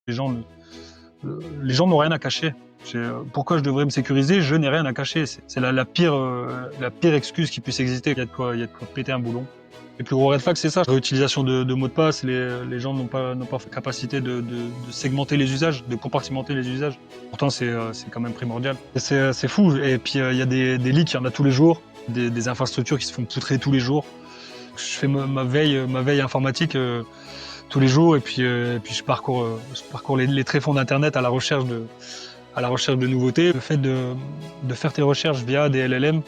Les gens ne les gens n'ont rien à cacher. Pourquoi je devrais me sécuriser? Je n'ai rien à cacher. C'est la pire excuse qui puisse exister. Il y a de quoi péter un boulon. Les plus gros red flags, c'est ça. Réutilisation de mots de passe, les gens n'ont pas capacité de segmenter les usages, de compartimenter les usages. Pourtant, c'est quand même primordial. Et c'est fou. Et puis, il y a des leaks, il y en a tous les jours, des infrastructures qui se font poutrer tous les jours. Je fais ma veille informatique tous les jours, et puis je parcours les tréfonds d'Internet à la recherche de nouveautés. Le fait de faire tes recherches via des LLM,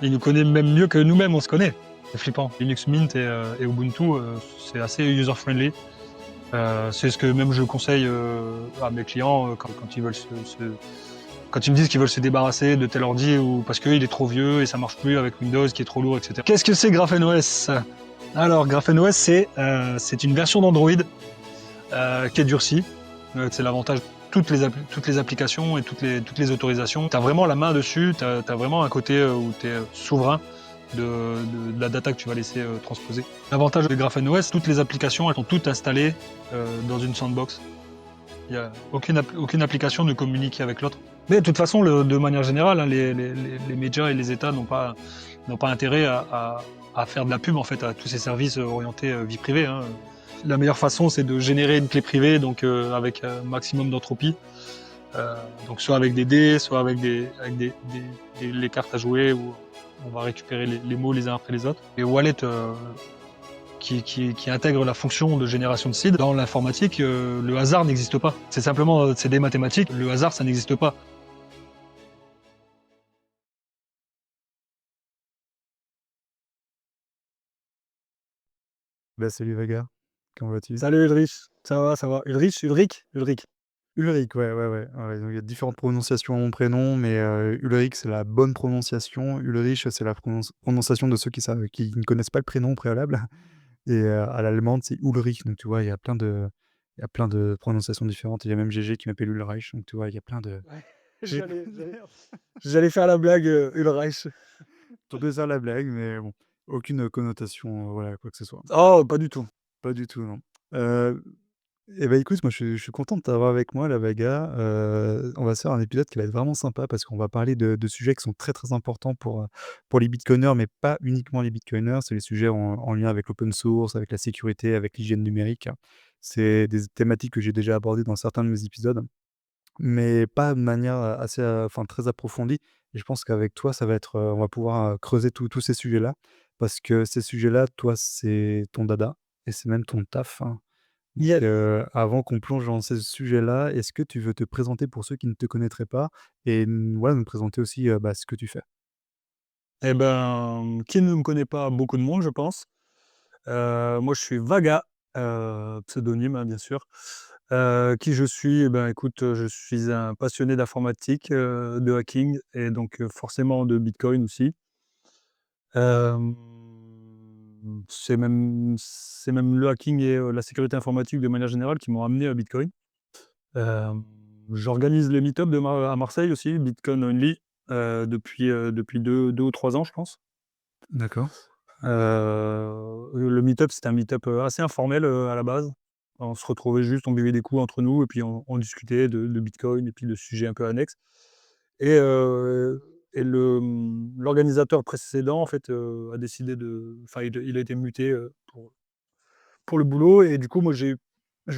il nous connaît même mieux que nous-mêmes, on se connaît. C'est flippant. Linux Mint et Ubuntu, c'est assez user-friendly. C'est ce que même je conseille à mes clients quand ils veulent quand ils me disent qu'ils veulent se débarrasser de tel ordi ou parce qu'il est trop vieux et ça marche plus avec Windows qui est trop lourd, etc. Qu'est-ce que c'est GrapheneOS? Alors GrapheneOS, c'est une version d'Android qui est durcie. C'est l'avantage de toutes les applications et toutes les autorisations. Tu as vraiment la main dessus, tu as vraiment un côté où tu es souverain de la data que tu vas laisser transposer. L'avantage de GrapheneOS, toutes les applications, elles sont toutes installées dans une sandbox. Aucune application ne communique avec l'autre. Mais de toute façon, de manière générale, hein, les médias et les États n'ont pas intérêt à faire de la pub en fait, à tous ces services orientés vie privée, hein. La meilleure façon, c'est de générer une clé privée, donc avec un maximum d'entropie. Donc soit avec des dés, soit avec les cartes à jouer, où on va récupérer les mots les uns après les autres. Les wallets qui intègrent la fonction de génération de seed. Dans l'informatique, le hasard n'existe pas. C'est des mathématiques. Le hasard, ça n'existe pas. Bah, salut Vaga, comment vas-tu? Salut Ulrich, ça va, ça va. Ulrich. Ulrich, ouais, ouais, ouais, ouais, donc il y a différentes prononciations à mon prénom, mais Ulrich, c'est la bonne prononciation. Ulrich, c'est la prononciation de ceux qui ne connaissent pas le prénom au préalable et à l'allemande, c'est Ulrich, donc tu vois, il y a plein de prononciations différentes. Il y a même GG qui m'appelle Ulreich, donc tu vois, il y a plein de Ouais, j'ai j'allais faire la blague Ulreich. tenté ça la blague, mais bon, aucune connotation, voilà, quoi que ce soit. Oh, pas du tout. Pas du tout, non. Heu Et bah, écoute, moi, je suis content de t'avoir avec moi, la Vaga. On va se faire un épisode qui va être vraiment sympa parce qu'on va parler de sujets qui sont très, très importants pour les bitcoiners, mais pas uniquement les bitcoiners. C'est les sujets en lien avec l'open source, avec la sécurité, avec l'hygiène numérique. C'est des thématiques que j'ai déjà abordées dans certains de mes épisodes, mais pas de manière, assez, enfin, très approfondie et je pense qu'avec toi, ça va être, on va pouvoir, creuser tous ces sujets-là parce que ces sujets-là, toi, c'est ton dada et c'est même ton taf, hein. Donc, Yes. avant qu'on plonge dans ces sujets-là, est-ce que tu veux te présenter pour ceux qui ne te connaîtraient pas et voilà, nous présenter aussi, bah, ce que tu fais? Eh ben, qui ne me connaît pas? Beaucoup de monde, je pense. Moi, je suis Vaga, pseudonyme, hein, bien sûr. Qui je suis? Eh ben, écoute, je suis un passionné d'informatique, de hacking et donc forcément de bitcoin aussi. Hem, c'est même le hacking et la sécurité informatique de manière générale qui m'ont amené à bitcoin. Hem, J'organise les meet-up à Marseille aussi, Bitcoin Only, depuis 2 ou 3 ans, je pense. D'accord. Le meet-up, c'était un meet-up, assez informel, à la base. On se retrouvait juste, on buvait des coups entre nous et puis on discutait de bitcoin et puis de sujets un peu annexes et l'organisateur précédent, en fait, a décidé enfin, il a été muté, pour le boulot et du coup, moi, je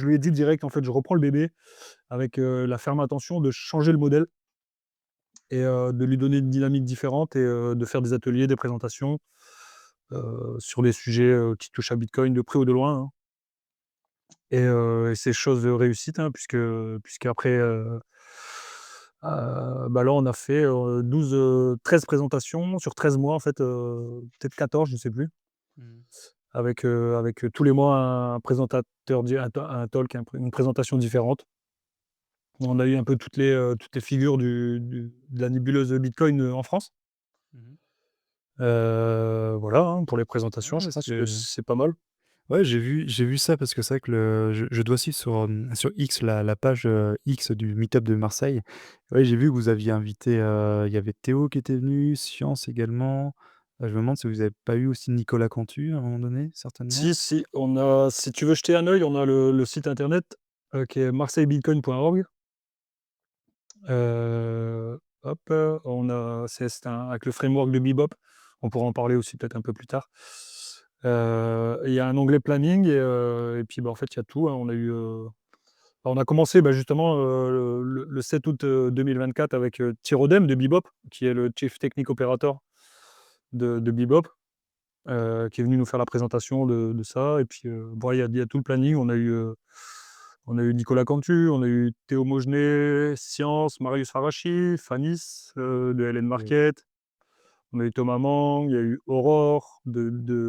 lui ai dit direct, en fait: «Je reprends le bébé», avec, la ferme intention de changer le modèle et de lui donner une dynamique différente et de faire des ateliers, des présentations, sur des sujets, qui touchent à Bitcoin de près ou de loin, hein. Et c'est chose réussite, hein, puisqu'après, bah, là, on a fait, 12, 13 présentations sur 13 mois, en fait, peut-être 14, je ne sais plus, Mmh. avec tous les mois un présentateur un talk, une présentation différente. On a eu un peu toutes les figures de la nébuleuse Bitcoin, en France. Mmh. Voilà, hein, pour les Ouais, présentations, je ouais, pense que c'est pas mal. ouais, j'ai vu ça parce que c'est vrai que je dois suivre sur X la page, X du meet-up de Marseille. Ouais, j'ai vu que vous aviez invité, il y avait Théo qui était venu, Science également. Je me demande si vous avez pas eu aussi Nicolas Cantu à un moment donné, certainement? Si, si, si tu veux jeter un œil, on a le site internet, qui est marseillebitcoin.org. Hop, on a c'est un avec le framework de Bebop. On pourra en parler aussi peut-être un peu plus tard. Il y a un onglet planning et puis, bah, en fait, il y a tout, hein. On a commencé, bah, justement, le 7 août, 2024 avec, Thirodem de Bebop, qui est le Chief Technical Operator de Bebop, qui est venu nous faire la présentation de ça et puis, bon, il y a tout le planning. On a eu Nicolas Cantu, on a eu Théo Maugenet, Science, Marius Harachi, Fanis, de LN OK. Market. On a eu Thomas Mang, il y a eu Aurore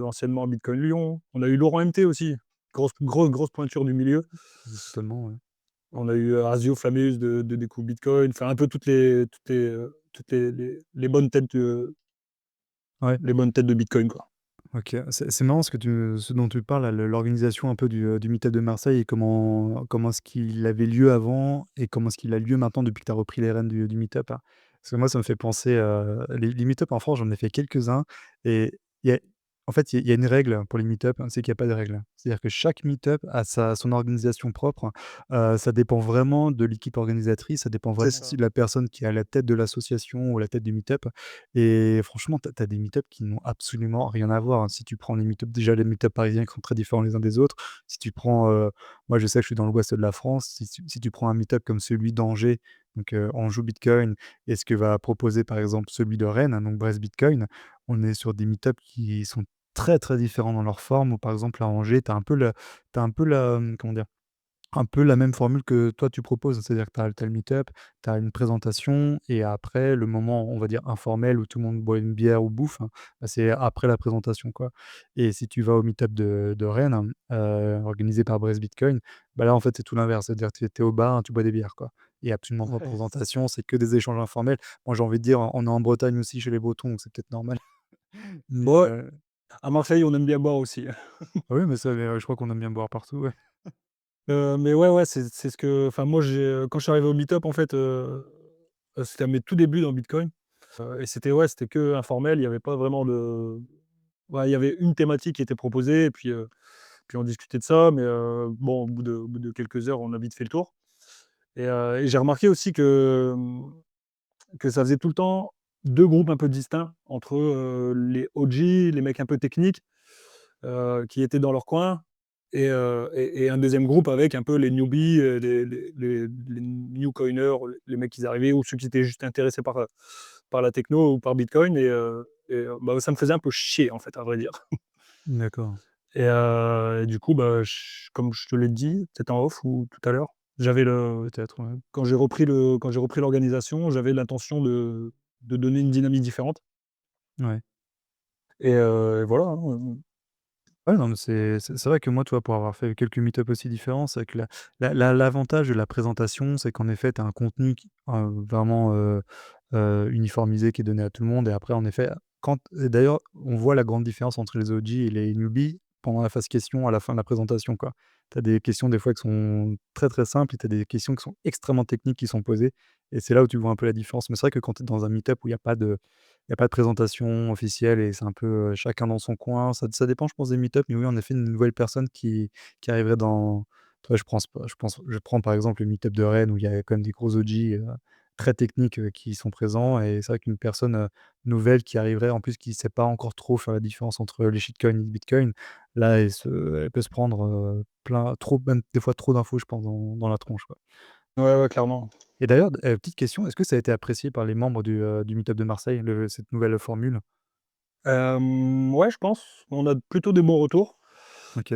anciennement Bitcoin Lyon. On a eu Laurent MT aussi, grosse pointure du milieu. Totalement, ouais. On a eu, Asio Flammarius de Découvre Bitcoin, enfin un peu toutes les bonnes têtes, Ouais. les bonnes têtes de Bitcoin, quoi. OK, c'est marrant ce dont tu parles là, l'organisation un peu du meet-up de Marseille et comment est-ce qu'il avait lieu avant et comment est-ce qu'il a lieu maintenant depuis que tu as repris les rênes du meet-up, hein. Parce que moi, ça me fait penser, les meet-up en France, j'en ai fait quelques-uns et il y a en fait, il y a une règle pour les meet-up, hein, c'est qu'il y a pas de règle. C'est-à-dire que chaque meet-up a son organisation propre, ça dépend vraiment de l'équipe organisatrice, ça dépend C'est vraiment ça. aussi de la personne qui est à la tête de l'association ou à la tête du meet-up. Et franchement, tu as des meet-up qui n'ont absolument rien à voir, hein. Si tu prends les meet-up déjà les meet-up parisiens qui sont très différents les uns des autres. Si tu prends, moi je sais que je suis dans l'ouest de la France, si tu prends un meet-up comme celui d'Angers, donc Anjou Bitcoin et ce que va proposer par exemple celui de Rennes, hein, donc Brest Bitcoin, on est sur des meet-up qui sont très, très différents dans leur forme. Ou par exemple à Angers, tu un peu la, comment dire? Un peu la même formule que toi tu proposes, c'est-à-dire que tu as le meet-up, tu as une présentation et après le moment, on va dire informel où tout le monde boit une bière ou bouffe, hein, bah, c'est après la présentation, quoi. Et si tu vas au meet-up de Rennes, organisé par Brest Bitcoin, bah, là, en fait, c'est tout l'inverse, c'est-à-dire que tu es au bar, tu bois des bières, quoi. Et absolument pas de Ouais. présentation, c'est que des échanges informels. Moi, j'ai envie de dire, on est en Bretagne aussi chez les Bretons, donc c'est peut-être normal. Mais Bon, à Marseille, on aime bien boire aussi. ah oui, mais ça, je crois qu'on aime bien boire partout, ouais. Mais ouais, ouais, c'est ce que enfin moi quand je suis arrivé au meet-up en fait, c'était à mes tout débuts dans Bitcoin, et c'était que informel, il y avait pas vraiment de ouais, il y avait une thématique qui était proposée et puis on discutait de ça, mais bon, au bout de quelques heures, on a vite fait le tour et j'ai remarqué aussi que ça faisait tout le temps 2 groupes un peu distincts entre, les OG, les mecs un peu techniques, qui étaient dans leur coin et un deuxième groupe avec un peu les newbies, les newcoiners, les mecs qui arrivaient ou ceux qui étaient juste intéressés par la techno ou par Bitcoin bah, ça me faisait un peu chier en fait, à vrai dire. D'accord, Et du coup, bah, comme je te l'ai dit, peut-être en off ou tout à l'heure, j'avais le peut-être, ouais. quand j'ai repris l'organisation, j'avais l'intention de donner une dynamique différente Ouais. et voilà, hein, Ouais, non, mais c'est vrai que moi, tu vois, pour avoir fait quelques meet-up aussi différents, c'est que l'avantage de la présentation, c'est qu'en effet, tu as un contenu qui vraiment, uniformisé qui est donné à tout le monde et après, en effet, quand et d'ailleurs, on voit la grande différence entre les OG et les newbies pendant la phase questions à la fin de la présentation, quoi. Tu as des questions, des fois, qui sont très, très simples et tu as des questions qui sont extrêmement techniques qui sont posées et c'est là où tu vois un peu la différence. Mais c'est vrai que quand tu es dans un meet-up où il y a pas de présentation officielle et c'est un peu, chacun dans son coin. Ça dépend, je pense, des meet-up, mais oui, en effet, une nouvelle personne qui arriverait dans tu vois, je prends, par exemple, le meet-up de Rennes où il y a quand même des gros OG, très techniques, qui sont présents et c'est vrai qu'une personne, nouvelle qui arriverait, en plus, qui sait pas encore trop faire la différence entre les shitcoins et le bitcoin, là, elle peut se prendre, plein trop même des fois trop d'infos, je pense, dans la tronche, quoi. ouais, ouais, clairement. Et d'ailleurs, petite question, est-ce que ça a été apprécié par les membres du meet-up de Marseille, cette nouvelle formule? Ouais, je pense. On a plutôt des bons retours. OK.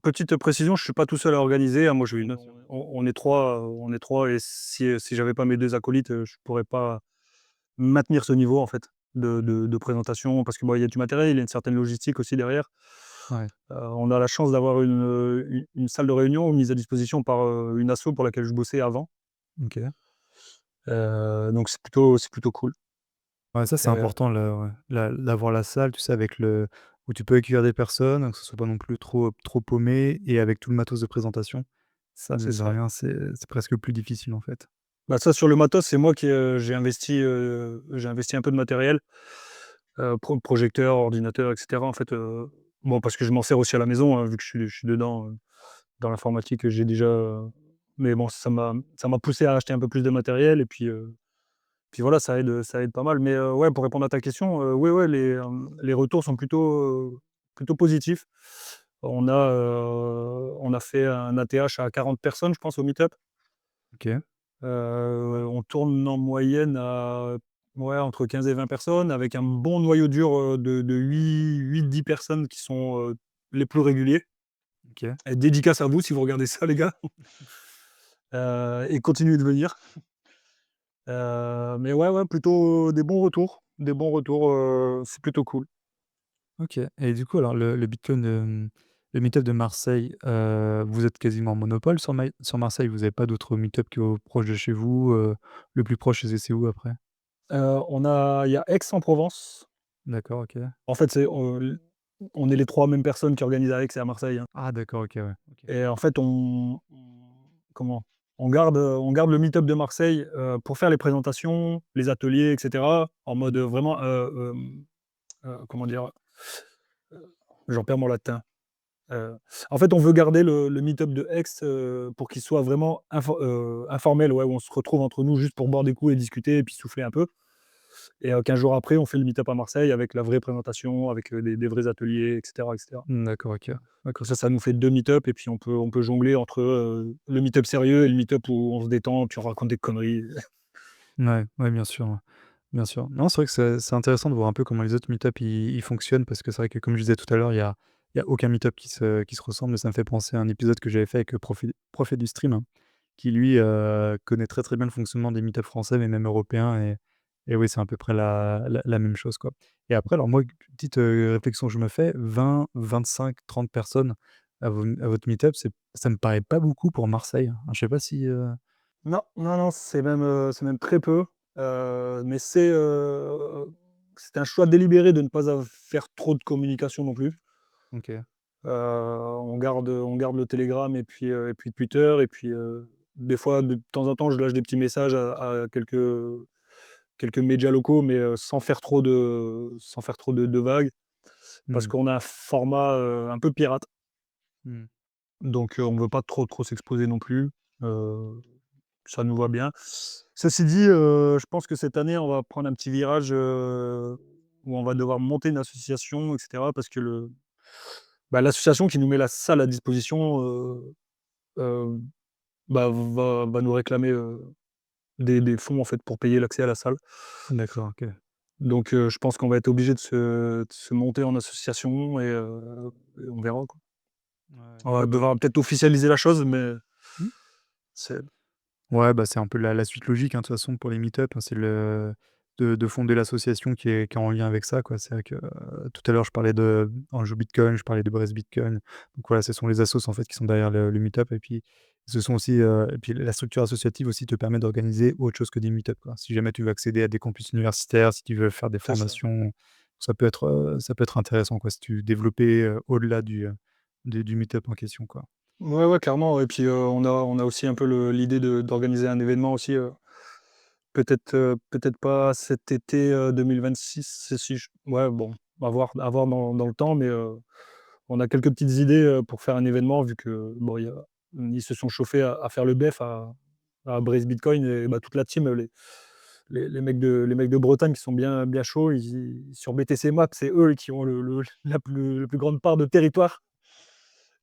Petite précision, je suis pas tout seul à organiser, hein. Moi, je Bien sûr. on est 3 et si j'avais pas mes 2 acolytes, je pourrais pas maintenir ce niveau, en fait, de présentation parce que, bon, il y a du matériel, il y a une certaine logistique aussi derrière. Ouais, On a la chance d'avoir une salle de réunion mise à disposition par, une asso pour laquelle je bossais avant, OK. donc c'est plutôt cool. Ouais, ça, c'est Heu, important là, ouais, d'avoir la salle, tu sais, avec le où tu peux accueillir des personnes, que ce soit pas non plus trop paumé et avec tout le matos de présentation. Ça, c'est mine de ça. rien, c'est presque le plus difficile, en fait. Bah, ça, sur le matos, c'est moi qui, j'ai investi un peu de matériel, projecteur, ordinateur et cetera, en fait, bon, parce que je m'en sers aussi à la maison, hein, vu que je suis dedans, Dans l'informatique, j'ai déjà, mais bon, ça m'a poussé à acheter un peu plus de matériel et puis voilà, ça aide pas mal. Mais ouais, pour répondre à ta question, ouais, ouais, les retours sont plutôt positifs. On a fait un ATH à 40 personnes, je pense, au meet-up. OK, On tourne en moyenne à, ouais, entre 15 et 20 personnes avec un bon noyau dur, de 8-10 personnes qui sont, les plus réguliers. OK, Et dédicace à vous si vous regardez ça, les gars. Et continuez de venir. Mais ouais, ouais, plutôt des bons retours, c'est plutôt cool. OK et du coup, alors le Bitcoin, le meet-up de Marseille, vous êtes quasiment en monopole sur Marseille? Vous avez pas d'autres meet-up qui au proches de chez vous? Le plus proche, c'est où après? Il y a Aix-en-Provence. D'accord, OK. En fait, on est les 3 mêmes personnes qui organisent à Aix et à Marseille, hein. Ah d'accord, OK, ouais. OK. Et en fait, comment? On garde le meet-up de Marseille, pour faire les présentations, les ateliers et cetera, en mode, Mmh. vraiment, comment dire? J'en perds mon latin. Heu, En fait, on veut garder le meet-up de Aix, pour qu'il soit vraiment informel, ouais, où on se retrouve entre nous juste pour boire des coups et discuter et puis souffler un peu. Et 15 jours après, on fait le meet-up à Marseille avec la vraie présentation, avec, des vrais ateliers et cetera et cetera. Mmh, d'accord, OK. Comme ça nous fait 2 meet-up et puis on peut jongler entre, le meet-up sérieux et le meet-up où on se détend, puis on raconte des conneries. Ouais, ouais, bien sûr, ouais. Bien sûr. Non, c'est vrai que c'est intéressant de voir un peu comment les autres meet-up ils fonctionnent parce que c'est vrai que comme je disais tout à l'heure, il y a aucun meet-up qui se ressemble et ça me fait penser à un épisode que j'avais fait avec, Prophet du stream, hein, qui lui, connaît très, très bien le fonctionnement des meet-up français, mais même européens et oui, c'est à peu près la même chose, quoi. Et après alors moi, petite, réflexion que je me fais, 20-25-30 personnes à votre meet-up, ça me paraît pas beaucoup pour Marseille, hein. Je sais pas si, Non, non, non, c'est même très peu, mais c'est un choix délibéré de ne pas faire trop de communication non plus. OK. On garde le Telegram et puis Twitter et puis, des fois, de temps en temps, je lâche des petits messages à quelques médias locaux, mais sans faire trop de vagues, parce Mmh. qu'on a un format, un peu pirate, Mmh. donc on ne veut pas trop s'exposer non plus, heu, ça nous va bien. Ceci dit, je pense que cette année, on va prendre un petit virage, où on va devoir monter une association et cetera parce que l'association qui nous met la salle à disposition, heu, va nous réclamer, des fonds, en fait, pour payer l'accès à la salle. D'accord, OK. Donc je pense qu'on va être obligé de se monter en association et on verra, quoi. Ouais. On va Ouais, devoir peut-être officialiser la chose, mais mmh. c'est Ouais, bah, c'est un peu la suite logique, hein, de toute façon pour les meet-up, hein, c'est de fonder l'association qui est en lien avec ça, quoi. C'est vrai que, tout à l'heure je parlais de Anjou Bitcoin, je parlais de Brest Bitcoin. Donc voilà, ce sont les assos en fait qui sont derrière le meet-up et puis ce sont aussi, et puis la structure associative aussi te permet d'organiser autre chose que des meet-up, quoi. Si jamais tu veux accéder à des campus universitaires, si tu veux faire des c'est ça. formations, ça peut être intéressant, quoi, si tu développais, au-delà du meet-up en question, quoi. Ouais, ouais, clairement et puis, on a aussi un peu l'idée d'organiser un événement aussi, peut-être pas cet été, 2026, si je ouais, bon, à voir dans le temps, mais, on a quelques petites idées, pour faire un événement vu que, bon, ils se sont chauffés à faire le BEF à Braise Bitcoin et toute la team, les mecs de Bretagne qui sont bien bien chauds, sur BTC Maps, c'est eux qui ont la plus grande part de territoire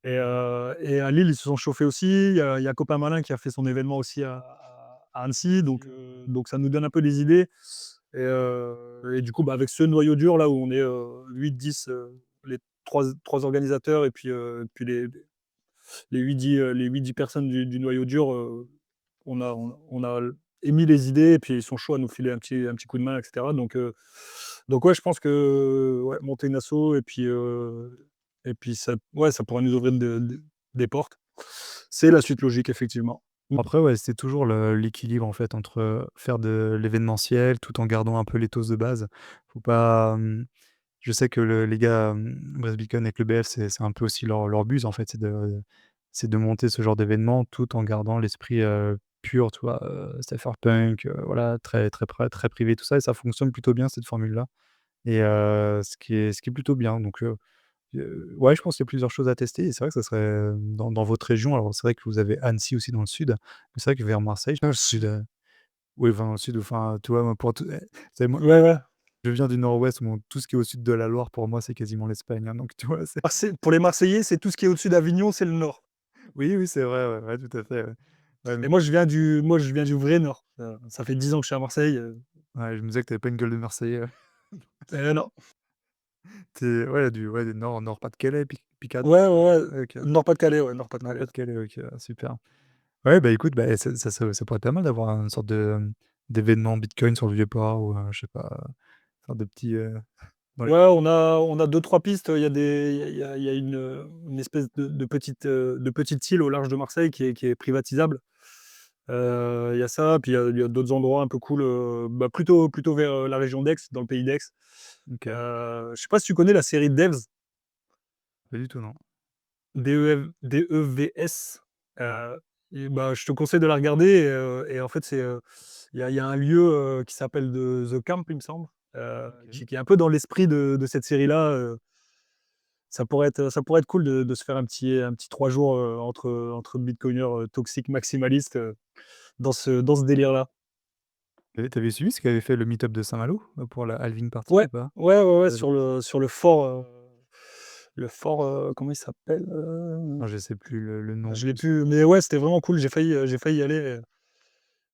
et à Lille, ils se sont chauffés aussi. Il y a Copain Malin qui a fait son événement aussi à Annecy, donc ça nous donne un peu des idées et du coup, avec ce noyau dur là où on est, 8-10, les trois organisateurs et puis les 8-10 personnes du noyau dur, on a émis les idées et puis ils sont chauds à nous filer un petit coup de main et cetera donc ouais, je pense que, ouais, monter une asso et puis ça ouais, ça pourrait nous ouvrir des portes. C'est la suite logique effectivement. Mmh. Après, ouais, c'est toujours l'équilibre, en fait, entre, faire de l'événementiel, tout en gardant un peu l'éthos de base. Faut pas, je sais que les gars, Brest Beacon avec le BF, c'est un peu aussi leur but, en fait, c'est de monter ce genre d'événement tout en gardant l'esprit, pur, tu vois? Cypherpunk, voilà, très très très privé, tout ça et ça fonctionne plutôt bien cette formule-là et ce qui est plutôt bien donc Ouais, je pense qu'il y a plusieurs choses à tester et c'est vrai que ça serait, dans votre région, alors c'est vrai que vous avez Annecy aussi dans le sud, mais c'est vrai que vers Marseille, je Dans le pense que sud. oui, enfin dans le sud, enfin, tu vois, moi pour tout c'est moi Ouais, ouais. je viens du nord-ouest, bon, tout ce qui est au sud de la Loire, pour moi, c'est quasiment l'Espagne, hein, donc tu vois, c'est Pour les Marseillais, c'est tout ce qui est au-dessus d'Avignon, c'est le nord. oui, oui, c'est vrai, ouais, ouais, tout à fait, ouais. Ouais, Et moi je viens du vrai nord. Ça fait 10 ans que je suis à Marseille, ouais, je me disais que tu avais pas une gueule de Marseillais, ouais. non. Tu es ouais, du nord Pas-de-Calais, Picardie, Ouais, ouais, ouais. OK. Nord-Pas-de-Calais, ouais, Nord-Pas-de-Calais. Nord-Pas-de-Calais, OK, super. Ouais, bah, écoute, bah, ça pourrait être pas mal d'avoir une sorte de, d'événement bitcoin sur le Vieux-Port ou, je sais pas, faire de petits, dans les Ouais, on a 2-3 pistes. Il y a une espèce de petite île au large de Marseille qui est privatisable. Il y a ça, puis il y a d'autres endroits un peu cool, bah, plutôt vers, la région d'Aix, dans le pays d'Aix. OK. Je sais pas si tu connais la série Devs? Pas du tout, non. Devs, et bah, je te conseille de la regarder et en fait, il y a un lieu, qui s'appelle The Camp, il me semble, OK. qui est un peu dans l'esprit de cette série-là. Ça pourrait être cool de se faire un petit 3 jours, entre bitcoiners, toxiques maximalistes, dans ce délire-là. Tu avais suivi ce qu'avait fait le meet-up de Saint-Malo, pour la halving party Ouais, ou pas? ouais, ouais, ouais, Heu, sur le fort, comment il s'appelle? ah, je sais plus le nom en Je l'ai plus. plus, mais ouais, c'était vraiment cool. J'ai failli y aller,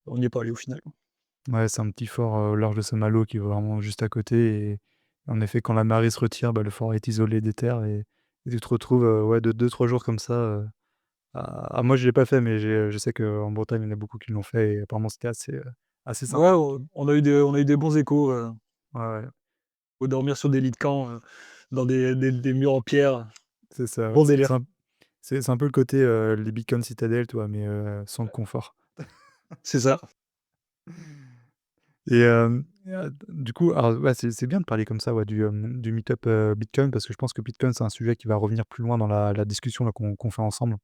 on n'y est pas allé au final. Ouais, c'est un petit fort, au large de Saint-Malo qui est vraiment juste à côté et en effet, quand la marée se retire, bah, le fort est isolé des terres et tu te retrouves, ouais, de 2-3 jours comme ça, moi je l'ai pas fait, mais je sais qu'en Bretagne, il y en a beaucoup qui l'ont fait et apparemment c'était assez Ouais, sympathique. on a eu des bons échos, Ouais, ouais, faut dormir sur des lits de camp, dans des murs en pierre. c'est ça, ouais. Bon C'est délire. un peu le côté, les Beacon Citadel, tu vois? Mais, sans le confort. C'est ça. Et du coup, alors ouais, c'est bien de parler comme ça, ouais, du meet-up, Bitcoin parce que je pense que Bitcoin, c'est un sujet qui va revenir plus loin dans la discussion là qu'on fait ensemble.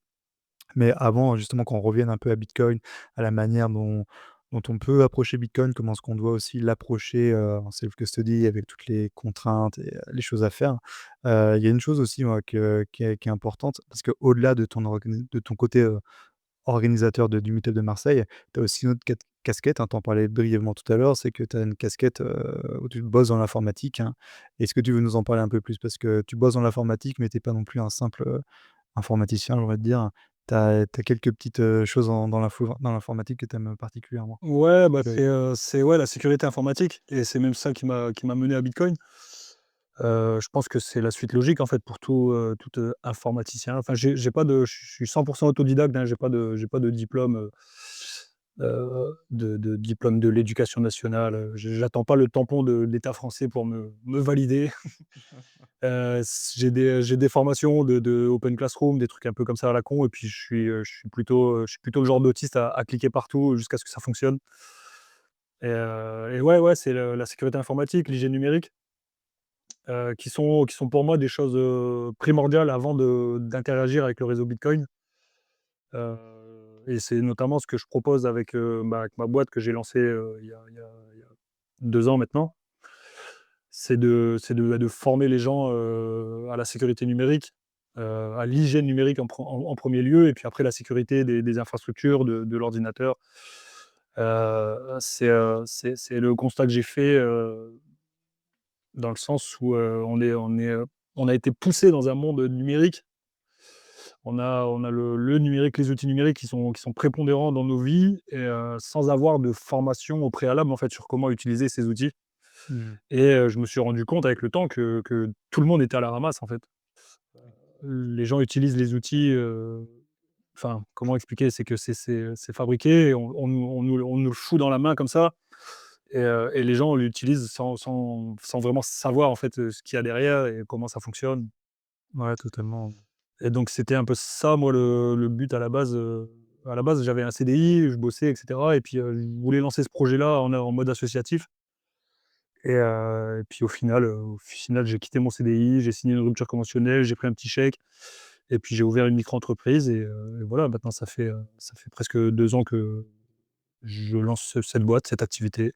Mais avant, justement, qu'on revienne un peu à Bitcoin, à la manière dont on peut approcher Bitcoin, comment est-ce qu'on doit aussi l'approcher, en self-custody avec toutes les contraintes et les choses à faire. Il y a une chose aussi, moi, qui est importante parce qu'au-delà de ton côté, organisateur du meet-up de Marseille, tu as aussi une autre casquette, hein, tu en parlais brièvement tout à l'heure, c'est que tu as une casquette, où tu bosses dans l'informatique, hein. Est-ce que tu veux nous en parler un peu plus? Parce que tu bosses dans l'informatique, mais tu es pas non plus un simple, informaticien, j'aurais te dire. Tu as quelques petites, choses dans l'informatique que tu aimes particulièrement. Ouais, bah, Oui. c'est ouais, la sécurité informatique et c'est même ça qui m'a mené à Bitcoin. Je pense que c'est la suite logique, en fait, pour tout informaticien. Enfin, j'ai pas de je suis 100 autodidacte, hein, j'ai pas de diplôme, de diplôme de l'éducation nationale, j'attends pas le tampon de l'État français pour me valider. J'ai des formations de Open Classroom, des trucs un peu comme ça à la con et puis je suis plutôt le genre d'autiste à cliquer partout jusqu'à ce que ça fonctionne et ouais, ouais, c'est la sécurité informatique, l'hygiène numérique, qui sont pour moi des choses, primordiales avant d'interagir avec le réseau Bitcoin, heu et c'est notamment ce que je propose avec ma boîte que j'ai lancée, il y a 2 ans maintenant. C'est de former les gens, à la sécurité numérique, à l'hygiène numérique en 1er lieu et puis après la sécurité des infrastructures, de l'ordinateur. C'est le constat que j'ai fait, dans le sens où, on a été poussé dans un monde numérique. On a le numérique, les outils numériques qui sont prépondérants dans nos vies et sans avoir de formation au préalable, en fait, sur comment utiliser ces outils Mmh. et je me suis rendu compte avec le temps que tout le monde était à la ramasse, en fait. Les gens utilisent les outils, enfin, comment expliquer? C'est que c'est fabriqué et on nous le fout dans la main comme ça et les gens l'utilisent sans vraiment savoir, en fait, ce qu'il y a derrière et comment ça fonctionne Ouais, totalement. et donc c'était un peu ça, moi, le but à la base. À la base, j'avais un CDI, je bossais et cetera et puis, je voulais lancer ce projet-là en mode associatif et puis au final, j'ai quitté mon CDI, j'ai signé une rupture conventionnelle, j'ai pris un petit chèque et puis j'ai ouvert une micro-entreprise et voilà, maintenant ça fait presque 2 ans que je lance cette boîte, cette activité.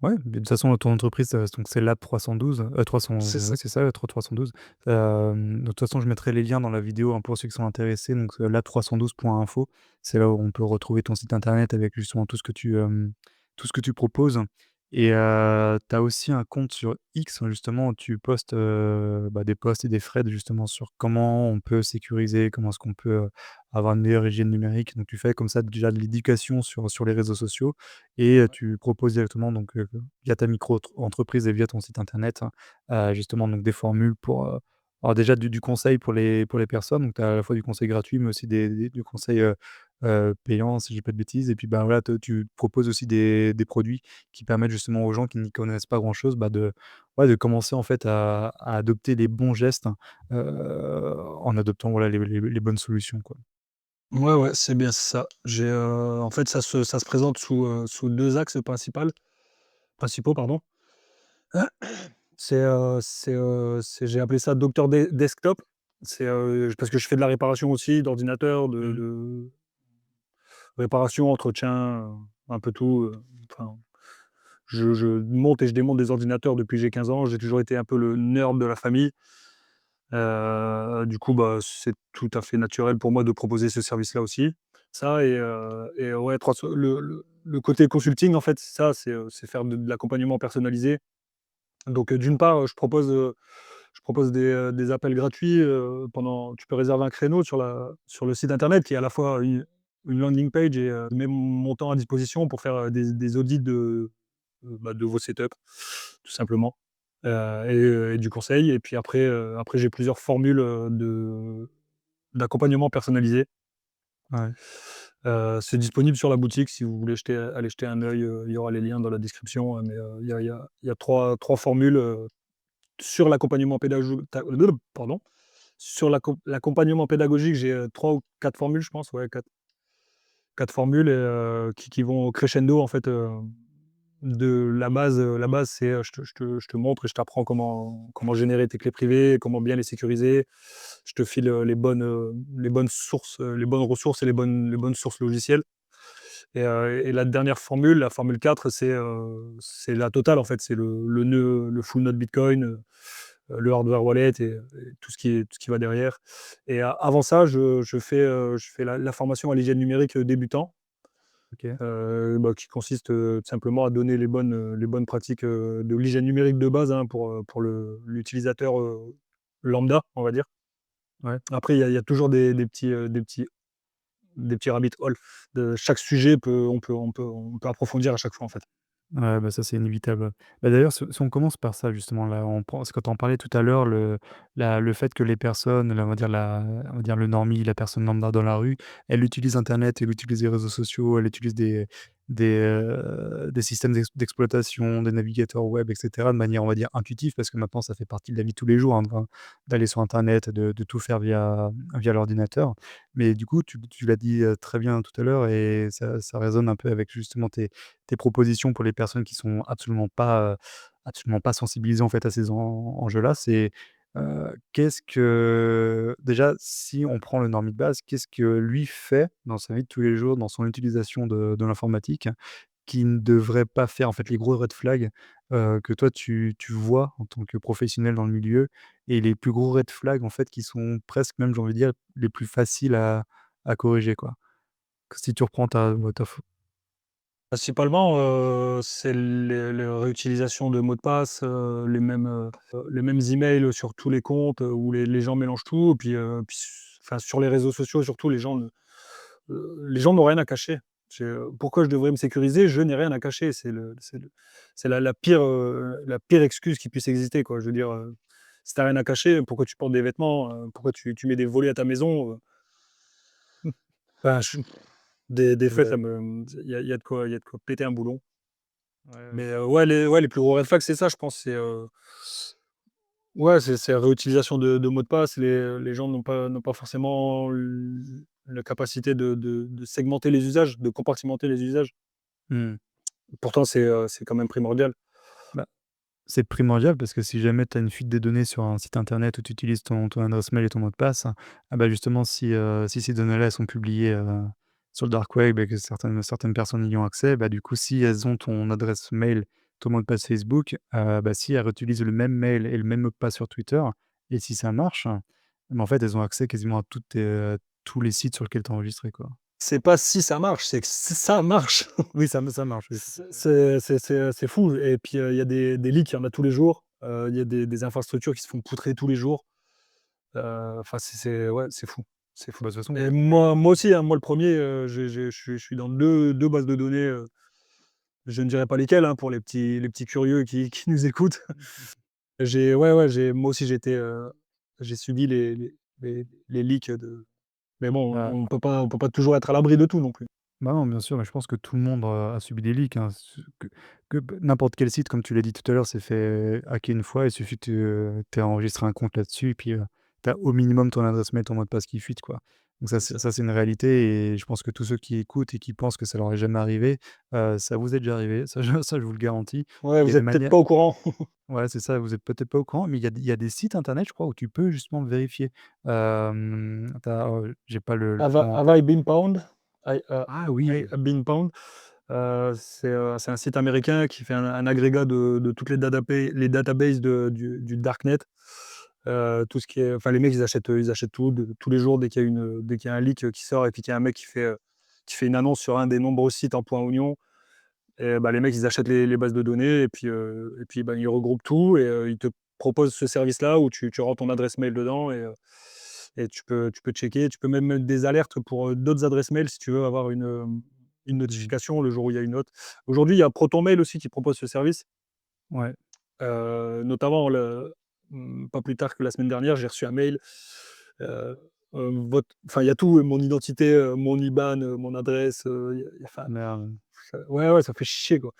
Ouais, mais de toute façon, ton entreprise, donc c'est Lab 312, 300, C'est ça. ouais, c'est ça, 312. De toute façon, je mettrai les liens dans la vidéo, hein, pour ceux qui sont intéressés, donc lab312.info. C'est là où on peut retrouver ton site internet avec justement tout ce que tu proposes et tu as aussi un compte sur X, hein, justement, où tu postes, des posts et des threads justement sur comment on peut sécuriser, comment est-ce qu'on peut, avoir une meilleure hygiène numérique. Donc tu fais comme ça déjà de l'éducation sur les réseaux sociaux et tu proposes directement donc via ta micro entreprise et via ton site internet, hein, justement donc des formules pour, alors déjà du conseil pour les personnes, donc tu as à la fois du conseil gratuit, mais aussi du conseil, payant si je dis pas de bêtises et puis, bah, voilà, te tu proposes aussi des produits qui permettent justement aux gens qui n'y connaissent pas grand chose, bah, de commencer en fait à adopter les bons gestes, en adoptant voilà les bonnes solutions, quoi. Ouais, ouais, c'est bien ça. En fait, ça se présente sous 2 axes principaux, pardon. J'ai appelé ça Docteur Desktop. Parce que je fais de la réparation aussi d'ordinateurs, Mmh. de réparation, entretien, un peu tout, enfin, je monte et je démonte des ordinateurs depuis que j'ai 15 ans. J'ai toujours été un peu le nerd de la famille. Du coup, bah, c'est tout à fait naturel pour moi de proposer ce service-là aussi. Ça et ouais, 300 le côté consulting, en fait, c'est faire de l'accompagnement personnalisé. Donc, d'une part, je propose des appels gratuits, pendant tu peux réserver un créneau sur le site internet qui est à la fois une landing page et je mets mon temps à disposition pour faire, des audits de vos setups, tout simplement, et du conseil et puis après j'ai plusieurs formules, d'accompagnement personnalisé. Ouais. C'est disponible sur la boutique si vous voulez aller jeter un œil, il y aura les liens dans la description, mais il y a trois formules, sur l'accompagnement pardon. Sur l'accompagnement pédagogique, j'ai, 3 ou 4 formules, je pense, ouais, quatre formules et qui vont crescendo, en fait, de la base, c'est, je te montre et je t'apprends comment générer tes clés privées, comment bien les sécuriser. Je te file, les bonnes sources, les bonnes ressources et les bonnes sources logicielles et la dernière formule, la formule 4, c'est la totale, en fait. C'est le nœud, le full node Bitcoin, le hardware wallet et tout ce qui va derrière et avant ça, je fais la formation à l'hygiène numérique, débutant, OK. qui consiste, tout simplement à donner les bonnes pratiques, de l'hygiène numérique de base, hein, pour l'utilisateur, lambda, on va dire. Ouais. Après, il y a toujours des petits rabbit holes. De chaque sujet on peut approfondir à chaque fois, en fait. Ouais, bah, ça, c'est inévitable. Bah, d'ailleurs, si on commence par ça justement là, on pense quand on parlait tout à l'heure, le fait que les personnes, là, on va dire le normie, la personne lambda dans la rue, elle utilise internet, elle utilise les réseaux sociaux, elle utilise des systèmes d'exploitation, des navigateurs web et cetera, de manière, on va dire, intuitive parce que maintenant ça fait partie de la vie de tous les jours, hein, d'aller sur internet, de tout faire via l'ordinateur. Mais du coup, tu l'as dit, très bien tout à l'heure et ça résonne un peu avec justement tes propositions pour les personnes qui sont absolument pas sensibilisées, en fait, à ces enjeux-là, c'est, qu'est-ce que déjà, si on prend le normie de base, qu'est-ce que lui fait dans sa vie de tous les jours, dans son utilisation de l'informatique, qui ne devrait pas faire? En fait, les gros red flags, que toi tu vois en tant que professionnel dans le milieu et les plus gros red flags, en fait, qui sont presque même, j'ai envie de dire, les plus faciles à corriger, quoi. Que si tu reprends ta Principalement, c'est les réutilisations de mots de passe, les mêmes emails sur tous les comptes, où les gens mélangent tout et puis enfin, sur les réseaux sociaux surtout, les gens n'ont rien à cacher. Pourquoi je devrais me sécuriser? Je n'ai rien à cacher. C'est la pire excuse qui puisse exister, quoi. Je veux dire, si tu as rien à cacher, pourquoi tu portes des vêtements? Pourquoi tu mets des volets à ta maison? Enfin, des faits, ouais, il y a de quoi péter un boulon. ouais. Mais ouais, les plus gros red flags, c'est ça, je pense. C'est la réutilisation de mots de passe. Les gens n'ont pas forcément la capacité de segmenter les usages, de compartimenter les usages. Mmh. Pourtant, c'est quand même primordial. Bah, c'est primordial parce que si jamais tu as une fuite des données sur un site internet où tu utilises ton adresse mail et ton mot de passe, ah bah, justement si ces données-là, elles sont publiées, sur le dark web et que certaines personnes y ont accès, bah, du coup, si elles ont ton adresse mail ton mot de passe Facebook, bah, si elles réutilisent le même mail et le même mot de passe sur Twitter et si ça marche, bah, en fait, elles ont accès quasiment à tous les sites sur lesquels tu es enregistré, quoi. C'est pas si ça marche, c'est que ça marche. Oui, ça marche, oui, c'est C'est fou et puis, il y a des leaks, il y en a tous les jours. Il y a des infrastructures qui se font poutrer tous les jours. Enfin, ouais, c'est fou, c'est fou bah, de toute façon, et moi aussi, hein, moi le premier, je suis dans deux bases de données, je ne dirai pas lesquelles, hein, pour les petits curieux qui nous écoutent. Ouais, moi aussi j'ai subi les leaks de mais bon, bah on peut pas toujours être à l'abri de tout non plus. bah, non, bien sûr, mais je pense que tout le monde, a subi des leaks, hein, que b n'importe quel site, comme tu l'as dit tout à l'heure, s'est fait hacker une fois. Il suffit que tu aies enregistré un compte là-dessus et puis, tu as au minimum ton adresse mail, ton mot de passe qui fuite, quoi. Donc C'est ça. ça, c'est une réalité et je pense que tous ceux qui écoutent et qui pensent que ça leur est jamais arrivé, ça vous est déjà arrivé, ça, je vous le garantis. Ouais, Il y a vous des êtes peut-être manières pas au courant. ouais, c'est ça, vous êtes peut-être pas au courant, mais il y a des sites internet, je crois, où tu peux justement vérifier. Tu j'ai pas le nom en Have tête. I been pwned? Ah I oui! have been pwned. C'est un site américain qui fait un agrégat de toutes les databases du darknet. Tout ce qui est enfin, les mecs, ils achètent tout, tous les jours dès qu'il y a un leak, qui sort et puis qu'il y a un mec qui fait une annonce sur un des nombreux sites en point oignon et bah, les mecs, ils achètent les bases de données et puis, bah, ils regroupent tout et ils te proposent ce service-là où tu rentres ton adresse mail dedans et tu peux checker. Tu peux même mettre des alertes pour, d'autres adresses mail si tu veux avoir une Mmh. notification le jour où il y a une autre. Aujourd'hui, il y a ProtonMail aussi qui propose ce service. Ouais, Notamment pas plus tard que la semaine dernière, j'ai reçu un mail, heu, enfin il y a tout, mon identité, mon IBAN, mon adresse, enfin, merde. ouais, ouais, ça fait chier, quoi.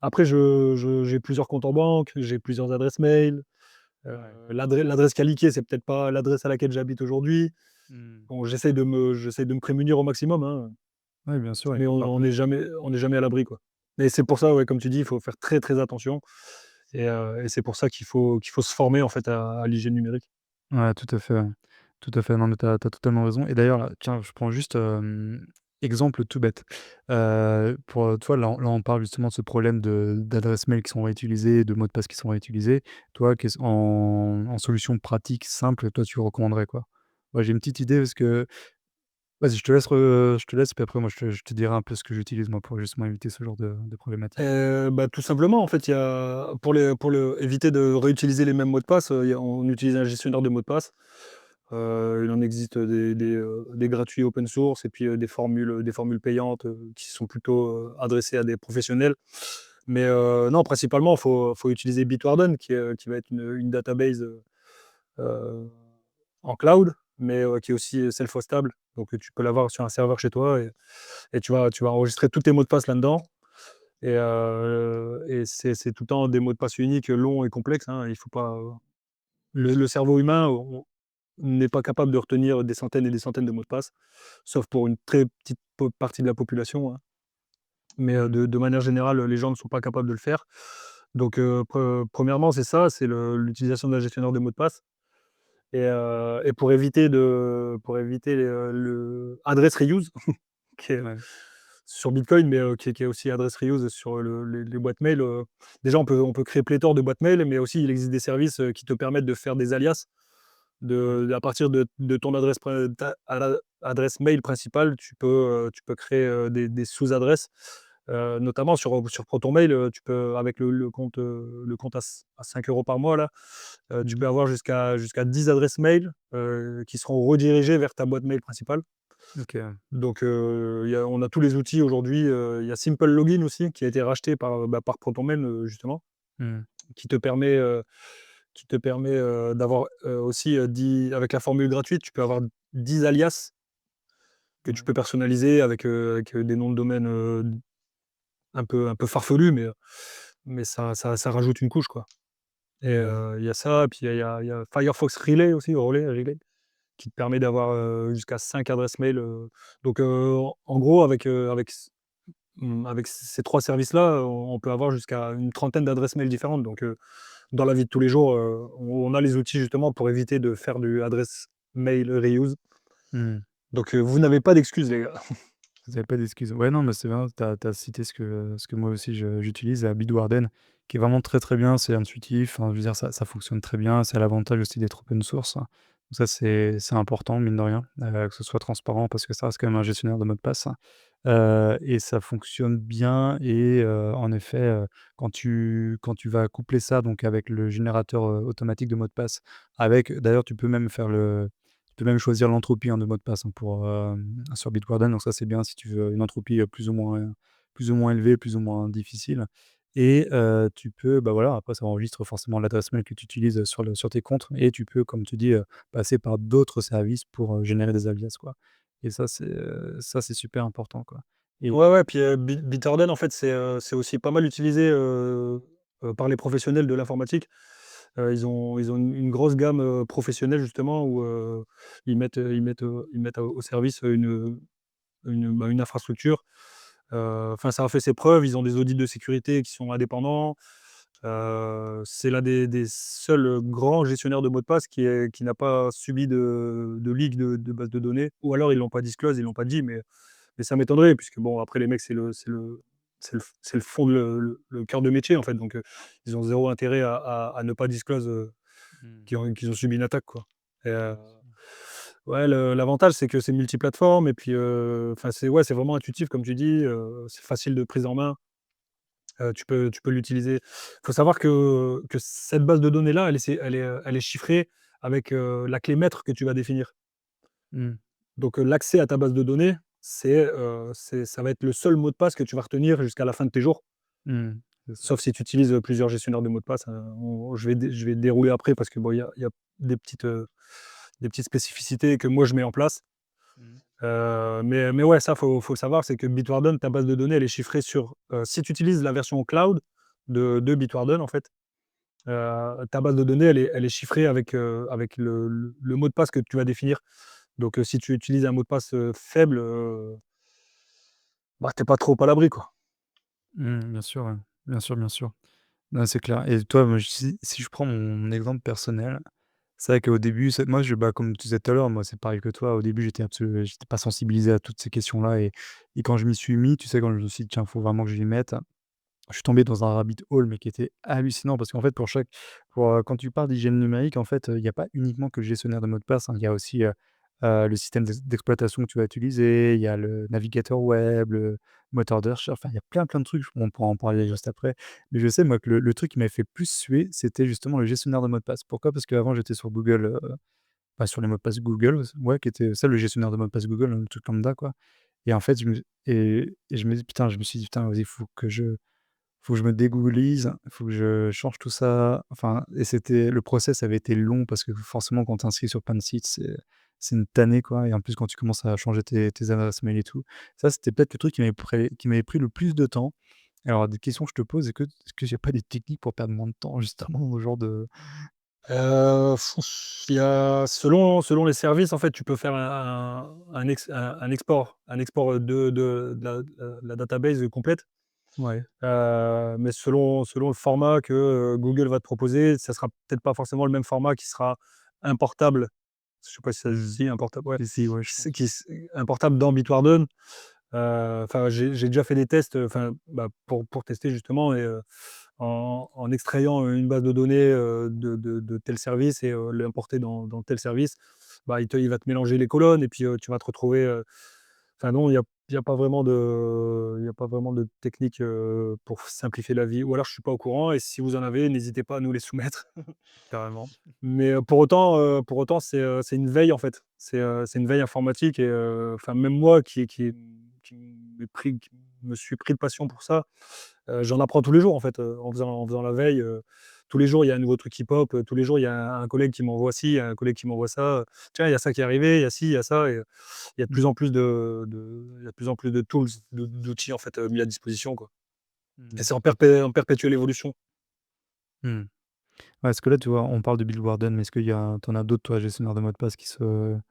Après j'ai plusieurs comptes en banque, j'ai plusieurs adresses mail, Ouais. l'adresse qui a leaké, c'est peut-être pas l'adresse à laquelle j'habite aujourd'hui. Mmh. Bon, j'essaie de me prémunir au maximum, hein, Ouais, bien sûr, ouais. mais on Bah, on n'est jamais à l'abri, quoi. Et c'est pour ça, ouais, comme tu dis, il faut faire très, très attention et c'est pour ça qu'il faut se former, en fait, à l'hygiène numérique. ouais, tout à fait, ouais. Tout à fait, non, mais tu as totalement raison et d'ailleurs, là, tiens, je prends juste, exemple tout bête. Pour, toi, là, on parle justement de ce problème d'adresses mail qui sont réutilisées, de mots de passe qui sont réutilisés. Toi, en solution pratique, simple, toi, tu recommanderais quoi? Moi, j'ai une petite idée parce que vas-y, je te laisse, puis après moi, je te dirai un peu ce que j'utilise moi pour justement éviter ce genre de problématique. Bah, tout simplement, en fait, il y a pour éviter de réutiliser les mêmes mots de passe, on utilise un gestionnaire de mots de passe. Il en existe des gratuits open source et puis, des formules payantes, qui sont plutôt, adressées à des professionnels. Mais, non, principalement, faut utiliser Bitwarden qui va être une database, heu, en cloud, mais, qui est aussi self-hostable. Donc, tu peux l'avoir sur un serveur chez toi et tu vas enregistrer tous tes mots de passe là-dedans. Et c'est tout le temps des mots de passe uniques, longs et complexes, hein. Il faut pas, le cerveau humain, on n'est pas capable de retenir des centaines et des centaines de mots de passe, sauf pour une très petite partie de la population, hein. Mais, Mmh. de manière générale, les gens ne sont pas capables de le faire. Donc, premièrement, c'est ça, c'est l'utilisation d'un gestionnaire de mots de passe et pour éviter le adresse reuse qui est Ouais. sur Bitcoin, mais qui est aussi adresse reuse sur les boîtes mail. Déjà, on peut créer pléthore de boîtes mail, mais aussi il existe des services, qui te permettent de faire des alias. Ouais. À partir de ton adresse mail principale, tu peux créer, des sous-adresses, notamment sur ProtonMail, tu peux avec le compte à 5 € par mois là, tu Mmh. peux avoir jusqu'à 10 adresses mail, qui seront redirigées vers ta boîte mail principale. OK, ouais. Donc, on a tous les outils aujourd'hui, il y a Simple Login aussi qui a été racheté par ProtonMail, justement, Mmh. qui te permet, d'avoir, aussi, 10 avec la formule gratuite, tu peux avoir 10 alias que tu Ouais. peux personnaliser avec des noms de domaine, un peu farfelus, mais ça rajoute une couche, quoi. Et Bah, oui. il y a ça, puis il y a Firefox Relay, qui te permet d'avoir, jusqu'à 5 adresses mail, donc en gros avec ces 3 services-là, on peut avoir jusqu'à une trentaine d'adresses mail différentes. Donc, dans la vie de tous les jours, on a les outils justement pour éviter de faire du adresse mail reuse. Mmh. Donc, vous n'avez pas d'excuses, les gars. Vous avez pas d'excuses. Ouais, non, mais c'est vrai, tu as cité ce que moi aussi j'utilise, Bitwarden, qui est vraiment très, très bien. C'est intuitif, enfin, je veux dire ça fonctionne très bien. C'est l'avantage aussi d'être open source. Ça, c'est important mine de rien, que ce soit transparent parce que ça reste quand même un gestionnaire de mots de passe, et ça fonctionne bien et en effet, quand tu vas coupler ça donc avec le générateur, automatique de mots de passe avec d'ailleurs tu peux même choisir l'entropie, hein, de mot de passe, hein, sur Bitwarden, donc ça, c'est bien si tu veux une entropie, plus ou moins élevée, plus ou moins difficile et tu peux, bah, voilà, après ça enregistre forcément l'adresse mail que tu utilises, sur tes comptes et tu peux, comme tu dis, passer par d'autres services pour, générer des alias, quoi et ça, c'est super important, quoi et Ouais, ouais, puis, Bitwarden, en fait, c'est aussi pas mal utilisé, par les professionnels de l'informatique. Ils ont une grosse gamme, professionnelle justement où, ils mettent au service, une infrastructure. Enfin, ça a fait ses preuves, ils ont des audits de sécurité qui sont indépendants. C'est l'un des seuls, grands gestionnaires de mots de passe qui n'a pas subi de leak de base de données ou alors ils l'ont pas disclose, ils l'ont pas dit, mais ça m'étonnerait puisque bon, après les mecs, c'est le fond de le cœur de métier, en fait, donc ils ont zéro intérêt à ne pas disclose, mmh, qu'ils ont subi une attaque, quoi et bien sûr. ouais, l'avantage, c'est que c'est multiplateforme et puis, enfin, c'est vraiment intuitif comme tu dis, c'est facile de prise en main, tu peux l'utiliser. Il faut savoir que cette base de données-là, elle est chiffrée avec, la clé maître que tu vas définir. Mmh, Donc, l'accès à ta base de données, ça va être le seul mot de passe que tu vas retenir jusqu'à la fin de tes jours, mmh, c'est ça. sauf si tu utilises, plusieurs gestionnaires de mots de passe, je vais dérouler après parce que bon, il y a des petites spécificités que moi je mets en place. Mmh, Mais ouais, ça, faut savoir, c'est que Bitwarden, ta base de données, elle est chiffrée sur, si tu utilises la version cloud de Bitwarden, en fait, ta base de données, elle est chiffrée avec le mot de passe que tu vas définir. Donc, si tu utilises un mot de passe, faible, bah, tu pas trop à l'abri, quoi. bien sûr, ouais. Bien sûr, bien sûr. Non, c'est clair et toi, moi, si je prends mon exemple personnel, c'est vrai qu'au début, moi, comme tu disais tout à l'heure, moi, c'est pareil que toi. Au début, j'étais pas sensibilisé à toutes ces questions-là et quand je m'y suis mis, tu sais, quand je me suis dit: «Tiens, faut vraiment que je m'y mette», je suis tombé dans un rabbit hole, mais qui était hallucinant parce qu'en fait, quand tu parles d'hygiène numérique, en fait, il y a pas uniquement que le gestionnaire de mots de passe, hein. Il y a aussi, le système d'exploitation que tu vas utiliser, il y a le navigateur web, le moteur de recherche, enfin, il y a plein, plein de trucs. On pourra en parler juste après. Mais je sais, moi, que le truc qui m'avait fait plus suer, c'était justement le gestionnaire de mots de passe. Pourquoi? Parce qu'avant, j'étais sur Google, sur les mots de passe Google, ouais, qui était ça, le gestionnaire de mots de passe Google, hein, le truc lambda, quoi et en fait, je me dis: «Putain», je me suis dit: «Putain, vas-y, faut que je me dégoogleise, faut que je change tout ça, enfin et le process avait été long parce que forcément quand tu t'inscris sur plein de sites, c'est une tannée quoi et en plus quand tu commences à changer tes adresses mail et tout. Ça, c'était peut-être le truc qui m'avait pris le plus de temps. Alors des questions que je te pose, est-ce que j'ai pas des techniques pour perdre moins de temps justement dans ce genre de Heu, il y a selon les services, en fait, tu peux faire un export, de la database complète. ouais. Mais selon le format que, Google va te proposer, ça sera peut-être pas forcément le même format qui sera importable. Je sais pas si ça se Mmh. dit importable? Ouais. Si, ouais, je C'est pense. qui s Importable dans Bitwarden. Enfin, j'ai déjà fait des tests, enfin, bah, pour tester justement et en extrayant une base de données, de tel service et l'importer dans tel service, bah, il va te mélanger les colonnes et puis, tu vas te retrouver, enfin non, il y a pas vraiment de technique, pour simplifier la vie ou alors je suis pas au courant et si vous en avez, n'hésitez pas à nous les soumettre. Carrément. Mais pour autant, c'est une veille, en fait. C'est une veille informatique et enfin, même moi qui me suis pris de passion pour ça, j'en apprends tous les jours, en fait, en faisant la veille, tous les jours, il y a un nouveau truc qui pop, tous les jours, il y a un collègue qui m'envoie ci, il y a un collègue qui m'envoie ça, «Tiens, il y a ça qui est arrivé, il y a ci, il y a ça» et il y a de plus Mmh. en plus il y a de plus en plus de tools, d'outils, en fait, mis à disposition, quoi et Mmh. c'est en perpétuelle évolution. Mmh. Ouais, parce que là, tu vois, on parle de Bill Warden, mais est-ce qu'il y a tu en as d'autres, toi, gestionnaires de mots de passe il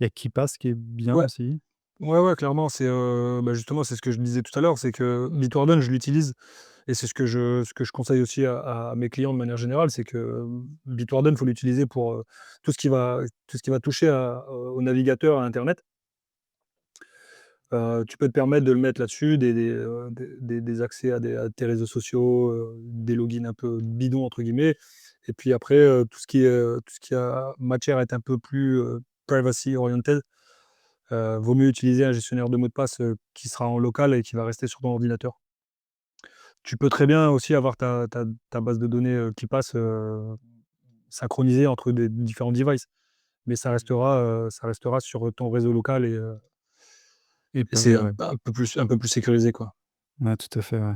y a KeePass qui est bien Ouais. aussi? Ouais, ouais, clairement, bah, justement, c'est ce que je disais tout à l'heure, c'est que Bitwarden, je l'utilise et c'est ce que je conseille aussi à mes clients de manière générale, c'est que, Bitwarden, faut l'utiliser pour, tout ce qui va toucher au navigateur, à internet. Tu peux te permettre de le mettre là-dessus, des accès à tes réseaux sociaux, des logins un peu «bidons» entre guillemets et puis après, tout ce qui a matière à être un peu plus, privacy oriented, vaut mieux utiliser un gestionnaire de mots de passe, qui sera en local et qui va rester sur ton ordinateur. Tu peux très bien aussi avoir ta base de données, qui passe, synchronisée entre des différents devices, mais ça restera sur ton réseau local Et et c'est privé, ouais. un peu plus sécurisé, quoi. Ouais, tout à fait, ouais.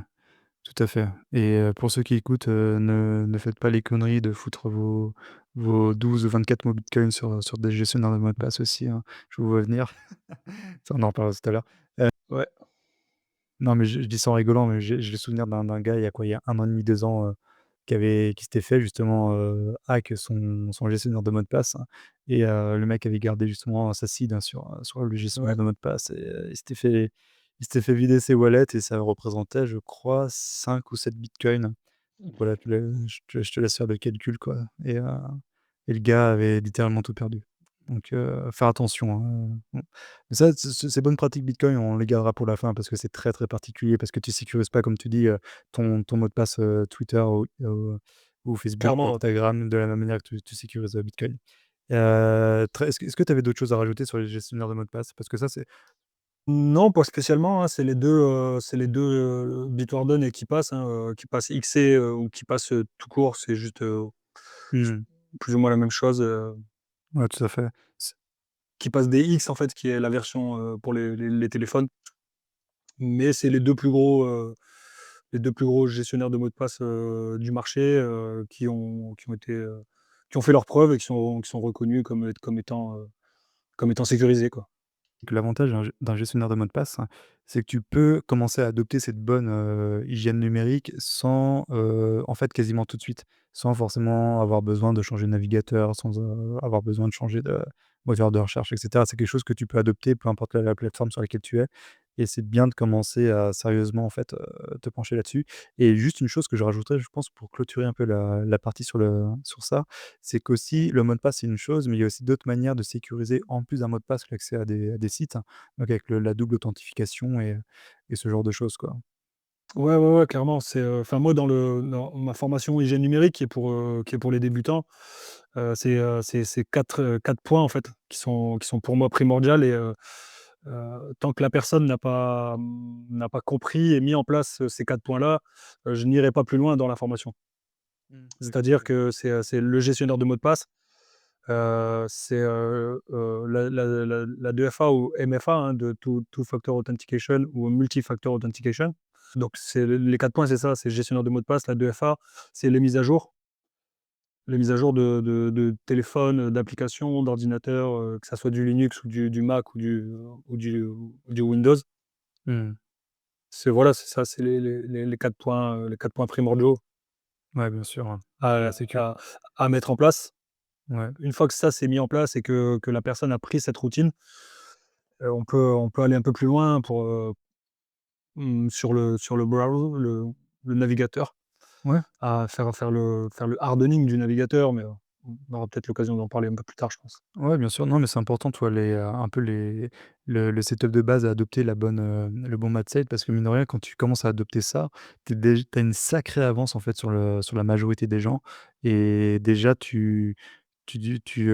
Tout à fait et pour ceux qui écoutent, ne faites pas les conneries de foutre vos 12 ou 24 mots bitcoin sur des gestionnaires de mots de passe aussi, hein. Je vous vois venir. Ça, on en reparlera tout à l'heure. Ouais, Non, mais je dis ça en rigolant, mais j'ai le souvenir d'un gars, il y a quoi? Il y a 1 an et demi, 2 ans, qui s'était fait justement, hack son gestionnaire de mot de passe, hein et le mec avait gardé justement sa seed, hein, sur le gestionnaire ouais. de mot de passe et il s'était fait vider ses wallets et ça représentait, je crois, 5 ou 7 bitcoins. Voilà, je te laisse faire le calcul, quoi et le gars avait littéralement tout perdu. Donc faire attention, hein, mais ça, ces bonnes pratiques Bitcoin, on les gardera pour la fin parce que c'est très, très particulier, parce que tu sécurises pas, comme tu dis, ton mot de passe, Twitter ou Facebook ou Clairement. Instagram de la même manière que tu sécurises, Bitcoin. Très est-ce que tu avais d'autres choses à rajouter sur les gestionnaires de mots de passe? Parce que ça, c'est Non, pas spécialement, hein, c'est les 2 Bitwarden et KeePass, hein, KeePass XC, ou KeePass, tout court, c'est juste, s mmh, plus ou moins la même chose, ouais, tout à fait. C KeePass DX en fait, qui est la version, pour les téléphones, mais c'est les 2 plus gros gestionnaires de mots de passe, du marché, qui ont fait leurs preuves et qui sont reconnus comme étant sécurisés, quoi. que l'avantage d'un gestionnaire de mot de passe, hein, c'est que tu peux commencer à adopter cette bonne, hygiène numérique sans, en fait, quasiment tout de suite. Sans forcément avoir besoin de changer de navigateur, sans, avoir besoin de changer de moteur de recherche et cetera. C'est quelque chose que tu peux adopter, peu importe la plateforme sur laquelle tu es et c'est bien de commencer à sérieusement, en fait, te pencher là-dessus et juste une chose que je rajouterais, je pense, pour clôturer un peu la partie sur ça, c'est qu'aussi le mot de passe, c'est une chose, mais il y a aussi d'autres manières de sécuriser en plus d'un mot de passe l'accès à des sites, hein. Donc avec la double authentification et ce genre de choses, quoi. Ouais, ouais, ouais, clairement, enfin moi dans ma formation hygiène numérique qui est pour les débutants, c'est 4 points en fait qui sont pour moi primordiales et tant que la personne n'a pas compris et mis en place, ces 4 points-là, je n'irai pas plus loin dans la formation. C'est-à-dire OK. que c'est le gestionnaire de mots de passe, c'est, la 2FA ou MFA, hein, de Two Factor Authentication ou Multi-Factor Authentication. Donc c'est les 4 points, c'est ça, c'est gestionnaire de mots de passe. La 2FA, c'est les mises à jour de téléphone, d'applications, d'ordinateurs, que ça soit du Linux ou du Mac ou du Windows. Mmh. C'est voilà, c'est ça, c'est les 4 points, les 4 points primordiaux Ouais, bien sûr, hein. La à sécu. à à mettre en place. Ouais. Une fois que ça, c'est mis en place et que la personne a pris cette routine, on peut aller un peu plus loin sur le browser, le navigateur, Ouais. à faire le hardening du navigateur, mais, on aura peut-être l'occasion d'en parler un peu plus tard, je pense. Ouais, bien sûr. Non, mais c'est important, tu vois, un peu le setup de base à adopter le bon mindset parce que mine de rien, quand tu commences à adopter ça, tu as une sacrée avance, en fait, sur la majorité des gens et déjà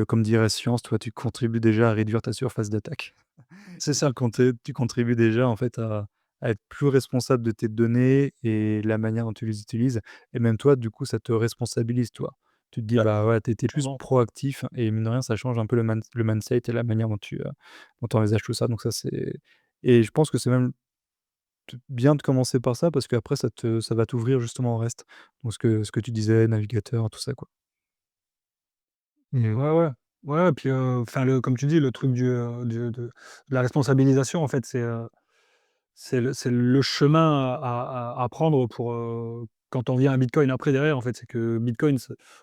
comme dirait Science, toi, tu contribues déjà à réduire ta surface d'attaque C'est et ça. tu contribues déjà, en fait, à être plus responsable de tes données et la manière dont tu les utilises et même toi, du coup, ça te responsabilise, toi. Tu te dis: Ouais, «Bah, ouais, tu plus clairement. proactif» et mine de rien, ça change un peu le mindset et la manière dont tu envisages tout ça, donc ça, c'est et je pense que c'est même bien de commencer par ça parce qu'après ça va t'ouvrir justement au reste. Donc ce que tu disais, navigateur, tout ça, quoi. Ouais, ouais. Ouais, et puis, enfin, comme tu dis, le truc de la responsabilisation, en fait, c'est le chemin à prendre pour, quand on vient à Bitcoin après derrière, en fait. C'est que Bitcoin,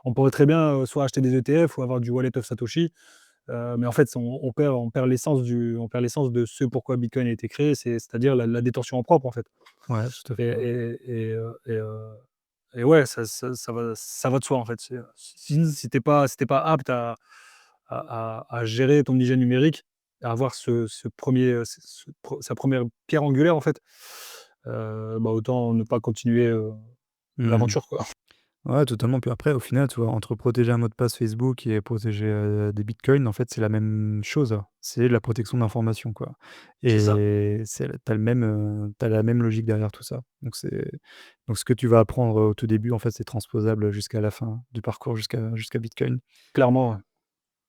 on pourrait très bien, soit acheter des ETF ou avoir du wallet of Satoshi, mais en fait, on perd l'essence de ce pourquoi Bitcoin a été créé, c'est-à-dire la détention en propre, en fait. Ouais, tout à Et fait, ouais. et et heu et heu et ouais, ça va de soi, en fait. Si tu pas apte à gérer ton hygiène numérique, à avoir ce 1er, sa première pierre angulaire en fait, bah, autant ne pas continuer, Mmh. l'aventure quoi. Ouais, totalement. Puis après, au final, tu vois, entre protéger un mot de passe Facebook et protéger, des bitcoins, en fait, c'est la même chose. C'est la protection d'informations, quoi. C'est ça. Et tu le même, tu la même logique derrière tout ça. Donc ce que tu vas apprendre au tout début, en fait, c'est transposable jusqu'à la fin du parcours, jusqu'à Bitcoin. Clairement, ouais.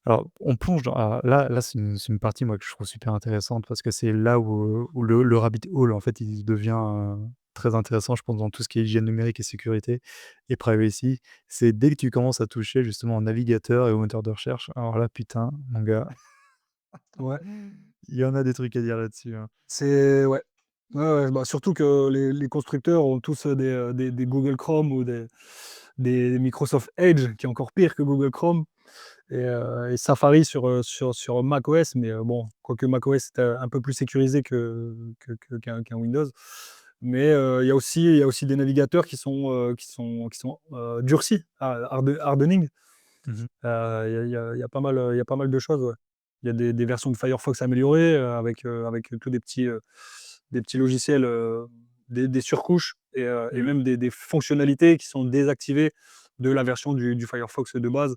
Alors, on plonge dans là, c'est une partie, moi, que je trouve super intéressante parce que c'est là où le rabbit hole, en fait, il devient, très intéressant, je pense, dans tout ce qui est hygiène numérique et sécurité et privacy. C'est dès que tu commences à toucher, justement, au navigateur et au moteur de recherche. Alors là, putain, mon gars, Ouais, il y en a des trucs à dire là-dessus, hein. c'est ouais. Ouais, ouais, bah, surtout que les constructeurs ont tous, des Google Chrome ou des Microsoft Edge, qui est encore pire que Google Chrome et Safari sur macOS, mais bon, quoique macOS est, un peu plus sécurisé qu'un Windows. Mais il y a aussi des navigateurs qui sont durcis, hardening. Mmh mh. Il y a pas mal de choses, ouais. Il y a des versions de Firefox améliorées, avec tous des petits logiciels, des surcouches et Mmh. même des fonctionnalités qui sont désactivées de la version du Firefox de base.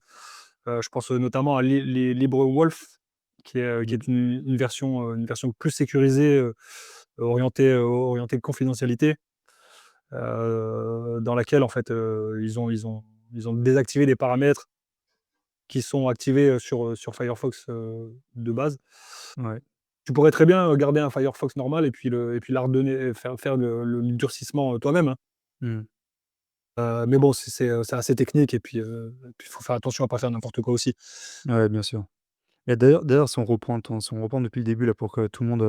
Je pense, notamment à LibreWolf qui Mmh. est une version plus sécurisée, orientée confidentialité, dans laquelle en fait, ils ont désactivé des paramètres qui sont activés, sur Firefox, de base. Ouais. Tu pourrais très bien, garder un Firefox normal et puis l'ardonner, faire le durcissement, toi-même, hein. Mmh. Mais bon, c'est assez technique et puis il faut faire attention à pas faire n'importe quoi aussi. Ouais, bien sûr. Et d'ailleurs, si on reprend depuis le début là pour que tout le monde,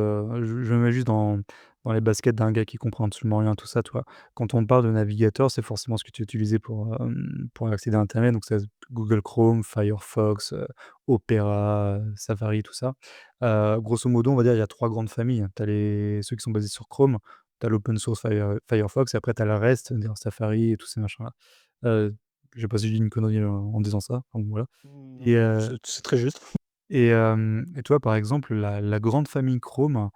je me mets juste dans les baskets d'un gars qui comprend absolument rien à tout ça, tu vois? Quand on parle de navigateur, c'est forcément ce que tu utilisais pour accéder à internet, donc c'est Google Chrome, Firefox, Opera, Safari, tout ça. Grosso modo, on va dire, il y a 3 grandes familles. Tu as ceux qui sont basés sur Chrome, tu as l'open source Firefox et après tu as le reste, c'est-à-dire Safari et tous ces machins-là. Heu, je sais pas si je dis une connerie en disant ça, enfin bon voilà. Et Mmh, c'est très juste. et tu vois, par exemple, la grande famille Chrome,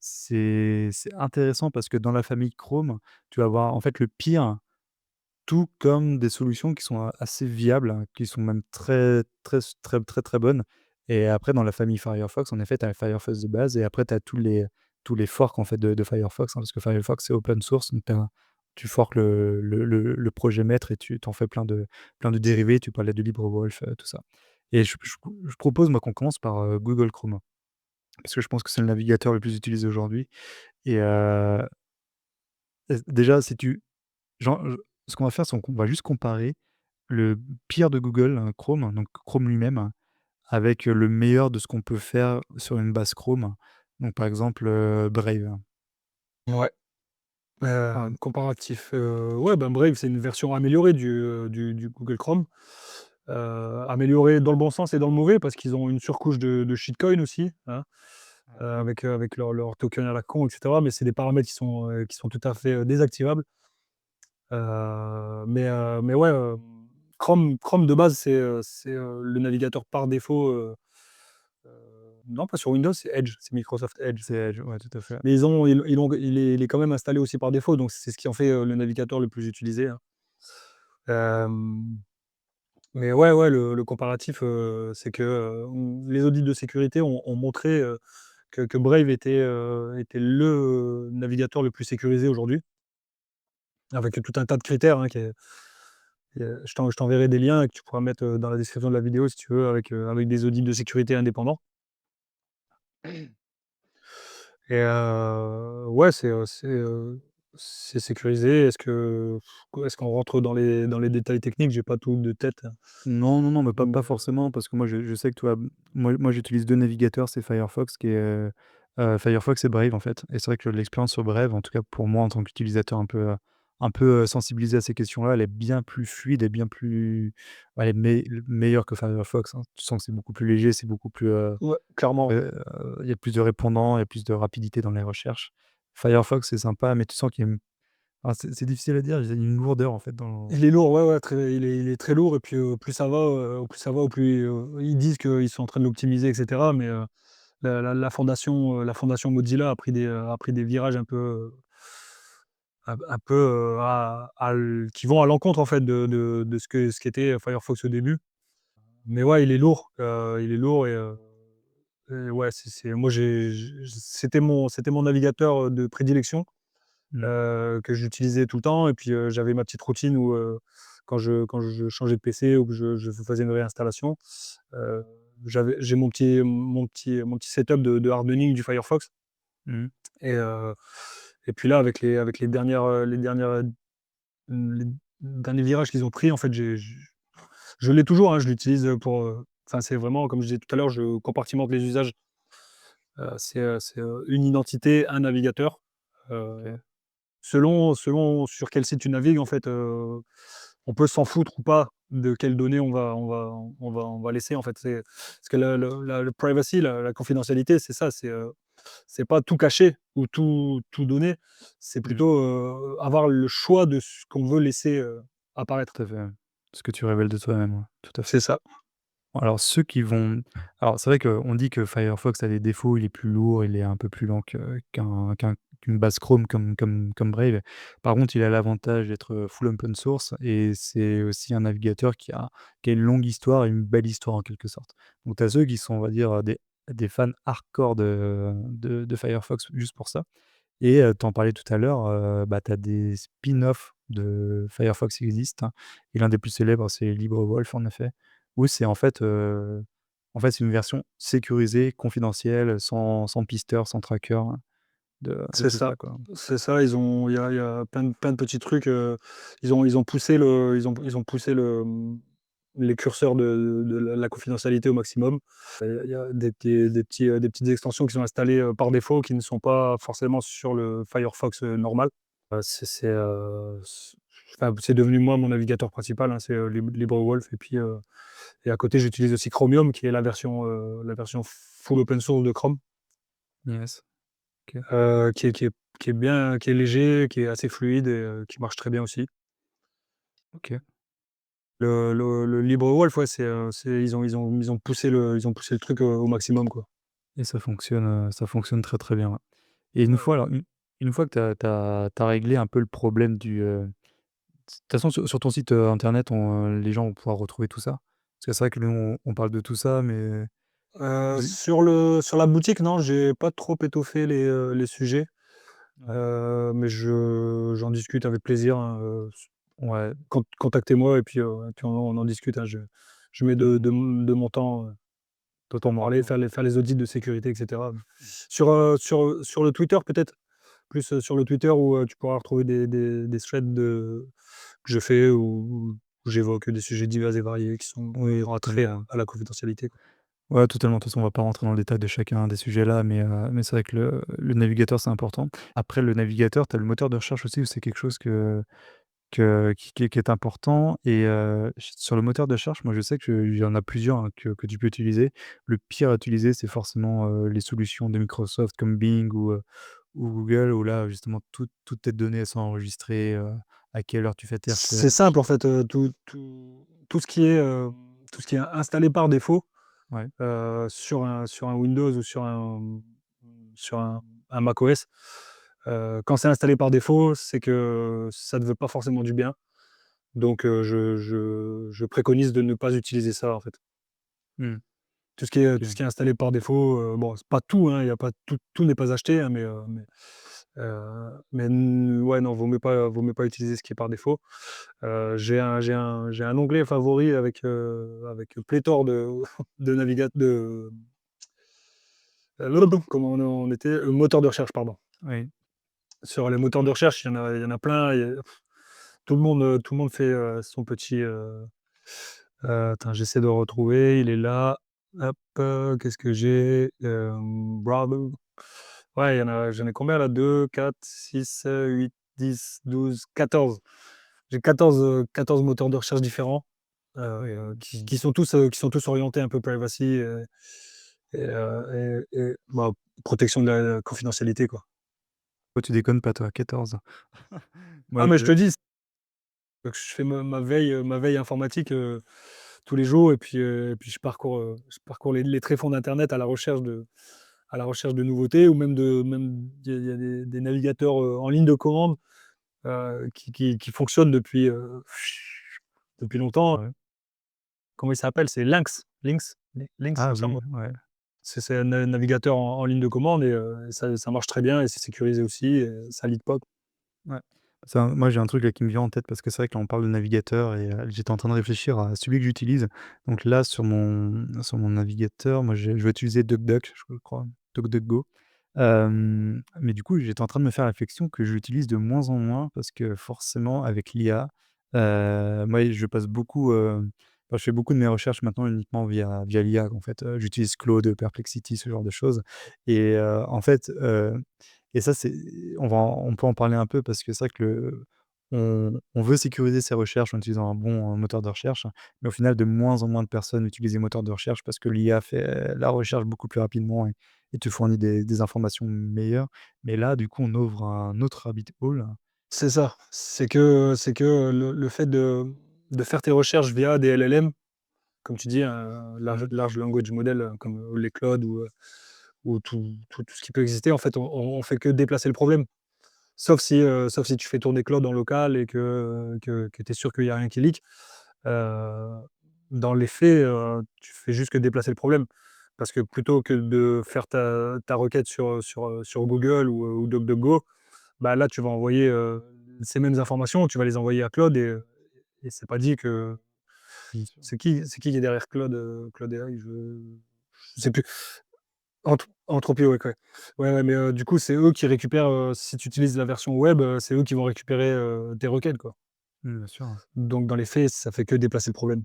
c'est intéressant parce que dans la famille Chrome, tu vas avoir, en fait, le pire, tout comme des solutions qui sont assez viables, hein, qui sont même très, très très, très, très bonnes et après dans la famille Firefox, en effet, tu as le Firefox de base et après tu as tous les forks, en fait, de Firefox, hein, parce que Firefox, c'est open source, donc tu forks le projet maître et tu en fais plein de dérivés. Tu parlais de LibreWolf, tout ça et je propose, moi, qu'on commence par, Google Chrome, parce que je pense que c'est le navigateur le plus utilisé aujourd'hui et déjà, si tu genre, ce qu'on va faire, c'est qu'on va juste comparer le pire de Google, Chrome, donc Chrome lui-même, avec le meilleur de ce qu'on peut faire sur une base Chrome. Donc par exemple, Brave. Ouais, Ah, comparatif, ouais, ben, Brave, c'est une version améliorée du Google Chrome. Améliorée dans le bon sens et dans le mauvais parce qu'ils ont une surcouche de shitcoin aussi, hein, avec leur token à la con et cetera, mais c'est des paramètres qui sont tout à fait, désactivables. Mais ouais, Chrome de base, c'est le navigateur par défaut, non pas sur Windows, c'est Edge, c'est Microsoft Edge. c'est Edge, ouais, tout à fait. Mais il est quand même installé aussi par défaut, donc c'est ce qui en fait, le navigateur le plus utilisé, hein. Hem, mais ouais, ouais, le comparatif, c'est que, les audits de sécurité ont montré, que Brave était le navigateur le plus sécurisé aujourd'hui, avec tout un tas de critères, hein, je t'enverrai des liens que tu pourras mettre, dans la description de la vidéo si tu veux avec des audits de sécurité indépendants et ouais, c'est sécurisé. Est-ce qu'on rentre dans les détails techniques? J'ai pas tout de tête, hein. Non, non, non, mais pas Mais forcément parce que moi je sais que toi, moi j'utilise 2 navigateurs, c'est Firefox Firefox et Brave, en fait et c'est vrai que l'expérience sur Brave, en tout cas pour moi en tant qu'utilisateur un peu sensibilisé à ces questions-là, elle est bien plus fluide et bien plus ouais, elle est meilleure que Firefox, hein. Tu sens que c'est beaucoup plus léger, c'est beaucoup plus, ouais, clairement, ouais. il y a plus de répondants, il y a plus de rapidité dans les recherches. Firefox, c'est sympa, mais tu sens qu'il y a une Alors c'est difficile à dire, il y a une lourdeur en fait dans Il est lourd, ouais, ouais, très il est très lourd et puis, plus ça va, plus ça va, au plus, ils disent qu'ils sont en train de l'optimiser et cetera, mais, la fondation Mozilla a pris des virages un peu, un peu, à l qui vont à l'encontre en fait de ce qu'était Firefox au début. Mais ouais, il est lourd et ouais, c'est moi c'était mon navigateur, de prédilection, mmh, que j'utilisais tout le temps et puis, j'avais ma petite routine où, quand je changeais de PC ou que je faisais une réinstallation, heu, j'ai mon petit setup de hardening du Firefox mmh, et puis là avec les derniers virages qu'ils ont pris en fait, je l'ai toujours, hein, je l'utilise, pour, enfin c'est vraiment comme je disais tout à l'heure, je compartimente les usages. Une identité, un navigateur. OK. Selon sur quel site tu navigues, en fait, on peut s'en foutre ou pas de quelles données on va laisser, en fait. C'est parce que le privacy, la confidentialité, c'est ça, c'est pas tout cacher ou tout donner, c'est Mmh, plutôt, avoir le choix de ce qu'on veut laisser, apparaître. tout à fait, ouais. Ce que tu révèles de toi-même, ouais, tout à fait. C'est ça. Alors ceux qui vont alors c'est vrai qu'on dit que Firefox a des défauts, il est plus lourd, il est un peu plus lent qu'une base Chrome comme Brave. Par contre, il a l'avantage d'être, full open source et c'est aussi un navigateur qui a une longue histoire et une belle histoire en quelque sorte. Donc tu as ceux qui sont, on va dire, des fans hardcore de Firefox juste pour ça. Et tu en parlais tout à l'heure, bah, tu as des spin-offs de Firefox qui existent, hein, et l'un des plus célèbres, c'est LibreWolf en effet, où c'est en fait, c'est une version sécurisée, confidentielle, sans pisteur, sans tracker, hein, de C'est tout ça, ça, quoi. c'est ça. Il y a plein de petits trucs, ils ont poussé les curseurs de la confidentialité au maximum. Il y a des petites extensions qui sont installées, par défaut, qui ne sont pas forcément sur le Firefox, normal. Enfin, c'est devenu moi mon navigateur principal, hein, c'est, LibreWolf et à côté j'utilise aussi Chromium qui est la version full open source de Chrome. Yes, OK, Qui est bien, qui est léger, qui est assez fluide et qui marche très bien aussi. OK, Le LibreWolf, ouais, ils ont poussé le truc, au maximum, quoi. et ça fonctionne très, très bien, ouais. Et une fois alors une fois que tu as réglé un peu le problème de toute façon sur ton site, internet les gens vont pouvoir retrouver tout ça? Parce que c'est vrai que nous on parle de tout ça mais oui, Sur la boutique, non, j'ai pas trop étoffé les sujets, ouais, mais j'en discute avec plaisir, hein, ouais, contactez-moi et puis on en discute, hein. Je mets totalement, de mon temps, pour totalement, parler, ouais. faire les audits de sécurité et cetera. Sur le Twitter peut-être? Plus, sur le Twitter où, tu pourras retrouver des threads que je fais où j'évoque des sujets divers et variés qui Oui, ont trait totalement, ouais. à la confidentialité, quoi. Ouais, totalement. De toute façon, on va pas rentrer dans le détail de chacun des sujets là, mais c'est vrai que le navigateur, c'est important. Après le navigateur, tu as le moteur de recherche aussi où c'est quelque chose qui est important et sur le moteur de recherche, moi, je sais qu'il y en a plusieurs, hein, que tu peux utiliser. Le pire à utiliser, c'est forcément, les solutions de Microsoft comme Bing ou Google où là, justement, toutes tes données, elles sont enregistrées, à quelle heure tu fais tes C'est recherches. simple en fait, tout ce qui est installé par défaut, Ouais. sur un Windows ou sur un macOS, quand c'est installé par défaut, c'est que ça ne veut pas forcément du bien. Donc, je préconise de ne pas utiliser ça, en fait. Mmh. Tout ce OK. qui est installé par défaut, bon, c'est pas tout, hein, il y a pas tout n'est pas acheté, hein, mais n ouais, non, vaut mieux pas utiliser ce qui est par défaut. J'ai un onglet favori avec pléthore de de comment on était? Moteur de recherche, pardon. Oui. Sur les moteurs de recherche, il y en a plein, tout le monde fait, son petit, attends, j'essaie de retrouver, il est là. Hop, qu'est-ce que j'ai? Browser. Ouais, j'en ai combien là? 2, 4, 6, 8, 10, 12, 14. J'ai 14 moteurs de recherche différents, Oui, OK. qui sont tous orientés un peu privacy, protection de la confidentialité, quoi. Oh, tu déconnes pas toi, 14. Moi, Ah mais je je te dis, je fais ma veille informatique, tous les jours et puis je parcours les tréfonds d'internet à la recherche de nouveautés ou même il y a des navigateurs, en ligne de commande, qui fonctionnent depuis longtemps. ouais. Comment il s'appelle? C'est Lynx, il Ah me oui, semble. ouais. C'est un navigateur en ligne de commande et ça marche très bien et c'est sécurisé aussi et ça leak pas. Ouais. Ça, moi, j'ai un truc là qui me vient en tête parce que c'est vrai que là, on parle de navigateur et j'étais en train de réfléchir à celui que j'utilise. Donc là, sur mon navigateur, moi, je vais utiliser DuckDuck, je crois, DuckDuckGo. Mais du coup, j'étais en train de me faire la réflexion que j'utilise de moins en moins parce que forcément avec l'IA, moi, je passe beaucoup, enfin, je fais beaucoup de mes recherches maintenant uniquement via l'IA, en fait. J'utilise Claude, Perplexity, ce genre de choses et en fait, et ça, on peut en parler un peu parce que c'est vrai que on veut sécuriser ses recherches en utilisant un bon, moteur de recherche, mais au final, de moins en moins de personnes utilisent les moteurs de recherche parce que l'IA fait la recherche beaucoup plus rapidement et te fournit des informations meilleures. Mais là, du coup, on ouvre un autre rabbit hole. C'est ça, c'est que le fait de faire tes recherches via des LLM, comme tu dis, un large language model, comme, les Claude ou tout ce qui peut exister, en fait, on fait que déplacer le problème. Sauf si tu fais tourner Claude en local et que tu es sûr qu'il y a rien qui leak. Heu, Dans les faits, tu fais juste que déplacer le problème. Parce que plutôt que de faire ta requête sur Google ou DuckDuckGo, bah, là, tu vas envoyer, ces mêmes informations, tu vas les envoyer à Claude et c'est pas dit que Bien sûr. c'est qui est derrière Claude, Claude AI? Je sais plus. Anthropio, ouais, ouais. Ouais, ouais, mais du coup, c'est eux qui récupèrent, si tu utilises la version web, c'est eux qui vont récupérer, tes requêtes, quoi. Mmh, bien sûr. Donc dans les faits, ça fait que déplacer le problème.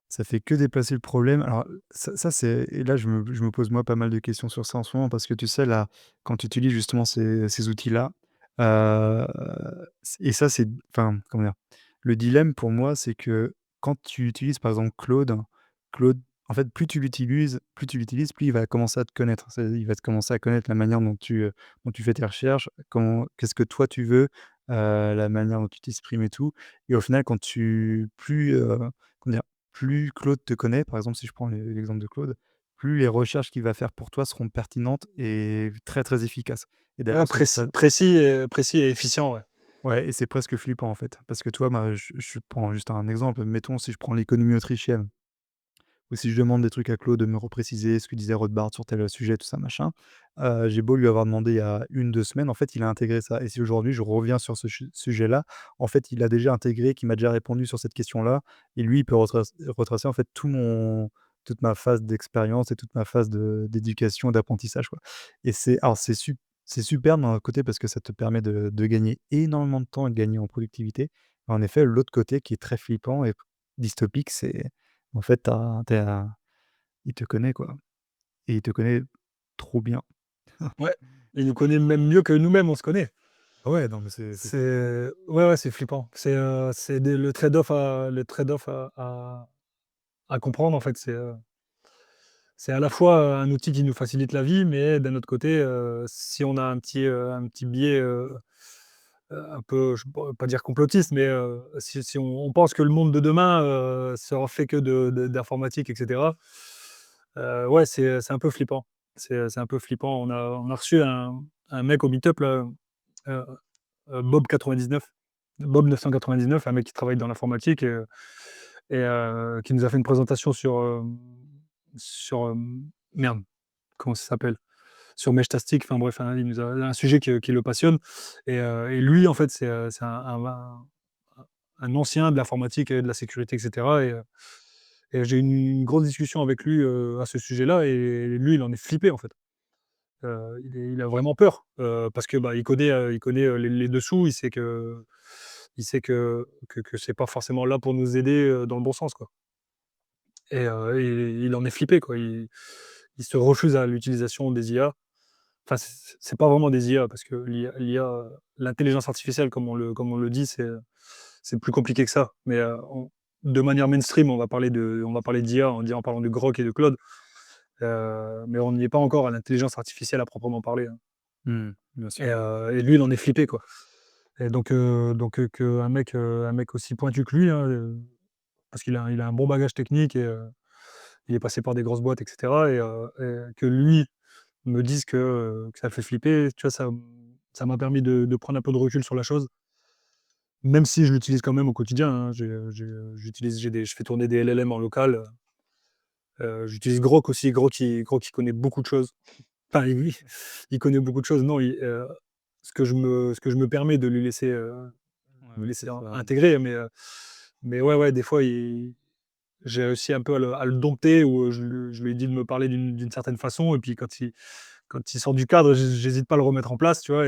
Ça fait que déplacer le problème. Alors ça c'est et là je me pose moi pas mal de questions sur ça en ce moment parce que tu sais là, quand tu utilises justement ces outils-là, heu, et ça c'est enfin, comment dire? Le dilemme pour moi, c'est que quand tu utilises par exemple Claude, en fait plus tu l'utilises, plus il va commencer à te connaître. Il va te commencer à connaître la manière dont tu fais tes recherches, qu'est-ce que toi tu veux, la manière dont tu t'exprimes et tout et au final quand tu plus, comment dire? Plus Claude te connaît, par exemple, si je prends l'exemple de Claude, plus les recherches qu'il va faire pour toi seront pertinentes et très, très efficaces. Et Ouais, d'ailleurs, précis et efficient, ouais. ouais, et c'est presque flippant, en fait. Parce que tu vois, moi, je prends juste un exemple. Mettons, si je prends l'économie autrichienne ou si je demande des trucs à Claude de me repréciser ce que disait Rothbard sur tel sujet, tout ça, machin, j'ai beau lui avoir demandé il y a 1 2 semaines, en fait, il a intégré ça et si aujourd'hui je reviens sur ce sujet-là, en fait, il a déjà intégré, qu'il m'a déjà répondu sur cette question-là et lui, il peut retracer, en fait, toute ma phase d'expérience et toute ma phase d'éducation, d'apprentissage, quoi et c'est super d'un côté parce que ça te permet de gagner énormément de temps et de gagner en productivité. Mais en effet, l'autre côté qui est très flippant et dystopique, c'est en fait, tu as il te connaît, quoi et il te connaît trop bien. Ouais, il nous connaît même mieux que nous-mêmes, on se connaît. Ah ouais, non, mais c'est flippant. Ouais, ouais, c'est flippant. Le trade-off à comprendre, en fait, c'est à la fois, un outil qui nous facilite la vie, mais d'un autre côté, si on a un petit biais, un peu, je ne pas dire complotiste, mais si on pense que le monde de demain, sera fait que d'informatique et cetera, ouais, c'est un peu flippant. C'est un peu flippant. On a reçu un mec au meet-up là, heu Bob 99, Bob 999, un mec qui travaille dans l'informatique qui nous a fait une présentation merde, comment ça s'appelle? Sur Meshtastic, enfin bref, il nous a un sujet qui le passionne et lui, en fait, c'est un ancien de l'informatique et de la sécurité et cetera et j'ai eu une grosse discussion avec lui, à ce sujet-là et lui, il en est flippé, en fait. Il a vraiment peur, parce que, bah, il connaît, les dessous, il sait que c'est pas forcément là pour nous aider, dans le bon sens, quoi et il en est flippé, quoi. Il se refuse à l'utilisation des IA. Enfin, c'est pas vraiment des IA parce que l'intelligence artificielle comme on le dit, c'est plus compliqué que ça. Mais, de manière mainstream, on va parler d'IA en parlant de Grok et de Claude, mais on n'y est pas encore à l'intelligence artificielle à proprement parler, hein Mmh, bien sûr. et lui, il en est flippé, quoi et donc qu'un mec aussi pointu que lui, hein, parce qu'il a un bon bagage technique et il est passé par des grosses boîtes et cetera et que lui me dise que ça le fait flipper, tu vois? Ça m'a permis de prendre un peu de recul sur la chose, même si je l'utilise quand même au quotidien, hein. J'utilise je fais tourner des LLM en local, j'utilise Grok aussi. Grok, il connaît beaucoup de choses. Enfin, il connaît beaucoup de choses. Non, ce que je me permets de Ouais, lui ouais, laisser c'est ça. intégrer, mais ouais, ouais, des fois, j'ai réussi un peu à le dompter ou je lui ai dit de me parler d'une certaine façon et puis quand il sort du cadre, j'hésite pas à le remettre en place, tu vois?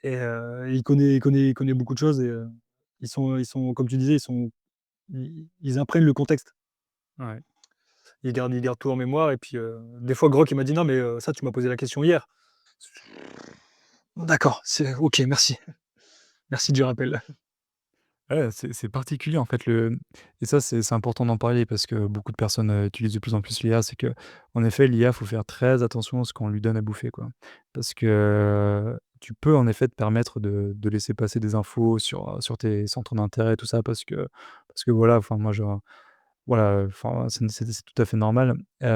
Il connaît beaucoup de choses et ils sont comme tu disais, ils imprègnent le contexte. Ouais. Ils gardent tout en mémoire et puis, des fois Grok il m'a dit: «Non mais, ça tu m'as posé la question hier». D'accord, c'est OK, merci. Merci du rappel. Ouais, c'est particulier en fait le et ça c'est important d'en parler parce que beaucoup de personnes, utilisent de plus en plus l'IA. C'est que en effet l'IA, faut faire très attention à ce qu'on lui donne à bouffer, quoi. Parce que, tu peux en effet te permettre de laisser passer des infos sur tes centres d'intérêt tout ça parce que voilà, enfin moi je voilà, enfin c'est tout à fait normal.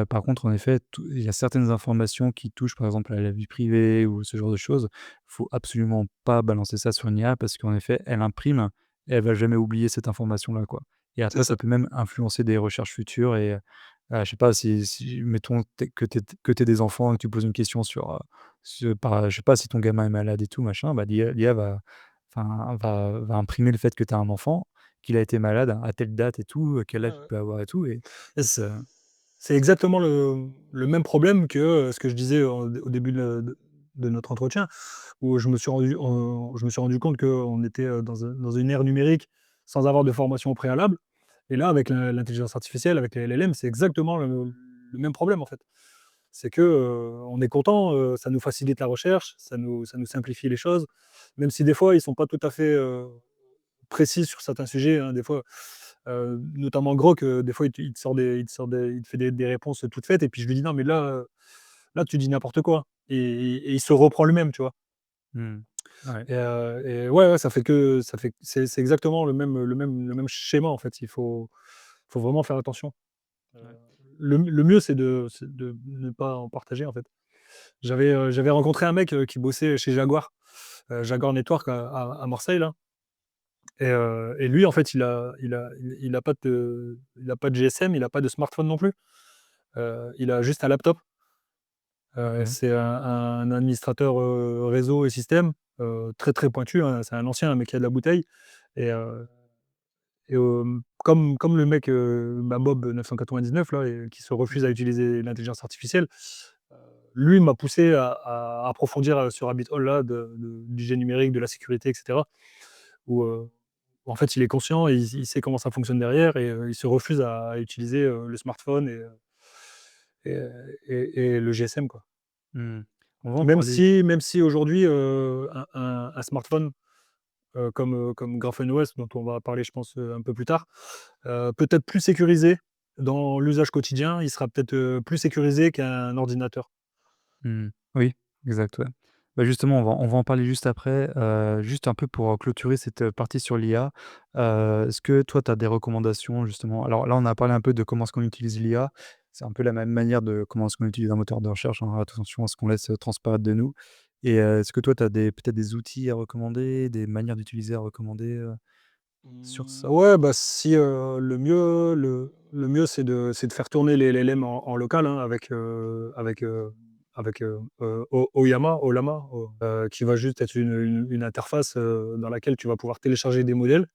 Par contre en effet, tout il y a certaines informations qui touchent par exemple à la vie privée ou ce genre de choses, faut absolument pas balancer ça sur une IA parce qu'en effet elle imprime et elle va jamais oublier cette information-là, quoi. Et C'est après ça. ça peut même influencer des recherches futures et je sais pas si mettons que tu des enfants et que tu poses une question je sais pas si ton gamin est malade et tout machin, bah l'IA va enfin va imprimer le fait que tu as un enfant, qu'il a été malade à telle date et tout, quel Ouais, âge il ouais. peut avoir et tout et Et ça c'est exactement le même problème que, ce que je disais au début de notre entretien, où je me suis rendu compte qu'on était, dans une ère numérique sans avoir de formation au préalable et là, avec l'intelligence artificielle, avec les LLM, c'est exactement le même problème, en fait. C'est que, on est content, ça nous facilite la recherche, ça nous simplifie les choses, même si des fois ils sont pas tout à fait, précis sur certains sujets, hein. Des fois, notamment Grok, des fois il te fait des réponses toutes faites et puis je lui dis: «Non mais là, là tu dis n'importe quoi» et il se reprend lui-même, tu vois? mmh. Ouais, Et ouais, ouais, ça fait c'est exactement le même schéma en fait. Faut vraiment faire attention. Heu, ouais. le mieux c'est de ne pas en partager en fait. J'avais rencontré un mec, qui bossait chez Jaguar, Jaguar Network à Marseille là et lui en fait il a pas de GSM, il a pas de smartphone non plus. Il a juste un laptop. OK. C'est un administrateur, réseau et système, très, très pointu, hein. C'est un ancien, mais qui a de la bouteille et heu comme le mec, bah, Bob 999 là et qui se refuse à Mmh. utiliser l'intelligence artificielle, heu, lui m'a poussé à approfondir, ce rabbit hole là du génie numérique, de la sécurité et cetera. Où, où en fait il est conscient et il sait comment ça fonctionne derrière et il se refuse à utiliser, le smartphone et le GSM quoi. Mmh. On va en parler. Même si aujourd'hui, un smartphone, comme GrapheneOS dont on va parler je pense, un peu plus tard, peut-être plus sécurisé dans l'usage quotidien, il sera peut-être, plus sécurisé qu'un ordinateur. Mmh. Oui, exact, ouais. Bah, justement, on va en parler juste après, juste un peu pour, clôturer cette, partie sur l'IA. Est-ce que toi, tu as des recommandations justement? Alors là, on a parlé un peu de comment est-ce qu'on utilise l'IA. C'est un peu la même manière de comment est-ce qu'on utilise un moteur de recherche, hein, attention à ce qu'on laisse, transparaître de nous et est-ce que toi, tu as peut-être des outils à recommander, des manières d'utiliser à recommander, sur ça? Ouais, bah, si, le mieux c'est de faire tourner les LLM en local, hein, avec, Ollama, qui va juste être une interface, dans laquelle tu vas pouvoir télécharger des modèles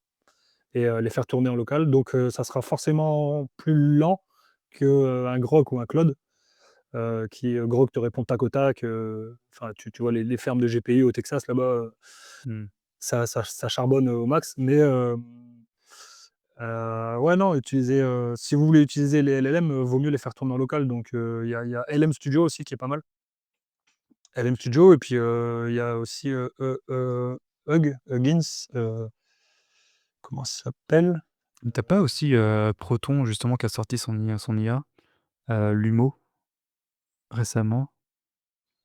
et les faire tourner en local. Donc ça sera forcément plus lent qu'un Grok ou un Claude, Grok te répond tac au tac, enfin tu vois les fermes de GPU au Texas là-bas, Mmh. ça charbonne au max, mais ouais, non, si vous voulez utiliser les LLM, vaut mieux les faire tourner en local. Donc il y a LM Studio aussi qui est pas mal. LM Studio et puis, il y a aussi, Huggins, comment ça s'appelle? Tu pas aussi, Proton justement qui a sorti son IA, Lumo récemment?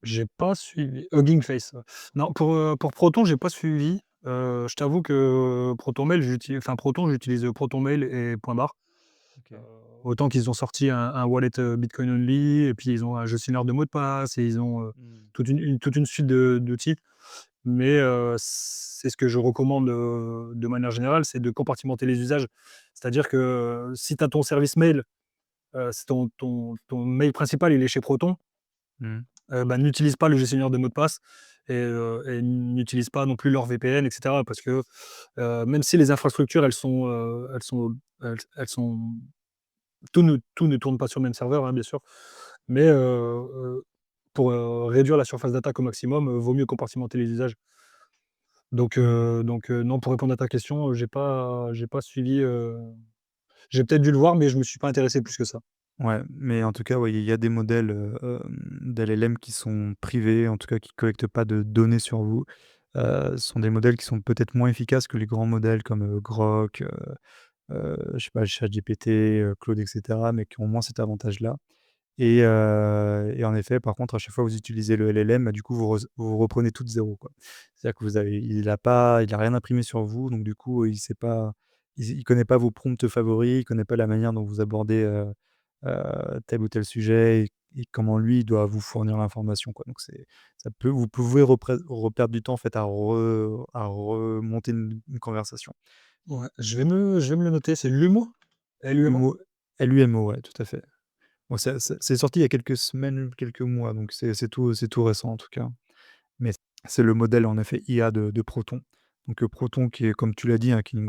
J'ai pas suivi Hugging Face, ouais. Non, pour Proton, j'ai pas suivi. Je t'avoue que Proton Mail, Proton, j'utilise Proton Mail et Point Barre. Heu, OK. autant qu'ils ont sorti un wallet, Bitcoin only et puis ils ont un gestionnaire de mots de passe et ils ont, Mmh. toute une suite d'outils. Mais, c'est ce que je recommande, de manière générale, c'est de compartimenter les usages. C'est-à-dire que, si tu as ton service mail, si ton mail principal, il est chez Proton, Mmh. bah, n'utilise pas le gestionnaire de mots de passe et n'utilise pas non plus leur VPN et cetera. Parce que, même si les infrastructures, elles sont tout ne tourne pas sur le même serveur, hein, bien sûr. Mais, pour, réduire la surface d'attaque au maximum, vaut mieux compartimenter les usages. Non, pour répondre à ta question, j'ai pas suivi, j'ai peut-être dû le voir, mais je me suis pas intéressé plus que ça. Ouais, mais en tout cas, ouais, il y a des modèles, d'LLM qui sont privés, en tout cas qui collectent pas de données sur vous. Ce sont des modèles qui sont peut-être moins efficaces que les grands modèles comme, Grok, je sais pas, ChatGPT, Claude et cetera, mais qui ont moins cet avantage-là. Et en effet, par contre, à chaque fois que vous utilisez le LLM, bah, du coup, vous reprenez tout de zéro, quoi. C'est-à-dire que il a rien imprimé sur vous, donc du coup, il sait pas il connaît pas vos prompts favoris, il connaît pas la manière dont vous abordez, tel ou tel sujet et comment lui, il doit vous fournir l'information, quoi. Donc vous pouvez reperdre du temps, en fait, à remonter une conversation. Ouais, je vais me le noter, c'est Lumo? Lumo? L'UMO LUMO, ouais, tout à fait. Bon, c'est sorti il y a quelques semaines, quelques mois, donc c'est tout récent, en tout cas. Mais c'est le modèle, en effet, IA de Proton. Donc, Proton qui est, comme tu l'as dit, hein, qui est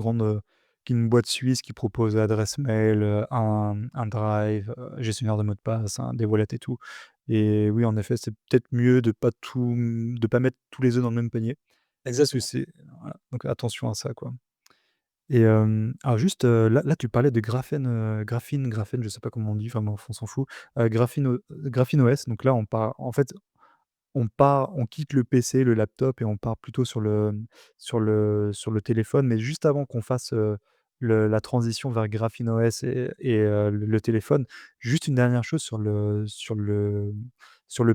une boîte suisse qui propose adresse mail, un drive, gestionnaire de mots de passe, hein, des wallets et tout. Et oui, en effet, c'est peut-être mieux de pas mettre tous les œufs dans le même panier. Parce que Exactement. voilà, donc attention à ça, quoi. Et alors juste, là tu parlais de Graphene, je sais pas comment on dit, enfin bref, on s'en fout. Graphene OS, donc là en fait, on quitte le PC, le laptop et on part plutôt sur le téléphone, mais juste avant qu'on fasse, la transition vers Graphene OS et le téléphone, juste une dernière chose sur le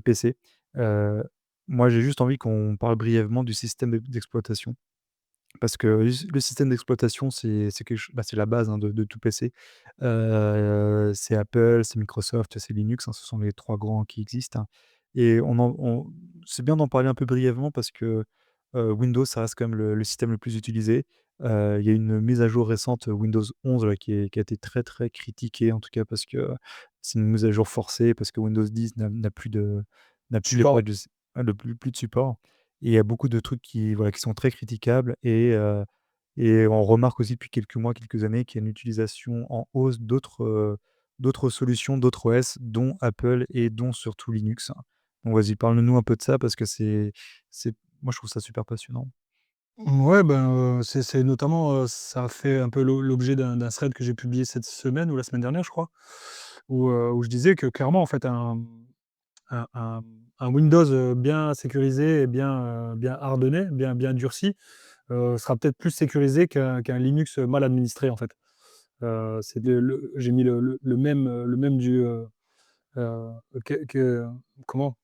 PC. Heu, Moi j'ai juste envie qu'on parle brièvement du système d'exploitation. Parce que le système d'exploitation, c'est quelque ch bah, c'est la base, hein, de tout PC. C'est Apple, c'est Microsoft, c'est Linux, hein, ce sont les 3 grands qui existent, hein. Et c'est bien d'en parler un peu brièvement parce que, Windows, ça reste quand même le système le plus utilisé. Il y a une mise à jour récente, Windows 11, là, qui a été très, très critiquée, en tout cas parce que c'est une mise à jour forcée, parce que Windows 10 n'a plus les Support. problèmes de s ouais, de plus de support. Et il y a beaucoup de trucs qui, voilà, qui sont très critiquables et on remarque aussi depuis quelques mois, quelques années qu'il y a une utilisation en hausse d'autres solutions, d'autres OS, dont Apple et dont surtout Linux. Donc vas-y, parle-nous un peu de ça parce que c'est moi je trouve ça super passionnant. Ouais, ben, c'est notamment, ça a fait un peu l'objet d'un thread que j'ai publié cette semaine ou la semaine dernière, je crois, où je disais que clairement, en fait, un un un Windows, bien sécurisé et bien hardené, bien durci, sera peut-être plus sécurisé qu'un Linux mal administré, en fait. C'est j'ai mis le même heu, que comment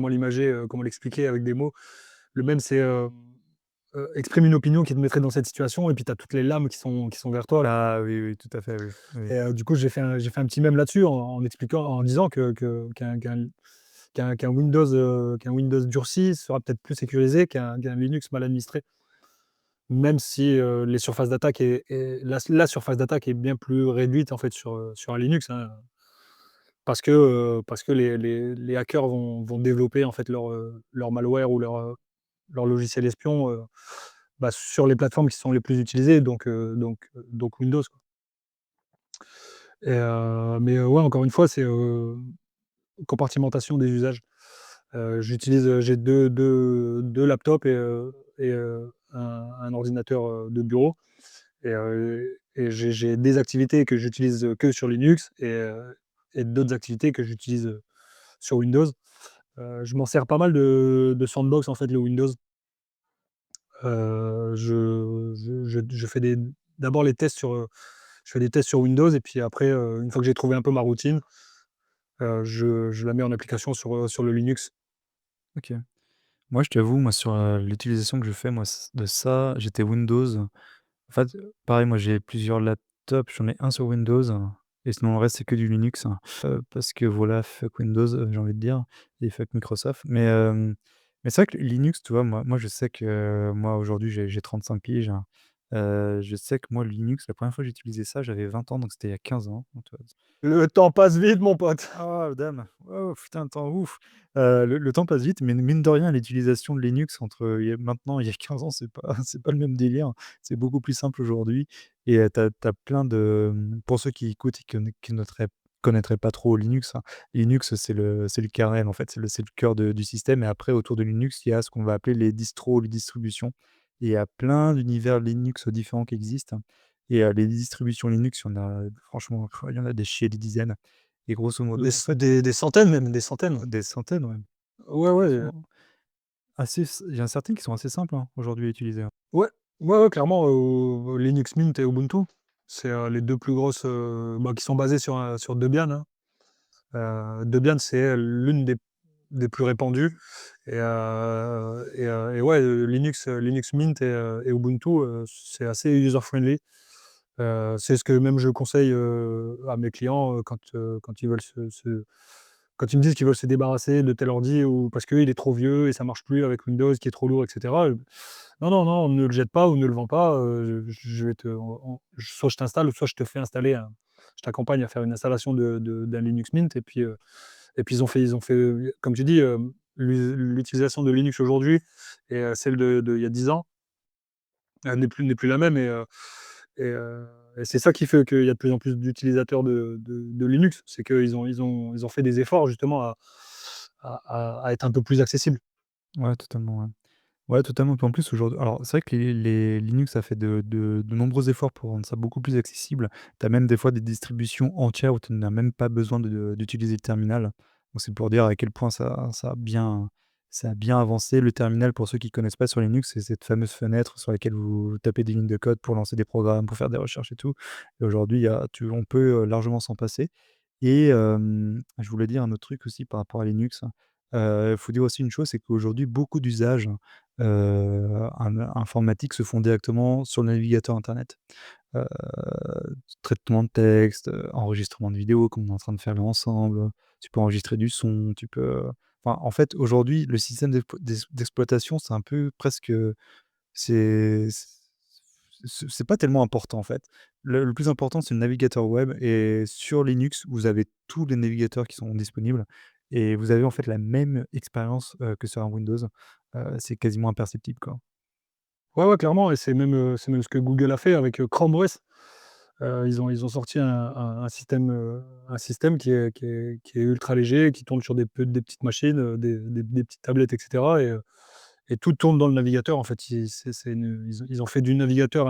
l'imager, comment l'expliquer avec des mots? Le même, c'est, exprime une opinion qui te mettrait dans cette situation et puis tu as toutes les lames qui sont vers toi. Ah oui, oui, tout à fait, oui, oui. Et du coup, j'ai fait un petit mème là-dessus en expliquant, en disant qu'un Windows durci sera peut-être plus sécurisé qu'un Linux mal administré. Même si, les surfaces d'attaque la surface d'attaque est bien plus réduite en fait sur un Linux, hein, parce que les hackers vont développer en fait leur malware ou leur logiciel espion, bah, sur les plateformes qui sont les plus utilisées, donc Windows, quoi. Mais ouais, encore une fois, c'est, compartimentation des usages. J'ai deux laptops et un ordinateur, de bureau et j'ai des activités que j'utilise, que sur Linux et d'autres activités que j'utilise, sur Windows. Je m'en sers pas mal de sandbox, en fait, le Windows. Je fais d'abord les tests je fais des tests sur Windows et puis après, une fois que j'ai trouvé un peu ma routine, je la mets en application sur le Linux. OK. Moi, je t'avoue, moi, sur, l'utilisation que je fais, moi, de ça, j'étais Windows. En fait, pareil, moi, j'ai plusieurs laptops, j'en ai un sur Windows et sinon le reste, c'est que du Linux, parce que voilà, fuck Windows, j'ai envie de dire et fuck Microsoft. Mais c'est vrai que Linux, tu vois, moi, je sais que, moi, aujourd'hui, j'ai 35 piges, je sais que moi, Linux, la première fois que j'ai utilisé ça, j'avais 20 ans, donc c'était il y a 15 ans, donc tu vois? Le temps passe vite, mon pote. Ah dame! Oh putain, le temps ouf! Le temps passe vite, mais mine de rien, l'utilisation de Linux entre, il y a 15 ans, c'est pas c'est pas le même délire. C'est beaucoup plus simple aujourd'hui et tu as plein de, pour ceux qui écoutent et qui connaîtraient pas trop Linux, Linux, c'est le kernel, en fait, c'est le cœur de du système et après autour de Linux, il y a ce qu'on va appeler les distros, les distributions et il y a plein d'univers Linux différents qui existent et les distributions Linux, il y en a franchement, il y en a des dizaines. Et grosso modo, Des des centaines même, des centaines. des centaines, ouais. Ouais, Qui ouais, sont assez s il y en a certaines qui sont assez simples, aujourd'hui à utiliser, ouais, ouais, ouais, clairement, Linux Mint et Ubuntu, c'est, les 2 plus grosses, bah, qui sont basées sur Debian, hein. Debian, c'est l'une des plus répandues et ouais, Linux Mint et Ubuntu, c'est assez user friendly. C'est ce que même je conseille, à mes clients, quand ils veulent quand ils me disent qu'ils veulent se débarrasser de tel ordi ou parce qu'il est trop vieux et ça marche plus avec Windows, qui est trop lourd et cetera, non, non, non, ne le jette pas ou ne le vends pas, je vais te soit je t'installe ou soit je te fais installer je t'accompagne à faire une installation d'un Linux Mint et puis ils ont fait, comme tu dis, l'utilisation de Linux aujourd'hui et celle de il y a 10 ans, n'est plus la même et heu et c'est ça qui fait qu'il y a de plus en plus d'utilisateurs de Linux. C'est qu'ils ont fait des efforts justement à être un peu plus accessibles. ouais, totalement, ouais. Ouais, totalement. Puis en plus, aujourd'hui alors c'est vrai que les Linux a fait de nombreux efforts pour rendre ça beaucoup plus accessible. Tu as même des fois des distributions entières où tu n'as même pas besoin d'utiliser le terminal. Donc c'est pour dire à quel point ça a bien avancé. Le terminal, pour ceux qui ne connaissent pas sur Linux, c'est cette fameuse fenêtre sur laquelle vous tapez des lignes de code pour lancer des programmes, pour faire des recherches et tout. Et aujourd'hui, il y a tu on peut, largement s'en passer. Et je voulais dire un autre truc aussi par rapport à Linux. Il faut dire aussi une chose, c'est qu'aujourd'hui beaucoup d'usages, informatiques se font directement sur le navigateur internet. Heu, Traitement de texte, enregistrement de vidéo comme on est en train de faire là ensemble, tu peux enregistrer du son, tu peux, enfin en fait aujourd'hui le système d'exploitation c'est un peu presque, c'est c'est pas tellement important, en fait. Le plus important, c'est le navigateur web et sur Linux, vous avez tous les navigateurs qui sont disponibles et vous avez, en fait, la même expérience, que sur un Windows. C'est quasiment imperceptible, quoi. Ouais, ouais, clairement et c'est même ce que Google a fait avec, Chrome OS. Ils ont sorti un système qui est ultra léger, qui tourne sur des petites machines, des petites tablettes et cetera et tout tourne dans le navigateur en fait. Ils ont fait du navigateur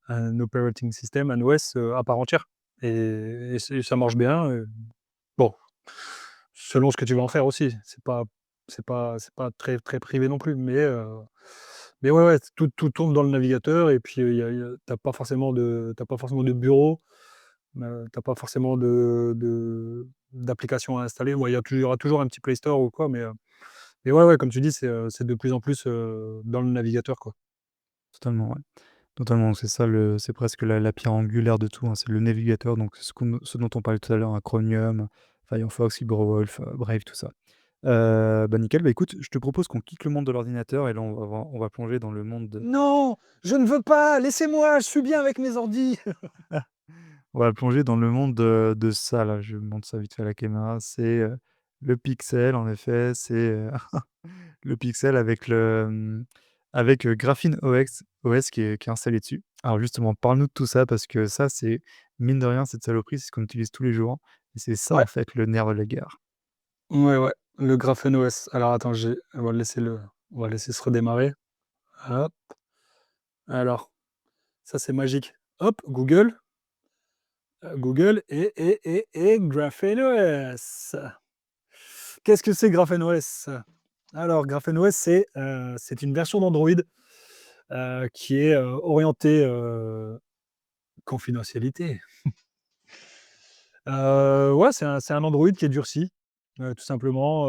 un operating system, un OS, à part entière et ça marche bien, bon, selon ce que tu vas en faire aussi. C'est pas très très privé non plus, mais ouais, ouais, tout tourne dans le navigateur et puis, tu pas forcément de bureau, tu pas forcément d'application à installer. Ouais, il y aura toujours un petit Play Store ou quoi, mais ouais, ouais, comme tu dis, c'est de plus en plus, dans le navigateur, quoi. Totalement, ouais. Totalement, c'est ça c'est presque la pierre angulaire de tout, hein, c'est le navigateur, donc ce dont on parlait tout à l'heure, hein, Chromium, Firefox, LibreWolf, Brave, tout ça. Bah, nickel, bah, écoute, je te propose qu'on quitte le monde de l'ordinateur et là on va plonger dans le monde de Non! Je ne veux pas! Laissez-moi, je suis bien avec mes ordis! on va plonger dans le monde de ça là, je montre ça vite fait à la caméra, c'est, le pixel en effet, c'est, le pixel avec avec, Graphene OS qui est installé dessus. Alors justement, parle-nous de tout ça parce que ça, c'est mine de rien, cette saloperie, c'est ce qu'on utilise tous les jours et c'est ça, Ouais, en fait, le nerf de la guerre. ouais, ouais, le Graphene OS. Alors attends, on va laisser se redémarrer. Hop, alors ça, c'est magique. Hop, Google et Graphene OS. Qu'est-ce que c'est Graphene OS? Alors Graphene OS, c'est une version d'Android, qui est, orientée, confidentialité. Ouais, c'est un Android qui est durci. tout simplement,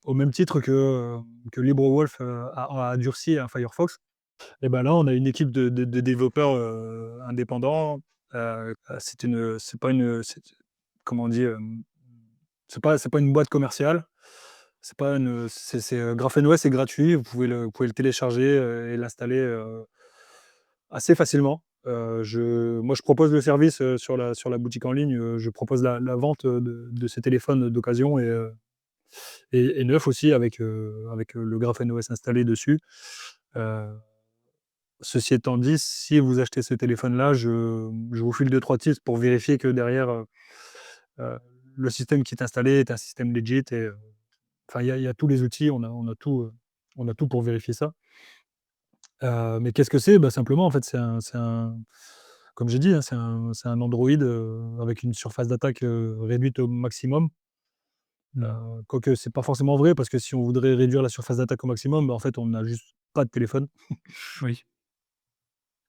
au même titre que LibreWolf, a durci un Firefox. Et ben là, on a une équipe de développeurs, indépendants. C'est pas une, comment on dit? C'est pas une boîte commerciale. GraphenOS est gratuit. Vous pouvez le télécharger, et l'installer, assez facilement. Moi, je propose le service, sur la boutique en ligne. Je propose la vente, de ces téléphones d'occasion et neufs aussi avec le GraphenOS installé dessus. Heu Ceci étant dit, si vous achetez ce téléphone-là, je vous file 2-3 tips pour vérifier que derrière, heu, le système qui est installé est un système legit et enfin, il y a tous les outils, on a tout pour vérifier ça. Mais qu'est-ce que c'est? Bah, simplement, en fait, c'est un comme j'ai dit, hein, c'est un Android, avec une surface d'attaque, réduite au maximum. Mmh. Quoique c'est pas forcément vrai parce que si on voudrait réduire la surface d'attaque au maximum, bah, en fait, on n'a juste pas de téléphone. Oui.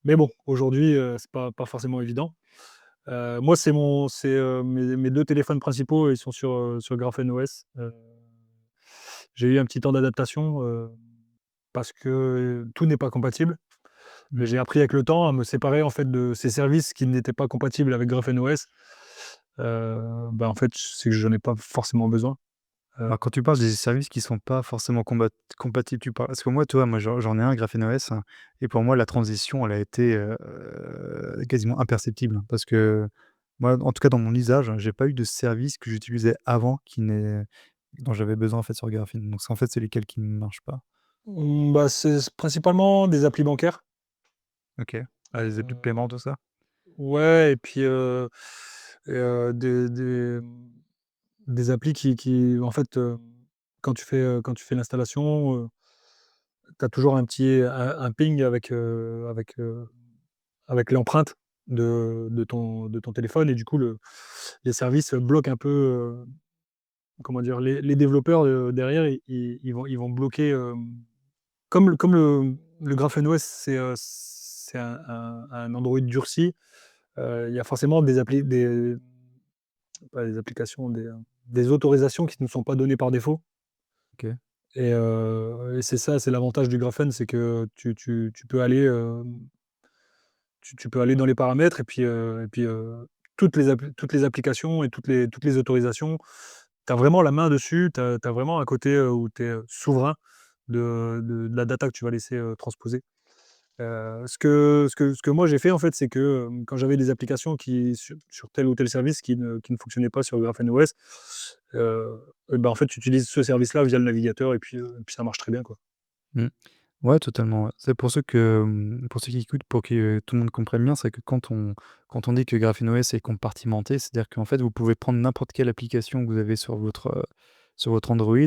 Mais bon, aujourd'hui, c'est pas forcément évident. Moi, mes 2 téléphones principaux, ils sont sur GraphenOS. J'ai eu un petit temps d'adaptation, parce que tout n'est pas compatible. Mais Mmh. j'ai appris avec le temps à me séparer, en fait, de ces services qui n'étaient pas compatibles avec GraphenOS. Bah, en fait, c'est que j'en ai pas forcément besoin. Heu, Alors quand tu parles des services qui sont pas forcément compatibles, tu parles parce que moi, tu vois, moi j'en ai un GraphenOS, hein, et pour moi la transition, elle a été, quasiment imperceptible. Parce que moi, en tout cas dans mon usage, j'ai pas eu de service que j'utilisais avant dont j'avais besoin en fait sur Graphene. Donc en fait, c'est lesquels qui ne marchent pas. bah, c'est principalement des applis bancaires. OK. Ah, les applis de paiement, Heu, tout ça? ouais et puis, des applis qui en fait, quand tu fais l'installation, tu as toujours un ping avec l'empreinte de ton téléphone et du coup les services bloquent un peu, comment dire? Les développeurs, derrière, ils vont bloquer, comme le GraphenOS, c'est un Android durci. Il y a forcément pas des applications, des autorisations qui ne sont pas données par défaut. OK. Et c'est ça, c'est l'avantage du Graphene, c'est que tu peux aller dans les paramètres et puis, toutes les applications et toutes les autorisations, tu as vraiment la main dessus. Tu as vraiment un côté, où tu es, souverain de la data que tu vas laisser, transposer. Ce que moi j'ai fait, en fait, c'est que, quand j'avais des applications sur tel ou tel service qui ne fonctionnait pas sur Graphene OS, heu et ben, en fait, tu utilises ce service-là via le navigateur et puis ça marche très bien, quoi. Mmh. Ouais, totalement, ouais. C'est pour ceux qui écoutent, pour que tout le monde comprenne bien, c'est que quand on dit que GrapheneOS est compartimenté, c'est-à-dire qu'en fait, vous pouvez prendre n'importe quelle application que vous avez sur votre Android,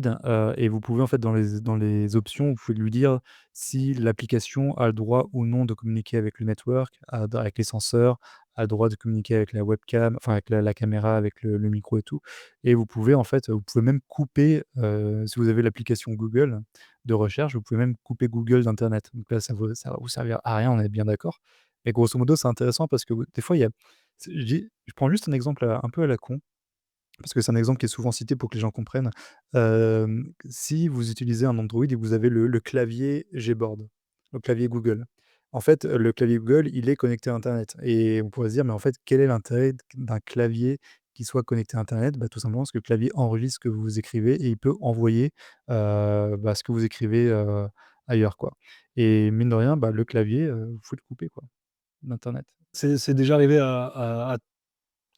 et vous pouvez en fait dans les options, vous pouvez lui dire si l'application a le droit ou non de communiquer avec le network, avec les senseurs, a le droit de communiquer avec la webcam, enfin avec la caméra, avec le micro et tout. Et vous pouvez en fait, vous pouvez même couper, si vous avez l'application Google de recherche, vous pouvez même couper Google d'internet. Donc là, ça va vous servir à rien, on est bien d'accord. Mais grosso modo, c'est intéressant parce que des fois, il y a je prends juste un exemple, un peu à la con, parce que c'est un exemple qui est souvent cité pour que les gens comprennent. Si vous utilisez un Android et que vous avez le clavier Gboard, le clavier Google. En fait, le clavier Google, il est connecté à internet et on pourrait se dire: «Mais en fait, quel est l'intérêt d'un clavier qui soit connecté à internet?» Bah, tout simplement parce que le clavier enregistre ce que vous écrivez et il peut envoyer, ce que vous écrivez, ailleurs, quoi. Et mine de rien, bah, le clavier, faut le couper, quoi, d'internet. C'est déjà arrivé à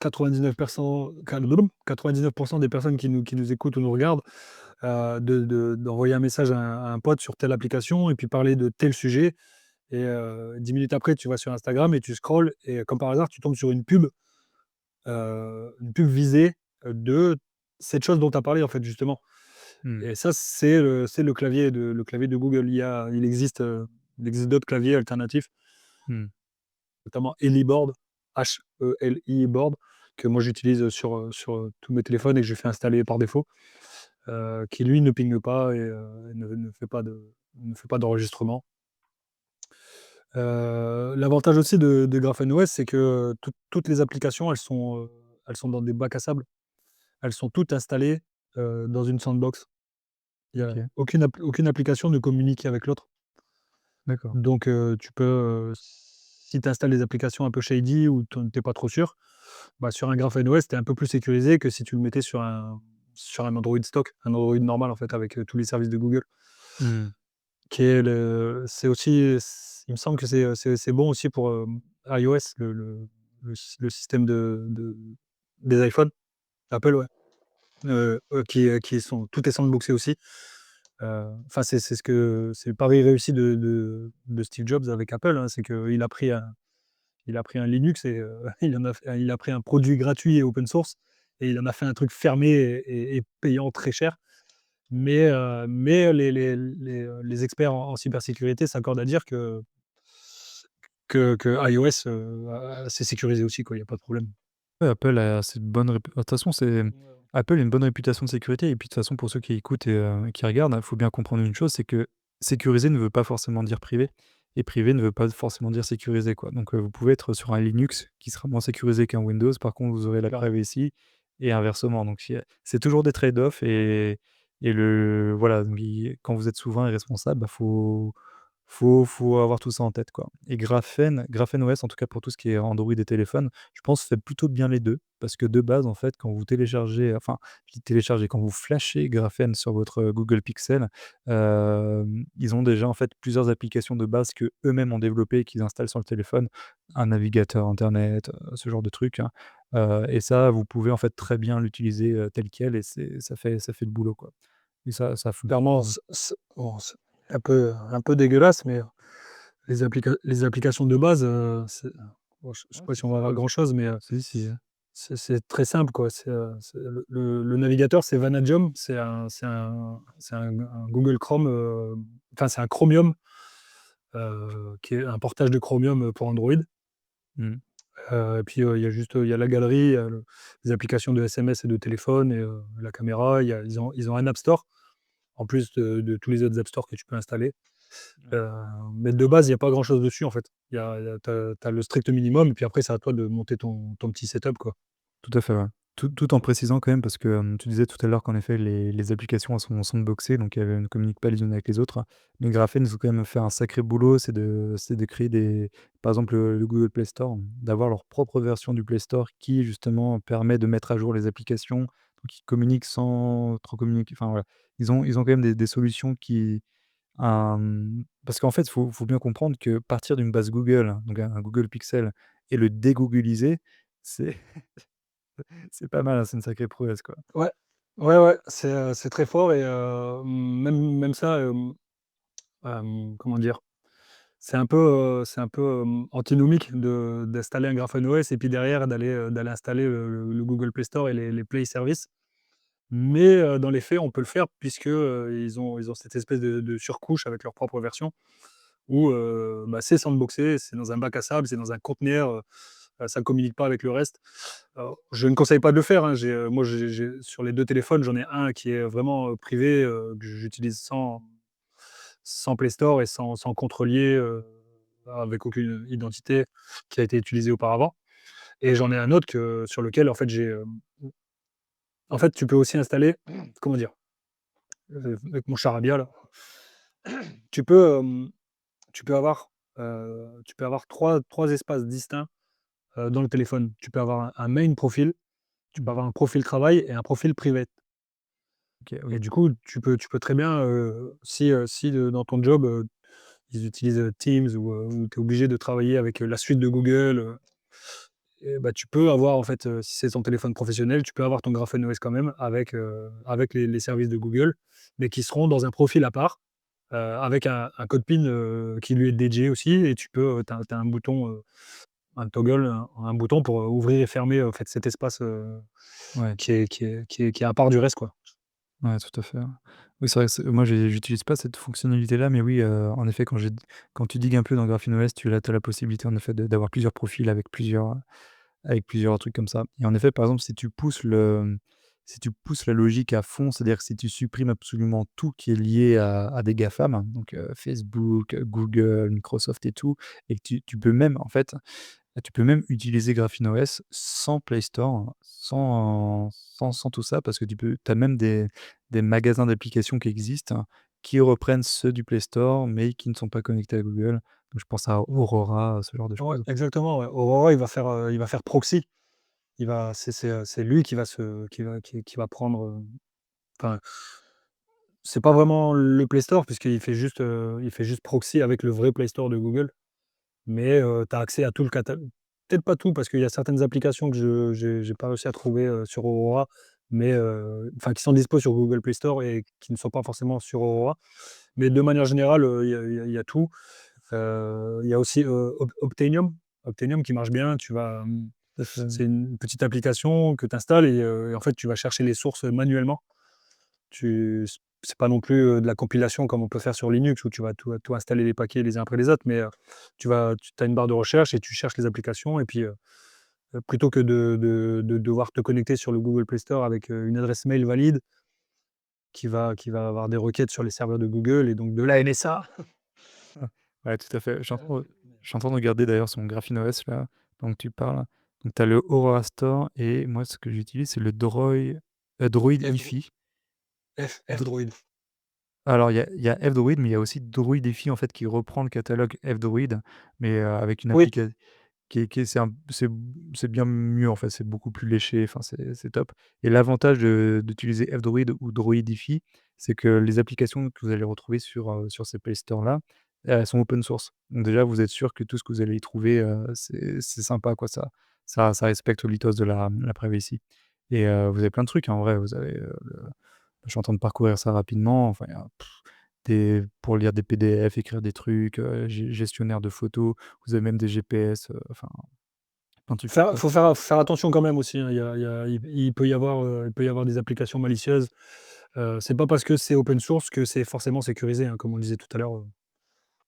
99% des personnes qui nous écoutent ou nous regardent, d'envoyer un message à un pote sur telle application et puis parler de tel sujet et 10 minutes après, tu vas sur Instagram et tu scrolles et comme par hasard, tu tombes sur une pub visée, de cette chose dont tu as parlé, en fait, justement. Mmh. Et ça, c'est le clavier de Google. Il existe d'autres claviers alternatifs, Mmh. notamment HeliBoard, Heli Board, que moi j'utilise sur tous mes téléphones et que j'ai fait installer par défaut, qui lui ne pingue pas et ne fait pas d'enregistrement. L'avantage aussi de GraphenOS, c'est que toutes les applications, elles sont dans des bacs à sable. elles sont toutes installées, dans une sandbox. Il y a OK, aucune application ne communique avec l'autre. d'accord. Donc tu peux, si tu installes des applications un peu shady ou tu es pas trop sûr, bah, sur un Graphene OS, tu es un peu plus sécurisé que si tu le mettais sur un Android stock, un Android normal en fait avec, tous les services de Google. Mmh. Qui est c'est aussi il me semble que c'est bon aussi pour, iOS, le système de des iPhones, Apple, ouais, qui sont tout est sandboxé aussi. Enfin, c'est ce que c'est le pari réussi de Steve Jobs avec Apple, hein, c'est qu'il a pris un Linux et il a pris un produit gratuit et open source et il en a fait un truc fermé et payant très cher. Mais les experts en cybersécurité s'accordent à dire que iOS, c'est sécurisé aussi quoi, il y a pas de problème. Ouais, Apple a cette bonne de toute façon, Apple a une bonne réputation de sécurité et puis de toute façon pour ceux qui écoutent et qui regardent, il faut bien comprendre une chose, c'est que sécurisé ne veut pas forcément dire privé et privé ne veut pas forcément dire sécurisé, quoi. Donc, vous pouvez être sur un Linux qui sera moins sécurisé qu'un Windows, par contre vous aurez la Clairement. privacy et inversement. Donc c'est toujours des trade-off et le voilà, donc il quand vous êtes souverain et responsable, bah, faut avoir tout ça en tête, quoi. Et Graphene OS, en tout cas pour tout ce qui est Android et téléphone, je pense fait plutôt bien les 2 parce que de base, en fait, quand vous téléchargez enfin, je dis téléchargez, quand vous flashez Graphene sur votre, Google Pixel, ils ont déjà, en fait, plusieurs applications de base qu'eux-mêmes ont développées et qu'ils installent sur le téléphone. Un navigateur internet, ce genre de trucs, hein, et ça, vous pouvez, en fait, très bien l'utiliser, tel quel et ça fait le boulot, quoi. Et ça Clairement, fonctionne. c bon, c'est un peu dégueulasse, mais les applications de base, c'est bon, je sais Ouais, pas si, si on va si. avoir grand chose, mais Si, si, c'est très simple quoi. C'est le navigateur, c'est Vanadium, c'est un Google Chrome, enfin c'est un Chromium, qui est un portage de Chromium, pour Android. Mmh. Et puis, il y a la galerie, il y a les applications de SMS et de téléphone et la caméra. Ils ont un App Store, en plus de tous les autres App Store que tu peux installer. Ouais. Heu, mais de base, il y a pas grand chose dessus en fait. Il y a tu as le strict minimum et puis après c'est à toi de monter ton petit setup quoi. Tout à fait, ouais. Tout en précisant quand même parce que, tu disais tout à l'heure qu'en effet les applications elles sont sandboxées donc elles ne communiquent pas les unes avec les autres. Mais Graphene, ils ont quand même fait un sacré boulot, c'est de créer des par exemple, le Google Play Store, d'avoir leur propre version du Play Store qui justement permet de mettre à jour les applications, donc ils communiquent sans trop communiquer, enfin voilà. Ils ont quand même des solutions qui, parce qu'en fait, faut bien comprendre que partir d'une base Google, donc un Google Pixel et le dégoogliser, c'est c'est pas mal, hein, c'est une sacrée prouesse, quoi. Ouais, ouais, c'est très fort et même ça, comment dire? C'est un peu, antinomique d'installer un Graphene OS et puis derrière d'aller installer le Google Play Store et les Play Services. Mais dans les faits, on peut le faire puisque, ils ont cette espèce de surcouche avec leur propre version où, bah, c'est sandboxé, c'est dans un bac à sable, c'est dans un conteneur, ça ne communique pas avec le reste. Je ne conseille pas de le faire, hein. Moi, j'ai sur les 2 téléphones, j'en ai un qui est vraiment, privé, que j'utilise sans Play Store et sans contrelier, avec aucune identité qui a été utilisée auparavant et j'en ai un autre sur lequel en fait en fait, tu peux aussi installer comment dire? Avec mon charabia là, tu peux, tu peux avoir trois espaces distincts, dans le téléphone. Tu peux avoir un main profil, tu peux Mmh. avoir un profil travail et un profil privé OK, et oui. du coup, tu peux très bien, si, dans ton job, ils utilisent, Teams ou tu es obligé de travailler avec, la suite de Google, et bah, tu peux avoir en fait, si c'est ton téléphone professionnel, tu peux avoir ton Graphene OS quand même avec les services de Google, mais qui seront dans un profil à part, avec un code PIN, qui lui est dédié aussi et tu peux, tu as un bouton, un toggle, un bouton pour, ouvrir et fermer, en fait, cet espace, Ouais, qui est à part du reste, quoi. ouais, tout à fait, ouais. Oui, c'est vrai que moi j'utilise pas cette fonctionnalité-là, mais oui, en effet, quand tu digues un peu dans Graphene OS, tu as la possibilité en effet d'avoir plusieurs profils avec plusieurs trucs comme ça. Et en effet, par exemple, si tu pousses la logique à fond, c'est-à-dire que si tu supprimes absolument tout qui est lié à des GAFAM, donc Facebook, Google, Microsoft et tout, et que tu peux même en fait Et tu peux même utiliser GrapheneOS sans Play Store, hein, sans tout ça parce que tu as même des magasins d'applications qui existent, hein, qui reprennent ceux du Play Store, mais qui ne sont pas connectés à Google. Donc je pense à Aurora, ce genre de Ouais, choses. exactement, ouais. Aurora, il va faire proxy. C'est lui qui va qui va prendre, enfin, c'est pas vraiment le Play Store il fait juste proxy avec le vrai Play Store de Google. Mais, tu as accès à tout le catalogue, peut-être pas tout parce qu'il y a certaines applications que je j'ai pas réussi à trouver, sur Aurora, mais, enfin qui sont dispo sur Google Play Store et qui ne sont pas forcément sur Aurora. Mais de manière générale, il y a tout. Il y a aussi, Optenium qui marche bien. Tout à fait. C'est une petite application que tu installes et en fait, tu vas chercher les sources manuellement. Tu C'est pas non plus, de la compilation comme on peut faire sur Linux où tu vas tout installer les paquets les uns après les autres, mais, tu as une barre de recherche et tu cherches les applications et puis, plutôt que de devoir te connecter sur le Google Play Store avec, une adresse mail valide qui va avoir des requêtes sur les serveurs de Google et donc de la NSA. Ah, ouais, tout à fait. Je suis en train de regarder d'ailleurs son GrapheneOS là, donc tu parles. Donc tu as le Aurora Store et moi ce que j'utilise c'est le Droid F Effi. F-Droid. Alors il y a F-Droid, mais il y a aussi Droidify en fait qui reprend le catalogue F-Droid, mais avec une Oui. application qui est c'est bien mieux en fait, c'est beaucoup plus léché, enfin c'est top et l'avantage d'utiliser F-Droid ou Droidify, c'est que les applications que vous allez retrouver sur ces Play Store là, elles sont open source. Donc déjà vous êtes sûr que tout ce que vous allez y trouver, c'est sympa quoi, ça respecte l'ethos de la privacy et vous avez plein de trucs hein, en vrai, vous avez, je suis en train de parcourir ça rapidement, enfin il y a des pour lire des PDF, écrire des trucs, gestionnaire de photos, vous avez même des GPS, enfin plein de trucs comme Faire ça. Faut faire attention quand même aussi, hein. Il peut y avoir des applications malicieuses. C'est pas parce que c'est open source que c'est forcément sécurisé, hein, comme on le disait tout à l'heure.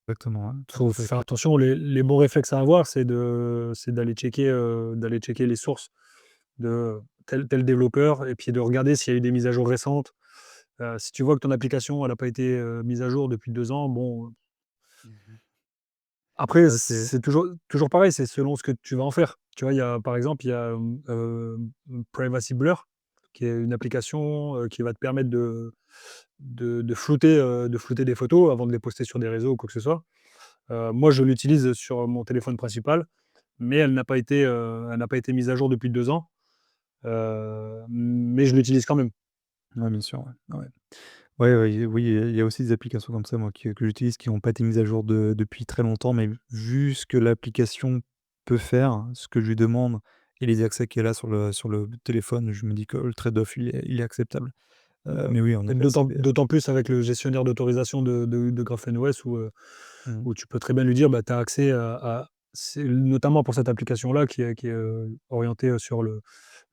Exactement, ouais, tout Faut à fait faire clair. attention. Les bons réflexes à avoir, c'est d'aller checker les sources de tel développeur et puis de regarder s'il y a eu des mises à jour récentes. Si tu vois que ton application, elle a pas été, mise à jour depuis 2 ans, bon, Mmh. après Ouais, c'est c'est toujours pareil, c'est selon ce que tu vas en faire. Tu vois, il y a par exemple, il y a, Privacy Blur, qui est une application, qui va te permettre de flouter des photos avant de les poster sur des réseaux ou quoi que ce soit. Moi, je l'utilise sur mon téléphone principal, mais elle n'a pas été mise à jour depuis 2 ans, mais je l'utilise quand même. ouais, bien sûr, ouais, ouais. Ouais, ouais, oui, il y a aussi des applications comme ça moi que j'utilise qui n'ont pas été mises à jour depuis très longtemps, mais vu ce que l'application peut faire, ce que je lui demande et les accès qu'elle a sur le téléphone, je me dis que le trade-off il est acceptable. Heu Mais oui, en et effet, c'est d'autant plus avec le gestionnaire d'autorisation de GrapheneOS mmh, où tu peux très bien lui dire, bah, tu as accès à c'est notamment pour cette application-là qui est, orientée, sur le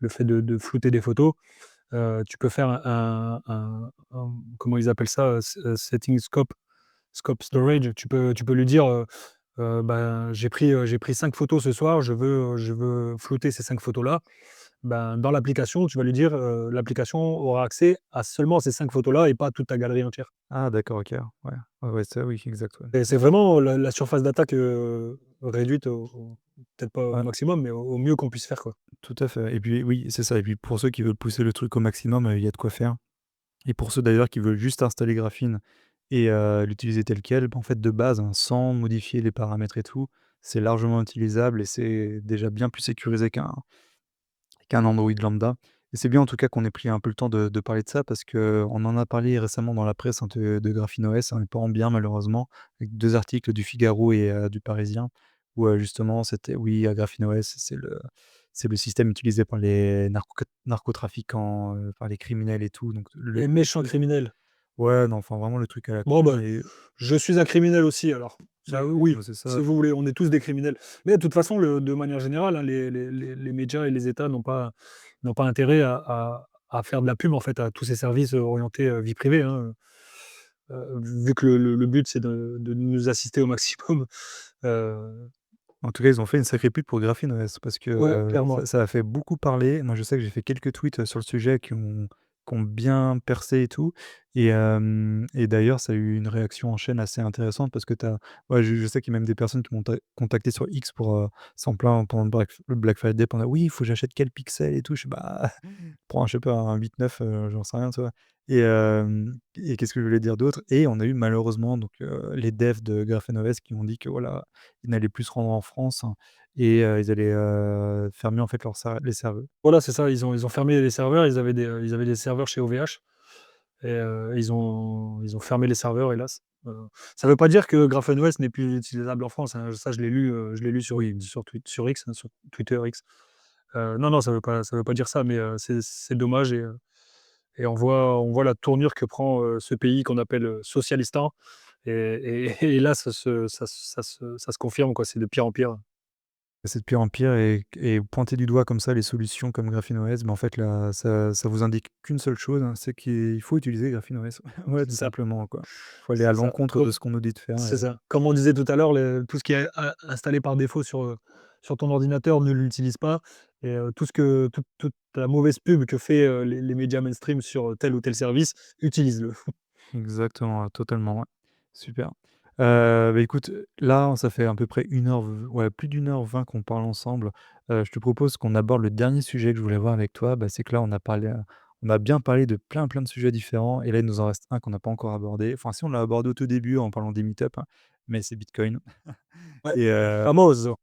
fait de flouter des photos. Tu peux faire comment ils appellent ça? Setting scope storage. Tu peux lui dire, ben, j'ai pris 5 photos ce soir, je veux flouter ces 5 photos-là. Ben, dans l'application, tu vas lui dire, l'application aura accès à seulement ces 5 photos-là et pas à toute ta galerie entière. ah d'accord, OK, ouais. Ouais, ouais, ça oui, exact, ouais. Et c'est vraiment la surface d'attaque, réduite au peut-être pas au Ouais, maximum, mais au mieux qu'on puisse faire, quoi. tout à fait et puis oui, c'est ça et puis pour ceux qui veulent pousser le truc au maximum, il y a de quoi faire et pour ceux d'ailleurs qui veulent juste installer Graphene et l'utiliser tel quel, bah, en fait, de base, hein, sans modifier les paramètres et tout, c'est largement utilisable et c'est déjà bien plus sécurisé qu'un Android lambda et c'est bien en tout cas qu'on ait pris un peu le temps de parler de ça parce qu'on en a parlé récemment dans la presse, hein, de GrapheneOS, hein, mais pas en bien malheureusement, avec 2 articles du Figaro et du Parisien où, justement c'était oui, GrapheneOS c'est le système utilisé par les narcotrafiquants, par les criminels et tout donc le Les le méchants truc criminels. ouais, non, enfin vraiment le truc à la Bon, con bah, et je suis un criminel aussi alors. Ça, oui, oui, bah, c'est ça. si vous voulez, on est tous des criminels. Mais de toute façon, de manière générale, hein, les médias et les États n'ont pas intérêt à faire de la pub, en fait, à tous ces services, orientés, vie privée, hein, vu que le but, c'est de nous assister au maximum. Heu, En tout cas, ils ont fait une sacrée pub pour GrapheneOS parce que, ouais, clairement. ça a fait beaucoup parler. Moi, je sais que j'ai fait quelques tweets, sur le sujet qui ont ont bien percé et tout et d'ailleurs, ça a eu une réaction en chaîne assez intéressante parce que tu ouais, je sais qu'il y a même des personnes qui m'ont contacté sur X pour, s'en plaindre pendant le Black Friday pendant: «Oui, il faut que j'achète quel pixel et tout». Je fais: «Bah, prends, je sais pas, un 8-9, j'en sais rien», tu vois? Et qu'est-ce que je voulais dire d'autre? Et on a eu malheureusement donc les devs de GraphenOS qui ont dit que voilà, ils n'allaient plus se rendre en France, hein, et ils allaient, fermer en fait les serveurs. Voilà, c'est ça, ils ont fermé les serveurs, ils avaient des serveurs chez OVH et ils ont fermé les serveurs hélas. Ça veut pas dire que GraphenOS n'est plus utilisable en France, hein, ça je l'ai lu sur X, hein, sur Twitter X. Non, non, ça veut pas dire ça, mais c'est dommage et on voit la tournure que prend, ce pays qu'on appelle, Socialistan et là ça se confirme quoi, c'est de pire en pire. C'est de pire en pire et pointer du doigt comme ça les solutions comme GraphenOS, mais en fait là, ça vous indique qu'une seule chose, hein, c'est qu'il faut utiliser GraphenOS. Ouais, C'est tout ça, simplement, quoi. Faut aller à c'est ça. l'encontre de ce qu'on nous dit de faire C'est et ça. Comme on disait tout à l'heure, tout ce qui est installé par défaut sur ton ordinateur, ne l'utilise pas. Et tout ce que, toute la mauvaise pub que fait les médias mainstream sur tel ou tel service, utilise-le. exactement, ouais, totalement, ouais. Super. Bah, écoute, là, ça fait à peu près 1 heure ouais, plus d'1 h 20 qu'on parle ensemble. Je te propose qu'on aborde le dernier sujet que je voulais voir avec toi. Bah, c'est que là, on a bien parlé de plein, plein de sujets différents et là, il nous en reste un qu'on n'a pas encore abordé. Enfin, si, on l'a abordé au tout début en parlant des meet-up, hein, mais c'est Bitcoin Ouais, et famoso.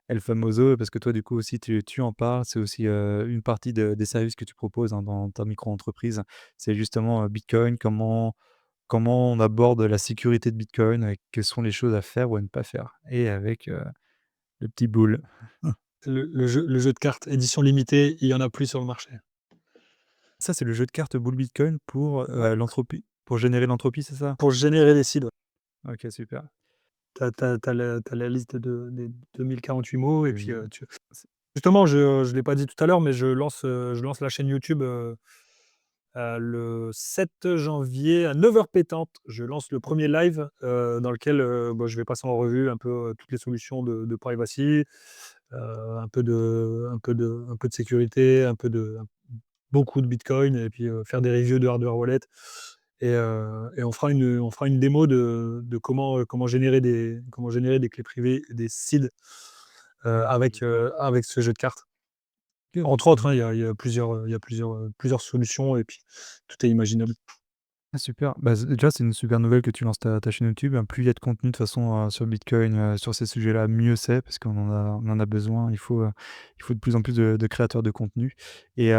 El Famoso, parce que toi, du coup, aussi, tu en parles. C'est aussi, une partie des services que tu proposes, hein, dans ta micro-entreprise. C'est justement, Bitcoin, comment on aborde la sécurité de Bitcoin, quelles sont les choses à faire ou à ne pas faire et avec, le petit boule. Le jeu de cartes, édition limitée, il y en a plus sur le marché. Ça, c'est le jeu de cartes boule Bitcoin pour, Ouais. l'entropie pour générer l'entropie, c'est ça? Pour générer des seeds, ouais. OK, super. T'as la liste des 2048 mots et puis Oui. C'est justement, je l'ai pas dit tout à l'heure, mais je lance la chaîne YouTube. Le 7 janvier à 9 heures pétantes, je lance le premier live, dans lequel, bah, je vais passer en revue un peu, toutes les solutions de privacy, un peu de sécurité, beaucoup de bitcoin et puis, faire des reviews de hardware wallet et on fera une démo de comment générer des clés privées, des seeds, avec ce jeu de cartes. OK, Entre autres, hein, plusieurs solutions et puis tout est imaginable. ah super. Bah, déjà, c'est une super nouvelle que tu lances ta chaîne YouTube, hein. Plus il y a de contenu de toute façon, sur Bitcoin, sur ces sujets-là, mieux c'est parce qu'on en a besoin. Il faut de plus en plus de créateurs de contenu et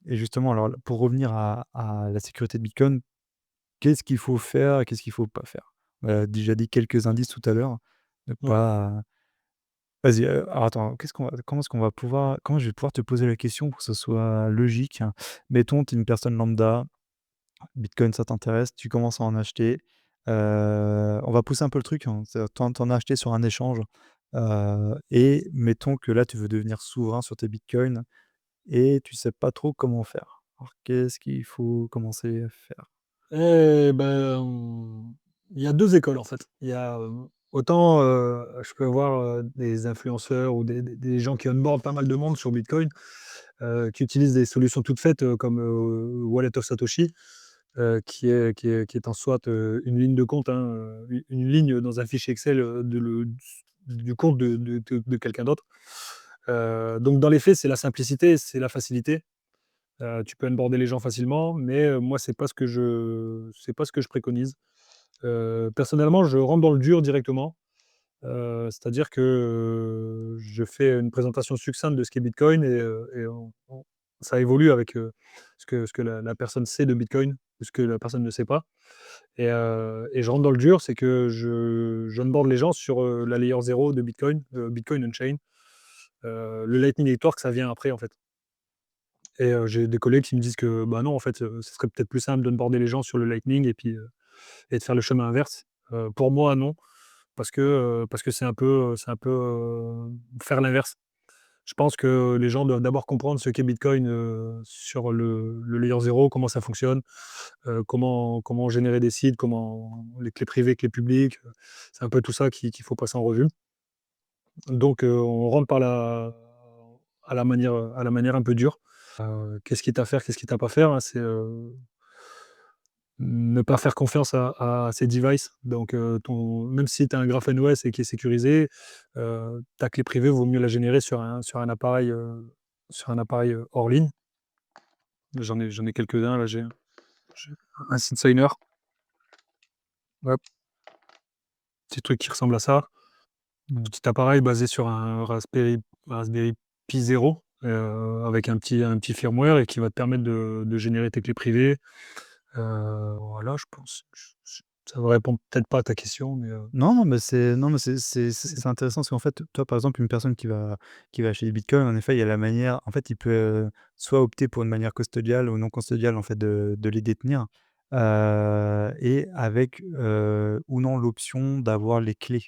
justement, alors pour revenir à la sécurité de Bitcoin, qu'est-ce qu'il faut faire et qu'est-ce qu'il faut pas faire? On a déjà dit quelques indices tout à l'heure. Ne Ouais. pas Vas-y, alors attends, comment je vais pouvoir te poser la question pour que ce soit logique, hein? Mettons, tu es une personne lambda. Bitcoin, ça t'intéresse, tu commences à en acheter. On va pousser un peu le truc, hein, c'est tu en as acheté sur un échange, et mettons que là, tu veux devenir souverain sur tes bitcoins et tu sais pas trop comment faire. Alors qu'est-ce qu'il faut commencer à faire? Et ben, il y a 2 écoles, en fait. Il y a, autant, je peux voir, des influenceurs ou des gens qui onboardent pas mal de monde sur Bitcoin, qui utilisent des solutions toutes faites, comme, Wallet of Satoshi, qui est en soit, une ligne de compte, hein, une ligne dans un fichier Excel, du compte de quelqu'un d'autre. Donc dans les faits, c'est la simplicité, c'est la facilité. Tu peux onboarder les gens facilement, mais moi, c'est pas ce que je préconise. Personnellement, je rentre dans le dur directement, c'est-à-dire que, je fais une présentation succincte de ce qu'est Bitcoin et on ça évolue avec, ce que la personne sait de Bitcoin ou ce que la personne ne sait pas et je rentre dans le dur, c'est que j'onboard les gens sur, la layer 0 de Bitcoin, Bitcoin Unchained. Le Lightning Network, ça vient après, en fait. Et j'ai des collègues qui me disent que, bah, non, en fait, ce serait peut-être plus simple d'onboarder les gens sur le Lightning et puis, et de faire le chemin inverse. Pour moi, non, parce que c'est un peu, faire l'inverse. Je pense que les gens doivent d'abord comprendre ce qu'est Bitcoin, sur le layer 0, comment ça fonctionne, comment générer des sites, comment les clés privées, clés publiques, c'est un peu tout ça qu'il faut passer en revue. Donc on rentre à la manière un peu dure. Qu'est-ce qui est à faire, qu'est-ce qui est à pas faire, hein, c'est, ne pas faire confiance à ces devices. Donc, ton même si tu as un Graphene OS et qui est sécurisé, ta clé privée, vaut mieux la générer sur un appareil, hors ligne. J'en ai quelques-uns là, j'ai un SeedSigner, hop, petit truc qui ressemble à ça. Mmh. Petit appareil basé sur un Raspberry Pi 0, avec un petit firmware et qui va te permettre de générer tes clés privées. Voilà, je pense. Ça ne répond peut-être pas à ta question, mais, Non, mais c'est c'est intéressant parce qu'en fait, toi, par exemple, une personne qui va acheter du bitcoin, en effet, il y a la manière en fait, il peut, soit opter pour une manière custodiale ou non custodiale, en fait, de les détenir, et avec, ou non l'option d'avoir les clés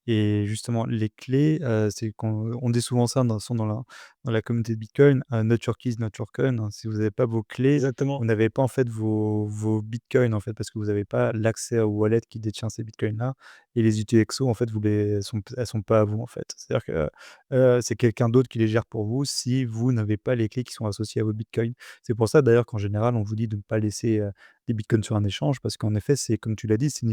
et justement les clés, c'est qu'on on dit souvent ça dans la communauté de bitcoin, «Not your keys, not your coin», hein. Si vous n'avez pas vos clés, vous exactement, n'avez pas, en fait, vos bitcoins, en fait, parce que vous n'avez pas l'accès au wallet qui détient ces bitcoins-là. Et les UTXO, en fait, vous les elles sont pas à vous, en fait. C'est-à-dire que, c'est quelqu'un d'autre qui les gère pour vous si vous n'avez pas les clés qui sont associées à vos bitcoins. C'est pour ça d'ailleurs qu'en général, on vous dit de ne pas laisser, des bitcoins sur un échange parce qu'en effet, c'est comme tu l'as dit, c'est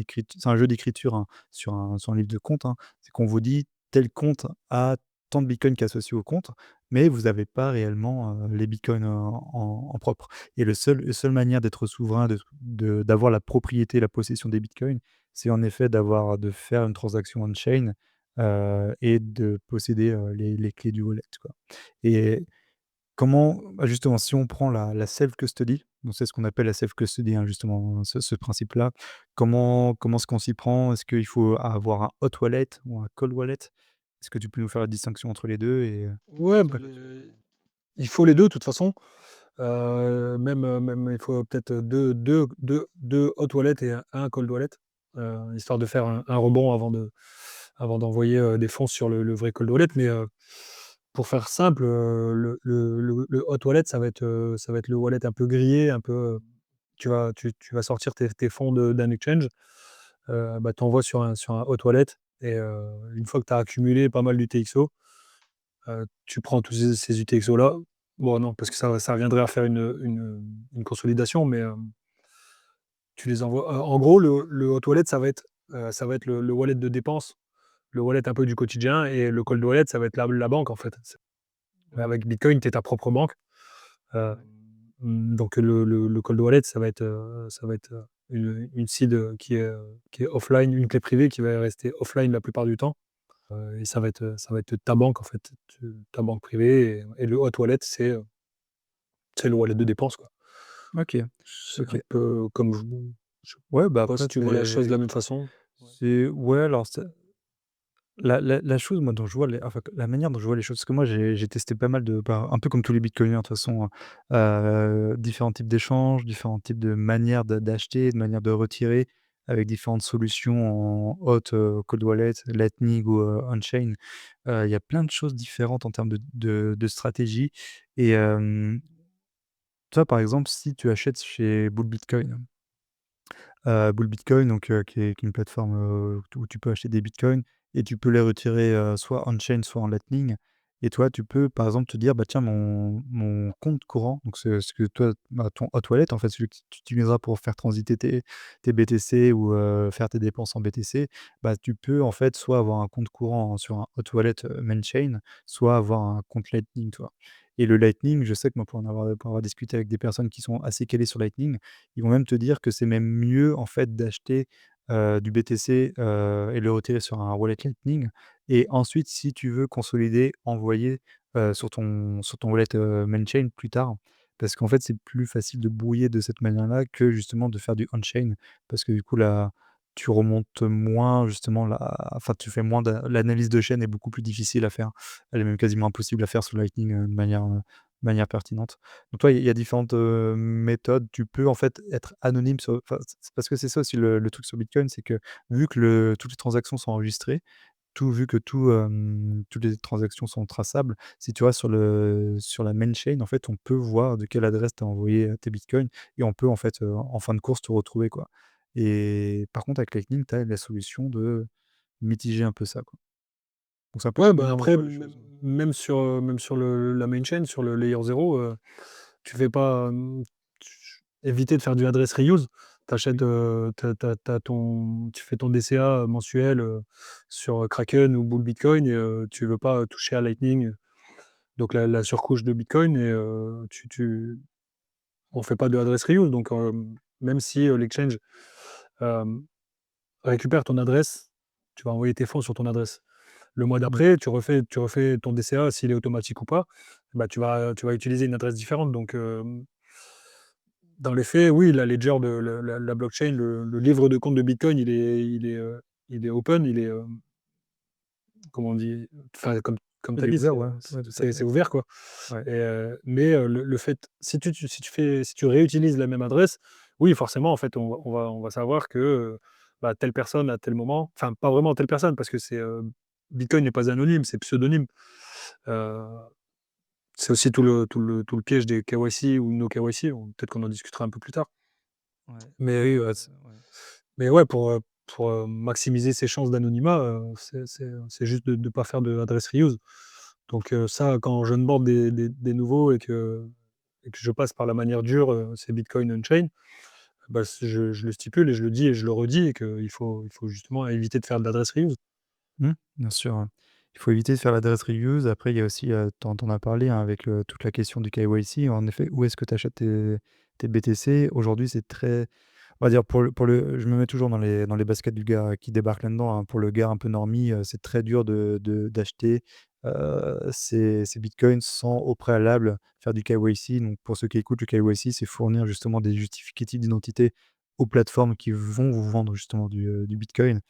un jeu d'écriture, hein, sur un livre de compte, hein. C'est qu'on vous dit: «Tel compte a tant de bitcoins qui est associé au compte», mais vous n'avez pas réellement, les bitcoins en propre et le seule manière d'être souverain, d'avoir la propriété, la possession des bitcoins, c'est en effet de faire une transaction on-chain, et de posséder, les clés du wallet, quoi. Et justement, si on prend la self custody, donc c'est ce qu'on appelle la self custody, hein, justement, ce principe-là, comment est-ce qu'on s'y prend? Est-ce qu'il faut avoir un hot wallet ou un cold wallet? Est-ce que tu peux nous faire la distinction entre les 2 et ouais, c'est bah, quoi que tu il faut les 2 de toute façon. Même il faut peut-être, deux hot wallets et un cold wallet, histoire de faire un rebond avant d'envoyer, des fonds sur le vrai cold wallet. Mais, pour faire simple, le hot wallet, ça va être le wallet un peu grillé, un peu, tu vas sortir tes fonds d'un exchange, bah, tu envoies sur un hot wallet et, une fois que tu as accumulé pas mal d'UTXO, tu prends tous ces UTXO-là. Bon, non, parce que ça reviendrait à faire une consolidation, mais, tu les envoies, en gros, le hot wallet, ça va être le wallet de dépenses, le wallet un peu du quotidien, et le cold wallet, ça va être la banque, en fait. ouais, Avec Bitcoin, tu es ta propre banque. Hem, ouais. donc le cold wallet, ça va être une seed, qui est offline, une clé privée qui va rester offline la plupart du temps, et ça va être ta banque, en fait, ta banque privée, et le hot wallet, c'est le wallet de dépenses, quoi. OK, C'est un OK. peu comme je sais Ouais, bah, pas après si tu vois la chose de la même façon? Ouais. ouais, alors ça la chose, moi, dont je vois les enfin, la manière dont je vois les choses, parce que moi, j'ai testé pas mal un peu comme tous les bitcoiners, de toute façon, hein, différents types d'échanges, différents types de manières d'acheter, de manières de retirer, avec différentes solutions en hot, cold wallet, Lightning ou, on-chain. Il y a plein de choses différentes en termes de stratégie et toi, par exemple, si tu achètes chez Bull Bitcoin, Bull Bitcoin, donc qui est une plateforme, où tu peux acheter des bitcoins et tu peux les retirer, soit on-chain, soit en Lightning et toi, tu peux, par exemple, te dire: «Bah, tiens, mon compte courant», donc c'est ce que toi, bah, ton hot wallet, en fait, celui que tu utiliseras pour faire transiter tes BTC ou faire tes dépenses en BTC, bah, tu peux, en fait, soit avoir un compte courant sur un hot wallet, main chain, soit avoir un compte Lightning, tu vois? Et le Lightning, je sais que moi, pour avoir discuté avec des personnes qui sont assez calées sur Lightning, ils vont même te dire que c'est même mieux en fait d'acheter, du BTC, et le retirer sur un wallet Lightning et ensuite si tu veux consolider, envoyer, sur ton wallet, main chain plus tard. Parce qu'en fait, c'est plus facile de brouiller de cette manière-là que justement de faire du on-chain. Parce que du coup là, tu remontes moins justement enfin tu fais moins l'analyse de chaîne est beaucoup plus difficile à faire. Elle est même quasiment impossible à faire sur Lightning, de manière pertinente. Donc toi, il y a différentes, méthodes. Tu peux en fait être anonyme enfin, c'est parce que c'est ça aussi le truc sur Bitcoin, c'est que vu que toutes les transactions sont enregistrées, vu que toutes les transactions sont traçables, si tu restes sur la main chain, en fait, on peut voir de quelle adresse tu as envoyé, tes bitcoins et on peut en fait, en fin de course te retrouver, quoi. Et par contre avec Lightning, tu as la solution de mitiger un peu ça, quoi. Donc c'est un peu Ouais, comme bah, une après, moi les même choses. même sur, la main chain, sur le layer 0, Tu fais pas, éviter de faire du address reuse. Oui. Tu fais ton DCA mensuel, sur, Kraken ou Bull Bitcoin et tu veux pas toucher à Lightning, donc la surcouche de Bitcoin et on fait pas de address reuse donc même si, l'exchange, hem, récupère ton adresse, tu vas envoyer tes fonds sur ton adresse. Le mois D'accord. d'après, tu refais ton DCA s'il est automatique ou pas, bah, tu vas utiliser une adresse différente donc dans les faits, oui, la ledger de la blockchain, le livre de compte de Bitcoin, il est open, comment on dit? Enfin, comme tu Il as est dit, ouvert, ouais, ouais, tout à c'est fait. ouvert, quoi Ouais. et mais le fait si tu réutilises la même adresse, oui, forcément, en fait, on va savoir que, bah, telle personne à tel moment enfin, pas vraiment telle personne parce que Bitcoin n'est pas anonyme, c'est pseudonyme. Heu, c'est aussi tout le piège des KYC ou no KYC, peut-être qu'on en discutera un peu plus tard. Ouais. Mais oui, ouais, Ouais. mais ouais, pour maximiser ses chances d'anonymat, c'est juste de ne pas faire de adresse reuse. Donc ça, quand j'onboard des nouveaux et que je passe par la manière dure, c'est Bitcoin on-chain, bah, je le stipule et je le dis et je le redis et qu'il faut justement éviter de faire de l'adresse reuse. Bien sûr, ouais. Il faut éviter de faire l'adresse reuse. Après, il y a aussi, tu en as parlé, hein, avec toute la question du KYC. En effet, où est-ce que tu achètes tes BTC? Aujourd'hui, c'est très on va dire je me mets toujours dans les baskets du gars qui débarque là-dedans, hein. Pour le gars un peu normie, c'est très dur d'acheter, ses bitcoins sans au préalable faire du KYC. Donc pour ceux qui écoutent, le KYC, c'est fournir justement des justificatifs d'identité aux plateformes qui vont vous vendre justement du bitcoin.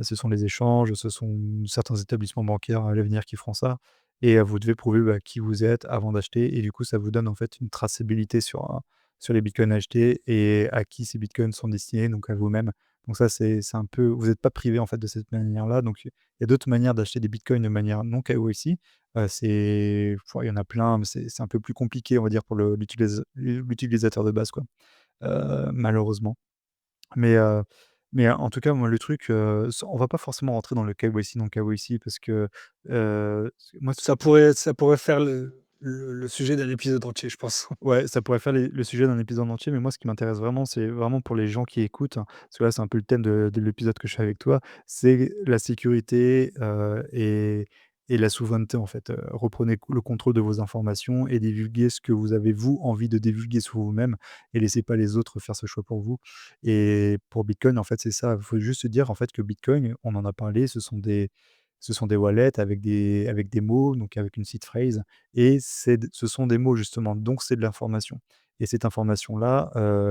Ce sont les échanges, ce sont certains établissements bancaires à l'avenir qui feront ça et vous devez prouver, bah, qui vous êtes avant d'acheter et du coup, ça vous donne en fait une traçabilité sur les bitcoins achetés et à qui ces bitcoins sont destinés, donc à vous-même. Donc ça, c'est un peu vous n'êtes pas privé en fait de cette manière-là. Donc il y a d'autres manières d'acheter des bitcoins de manière non KYC. Il y en a plein, mais c'est un peu plus compliqué, on va dire, pour l'utilisateur de base, quoi, malheureusement. Mais en tout cas, moi, le truc, sans on va pas forcément rentrer dans le KYC, non KYC parce que, moi, Ça pourrait faire le sujet d'un épisode entier, je pense. ouais, ça pourrait faire le sujet d'un épisode entier, mais moi, ce qui m'intéresse vraiment, c'est vraiment pour les gens qui écoutent, hein, parce que là, c'est un peu le thème de l'épisode que je fais avec toi, c'est la sécurité, et la souveraineté, en fait. Reprenez le contrôle de vos informations et divulguez ce que vous avez, vous, envie de divulguer sur vous-même et laissez pas les autres faire ce choix pour vous et pour Bitcoin, en fait, c'est ça. Il faut juste se dire, en fait, que Bitcoin, on en a parlé, ce sont des wallets avec des mots, donc avec une seed phrase et ce sont des mots justement, donc c'est de l'information et cette information-là,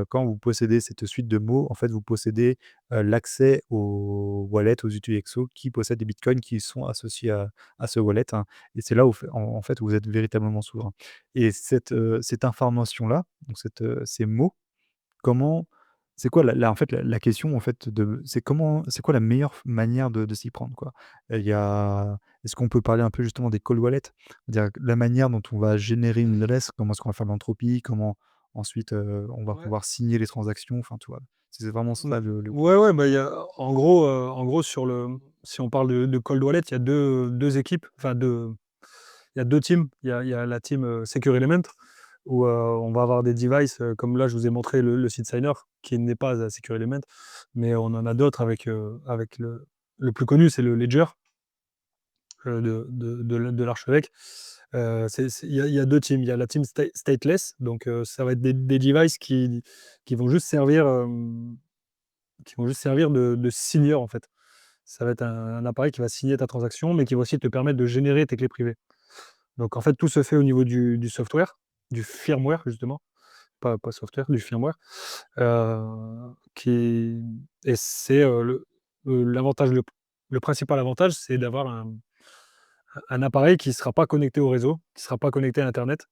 quand vous possédez cette suite de mots, en fait, vous possédez, l'accès aux wallets, aux UTXO qui possèdent des bitcoins qui sont associés à ce wallet, hein et c'est là où en fait, vous êtes véritablement souverain et cette information-là, donc ces mots, comment c'est quoi en fait, la question en fait c'est quoi la meilleure manière de s'y prendre, quoi? Il y a Est-ce qu'on peut parler un peu justement des cold wallets? C'est-à-dire la manière dont on va générer une adresse, comment est-ce qu'on va faire de l'entropie, comment ensuite, on va Ouais. pouvoir signer les transactions, enfin, tu vois? C'est vraiment ça le Ouais, ouais, bah, il y a en gros si on parle de cold wallet, il y a deux équipes, enfin il y a 2 teams. Il y a la team, Secure Element où, on va avoir des devices, comme là je vous ai montré le seed signer qui n'est pas à Secure Element, mais on en a d'autres avec le plus connu, c'est le Ledger, de l'archevêque. Il y a 2 teams. Il y a la team stateless, donc ça va être des devices qui vont juste servir, de signer en fait. Ça va être un appareil qui va signer ta transaction, mais qui va aussi te permettre de générer tes clés privées. Donc en fait, tout se fait au niveau du software, du firmware justement, pas software, du firmware, qui et c'est, l'avantage le principal avantage, c'est d'avoir un appareil qui ne sera pas connecté au réseau, qui ne sera pas connecté à internet,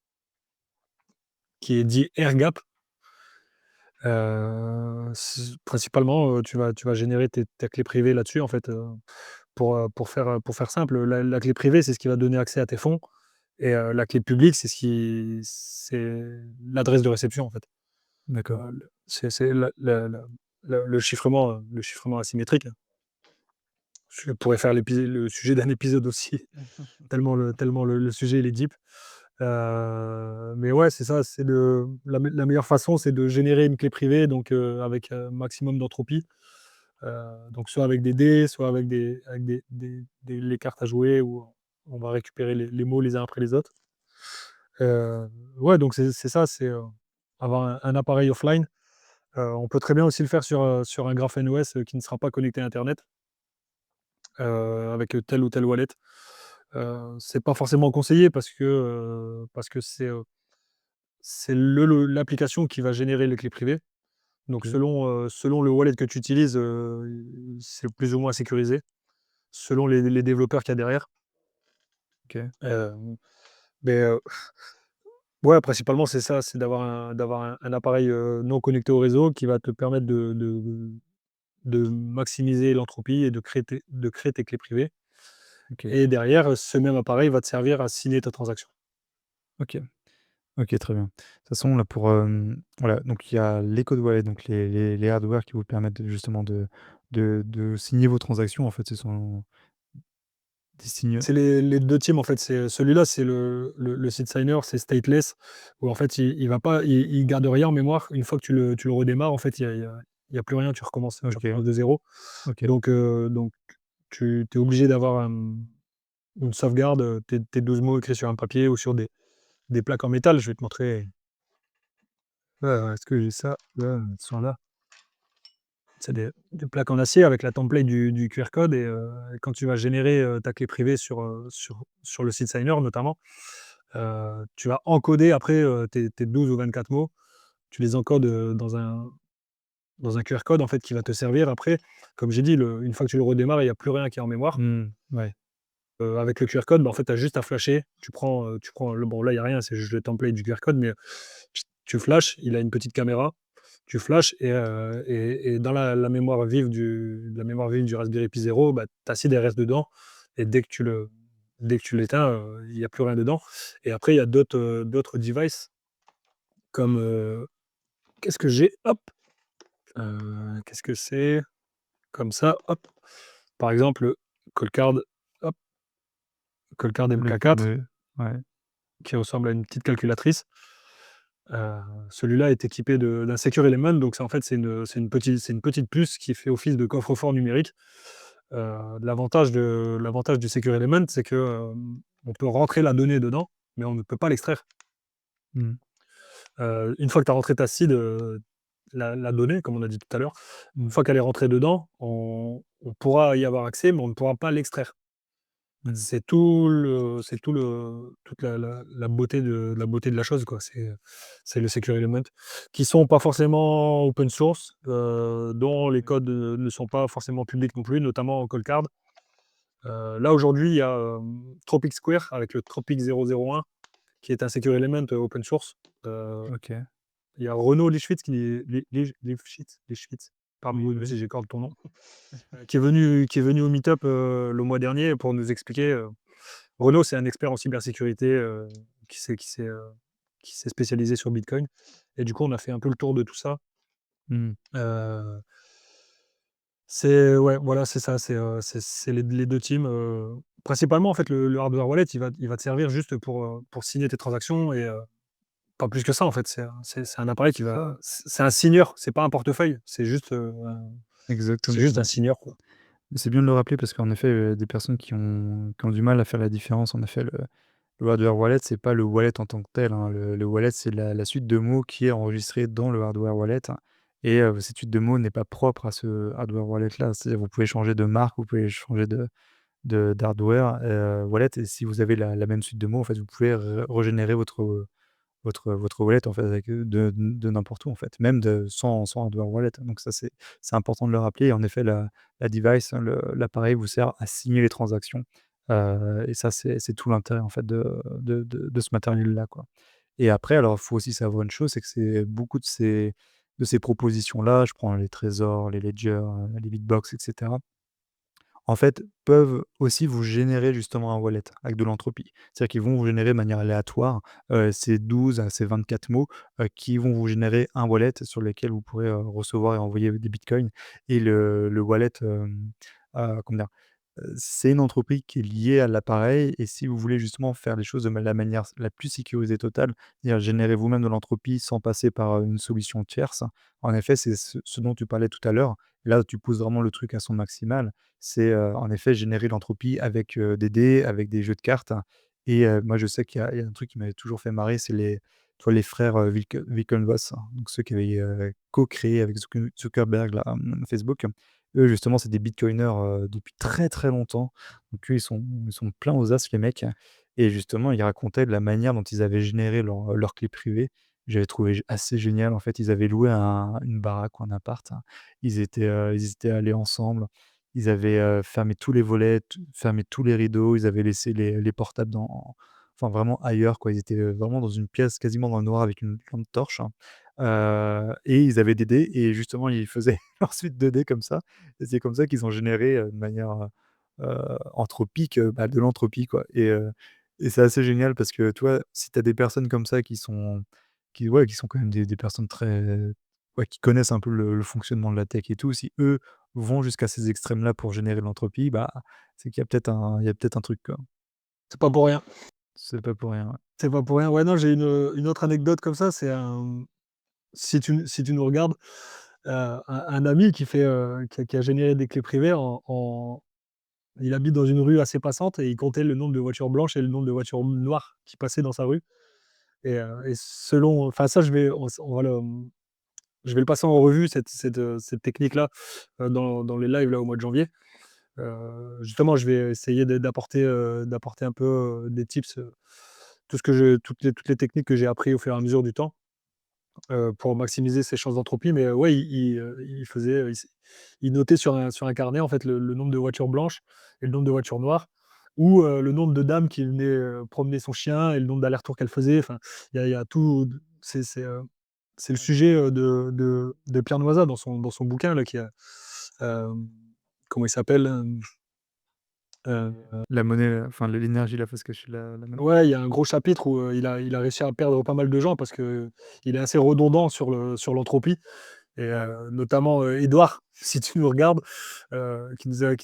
qui est dit air gap. Principalement, tu vas générer ta clé privée là-dessus en fait, pour faire simple. La clé privée, c'est ce qui va donner accès à tes fonds et la clé publique, c'est l'adresse de réception en fait. d'accord. C'est le chiffrement asymétrique. Je pourrais faire le sujet d'un épisode aussi, tellement le sujet il est deep. Mais ouais, c'est ça, c'est la meilleure façon, c'est de générer une clé privée, donc avec un maximum d'entropie. Donc soit avec des dés, soit avec les cartes à jouer où on va récupérer les mots les uns après les autres. Ouais, donc c'est ça, c'est, avoir un appareil offline. On peut très bien aussi le faire sur un Graphene OS, qui ne sera pas connecté à internet, avec, telle ou telle wallet. C'est pas forcément conseillé parce que c'est l'application qui va générer les clés privées. Donc OK, selon le wallet que tu utilises, c'est plus ou moins sécurisé, selon les développeurs qu'il y a derrière. OK, Hem, mais ouais, principalement, c'est ça, c'est d'avoir un appareil, non connecté au réseau qui va te permettre de maximiser l'entropie et de créer tes clés privées OK, et derrière, ce même appareil va te servir à signer ta transaction. OK. OK, très bien. De toute façon, là, pour, voilà, donc il y a les codes wallet, donc les hardware qui vous permettent de justement de signer vos transactions. En fait, ce sont des signes C'est les 2 teams, en fait. C'est celui-là, c'est le seed signer, c'est stateless, où en fait, il va pas il garde rien en mémoire. Une fois que tu le redémarres, en fait, il y a plus rien, tu OK, recommences de zéro. OK. Donc tu es obligé d'avoir, une sauvegarde, tes 12 mots écrits sur un papier ou sur des plaques en métal. Je vais te montrer. Est-ce que j'ai ça? Là, elles sont là. C'est des plaques en acier avec la template du QR code et quand tu vas générer, ta clé privée sur le site Signer notamment, tu vas encoder après, tes 12 ou 24 mots. Tu les encodes, dans un QR code en fait qui va te servir après. Comme j'ai dit, une fois que tu le redémarres, il y a plus rien qui est en mémoire. Mmh, ouais. Avec le QR code, bah, en fait, tu as juste à flasher. Tu prends le bon là, il y a rien, c'est juste le template du QR code, mais tu flashes, il a une petite caméra, tu flashes et dans la mémoire vive du Raspberry Pi 0, bah, tu as CDRS dedans et dès que tu l'éteins, il y a plus rien dedans et après il y a d'autres devices comme, qu'est-ce que j'ai? Hop, qu'est-ce que c'est? Comme ça, hop, par exemple, le Coldcard, hop, Coldcard Le MK4 le ouais, qui ressemble à une petite calculatrice. Heu, Celui-là est équipé d'un Secure Element, donc c'est une petite puce qui fait office de coffre-fort numérique. L'avantage du Secure Element, c'est que, on peut rentrer la donnée dedans, mais on ne peut pas l'extraire. mmh, Une fois que tu as rentré ta seed, la donnée, comme on a dit tout à l'heure, une mmh, fois qu'elle est rentrée dedans, on pourra y avoir accès, mais on ne pourra pas l'extraire. mmh, C'est toute la beauté de la chose, quoi. C'est le Secure Element, qui sont pas forcément open source, dont les oui, codes, ne sont pas forcément publics non plus, notamment en Coldcard. Là, aujourd'hui, il y a, Tropic Square avec le Tropic 001 qui est un Secure Element, open source. Heu, OK. il y a Renaud Lischwitz Lischwitz, pardon Oui, oui. si j'écorne ton nom, qui est venu au meet-up, le mois dernier pour nous expliquer. Renaud, c'est un expert en cybersécurité, qui s'est spécialisé sur Bitcoin et du coup, on a fait un peu le tour de tout ça. Mmh, Heu, c'est ouais, voilà, c'est ça, c'est les 2 teams, principalement, en fait, le hardware wallet, il va te servir juste pour signer tes transactions et pas plus que ça, en fait. C'est un appareil qui c'est va ça, c'est un signeur, c'est pas un portefeuille, c'est juste un exactement. signeur, quoi. C'est bien de le rappeler parce qu'en effet, des personnes qui ont du mal à faire la différence, en effet, le hardware wallet, c'est pas le wallet en tant que tel, hein. Le wallet, c'est la suite de mots qui est enregistrée dans le hardware wallet et cette suite de mots n'est pas propre à ce hardware wallet-là. C'est-à-dire vous pouvez changer de marque, vous pouvez changer de d'hardware, wallet et si vous avez la même suite de mots, en fait, vous pouvez régénérer votre wallet, en fait, avec, de n'importe où, en fait, même sans hardware wallet. Donc ça, c'est important de le rappeler et en effet, la device, hein, l'appareil vous sert à signer les transactions, et ça, c'est tout l'intérêt, en fait, de ce matériel-là, quoi. Et après, alors, il faut aussi savoir une chose, c'est que c'est beaucoup de ces propositions-là, je prends les Trésors, les Ledger, les Bitbox et cetera, en fait, peuvent aussi vous générer justement un wallet avec de l'entropie. C'est-à-dire qu'ils vont vous générer de manière aléatoire, ces 12 à ces 24 mots, qui vont vous générer un wallet sur lequel vous pourrez, recevoir et envoyer des bitcoins et le wallet, comment dire? c'est une entropie qui est liée à l'appareil et si vous voulez justement faire les choses de la manière la plus sécurisée totale, c'est-à-dire générer vous-même de l'entropie sans passer par, une solution tierce, en effet, c'est ce dont tu parlais tout à l'heure. Là, tu pousses vraiment le truc à son maximal. C'est, en effet, générer l'entropie avec, des dés, avec des jeux de cartes et moi, je sais qu'il y a un truc qui m'avait toujours fait marrer, c'est les frères, Winklevoss, donc ceux qui avaient, co-créé avec Zuckerberg là, Facebook. Eux, justement, c'est des bitcoiners, depuis très, très longtemps. Donc eux, ils sont pleins aux as les mecs et justement, ils racontaient de la manière dont ils avaient généré leur clé privée. J'avais trouvé assez génial. En fait, ils avaient loué une baraque ou un appart. Ils étaient allés ensemble. Ils avaient, fermé tous les volets, fermé tous les rideaux. Ils avaient laissé les portables enfin vraiment ailleurs quoi. Ils étaient, vraiment dans une pièce quasiment dans le noir avec une lampe torche, hein. Et ils avaient des dés et justement, ils faisaient leur suite de dés comme ça et c'est comme ça qu'ils ont généré, de manière, anthropique, bah, de l'entropie, quoi et c'est assez génial parce que, tu vois, si tu as des personnes comme ça qui sont quand même des personnes très ouais, qui connaissent un peu le fonctionnement de la tech et tout, si eux vont jusqu'à ces extrêmes-là pour générer de l'entropie, bah, c'est qu'il y a peut-être un truc, quoi. C'est pas pour rien. C'est pas pour rien, ouais. C'est pas pour rien. Ouais, non, j'ai une autre anecdote comme ça, c'est un si tu nous regardes, un ami qui a généré des clés privées il habite dans une rue assez passante et il comptait le nombre de voitures blanches et le nombre de voitures noires qui passaient dans sa rue et selon enfin ça on va je vais le passer en revue cette technique-là, dans les lives là au mois de janvier. Justement, je vais essayer d'apporter un peu, des tips, toutes les techniques que j'ai appris au fur et à mesure du temps. Pour maximiser ses chances d'entropie, mais ouais, il faisait, il notait sur un carnet, en fait, le nombre de voitures blanches et le nombre de voitures noires ou le nombre de dames qui venaient, promener son chien et le nombre d'allers-retours qu'elle faisait. Enfin, il y a tout c'est le sujet, de Pierre Noisa dans son bouquin là qui a, hem, comment il s'appelle? La monnaie, enfin l'énergie, la fausse cachée, la monnaie? Ouais, il y a un gros chapitre où, il a réussi à perdre pas mal de gens parce qu'il est assez redondant sur l'entropie. Et notamment, Édouard, si tu nous regardes, qui nous a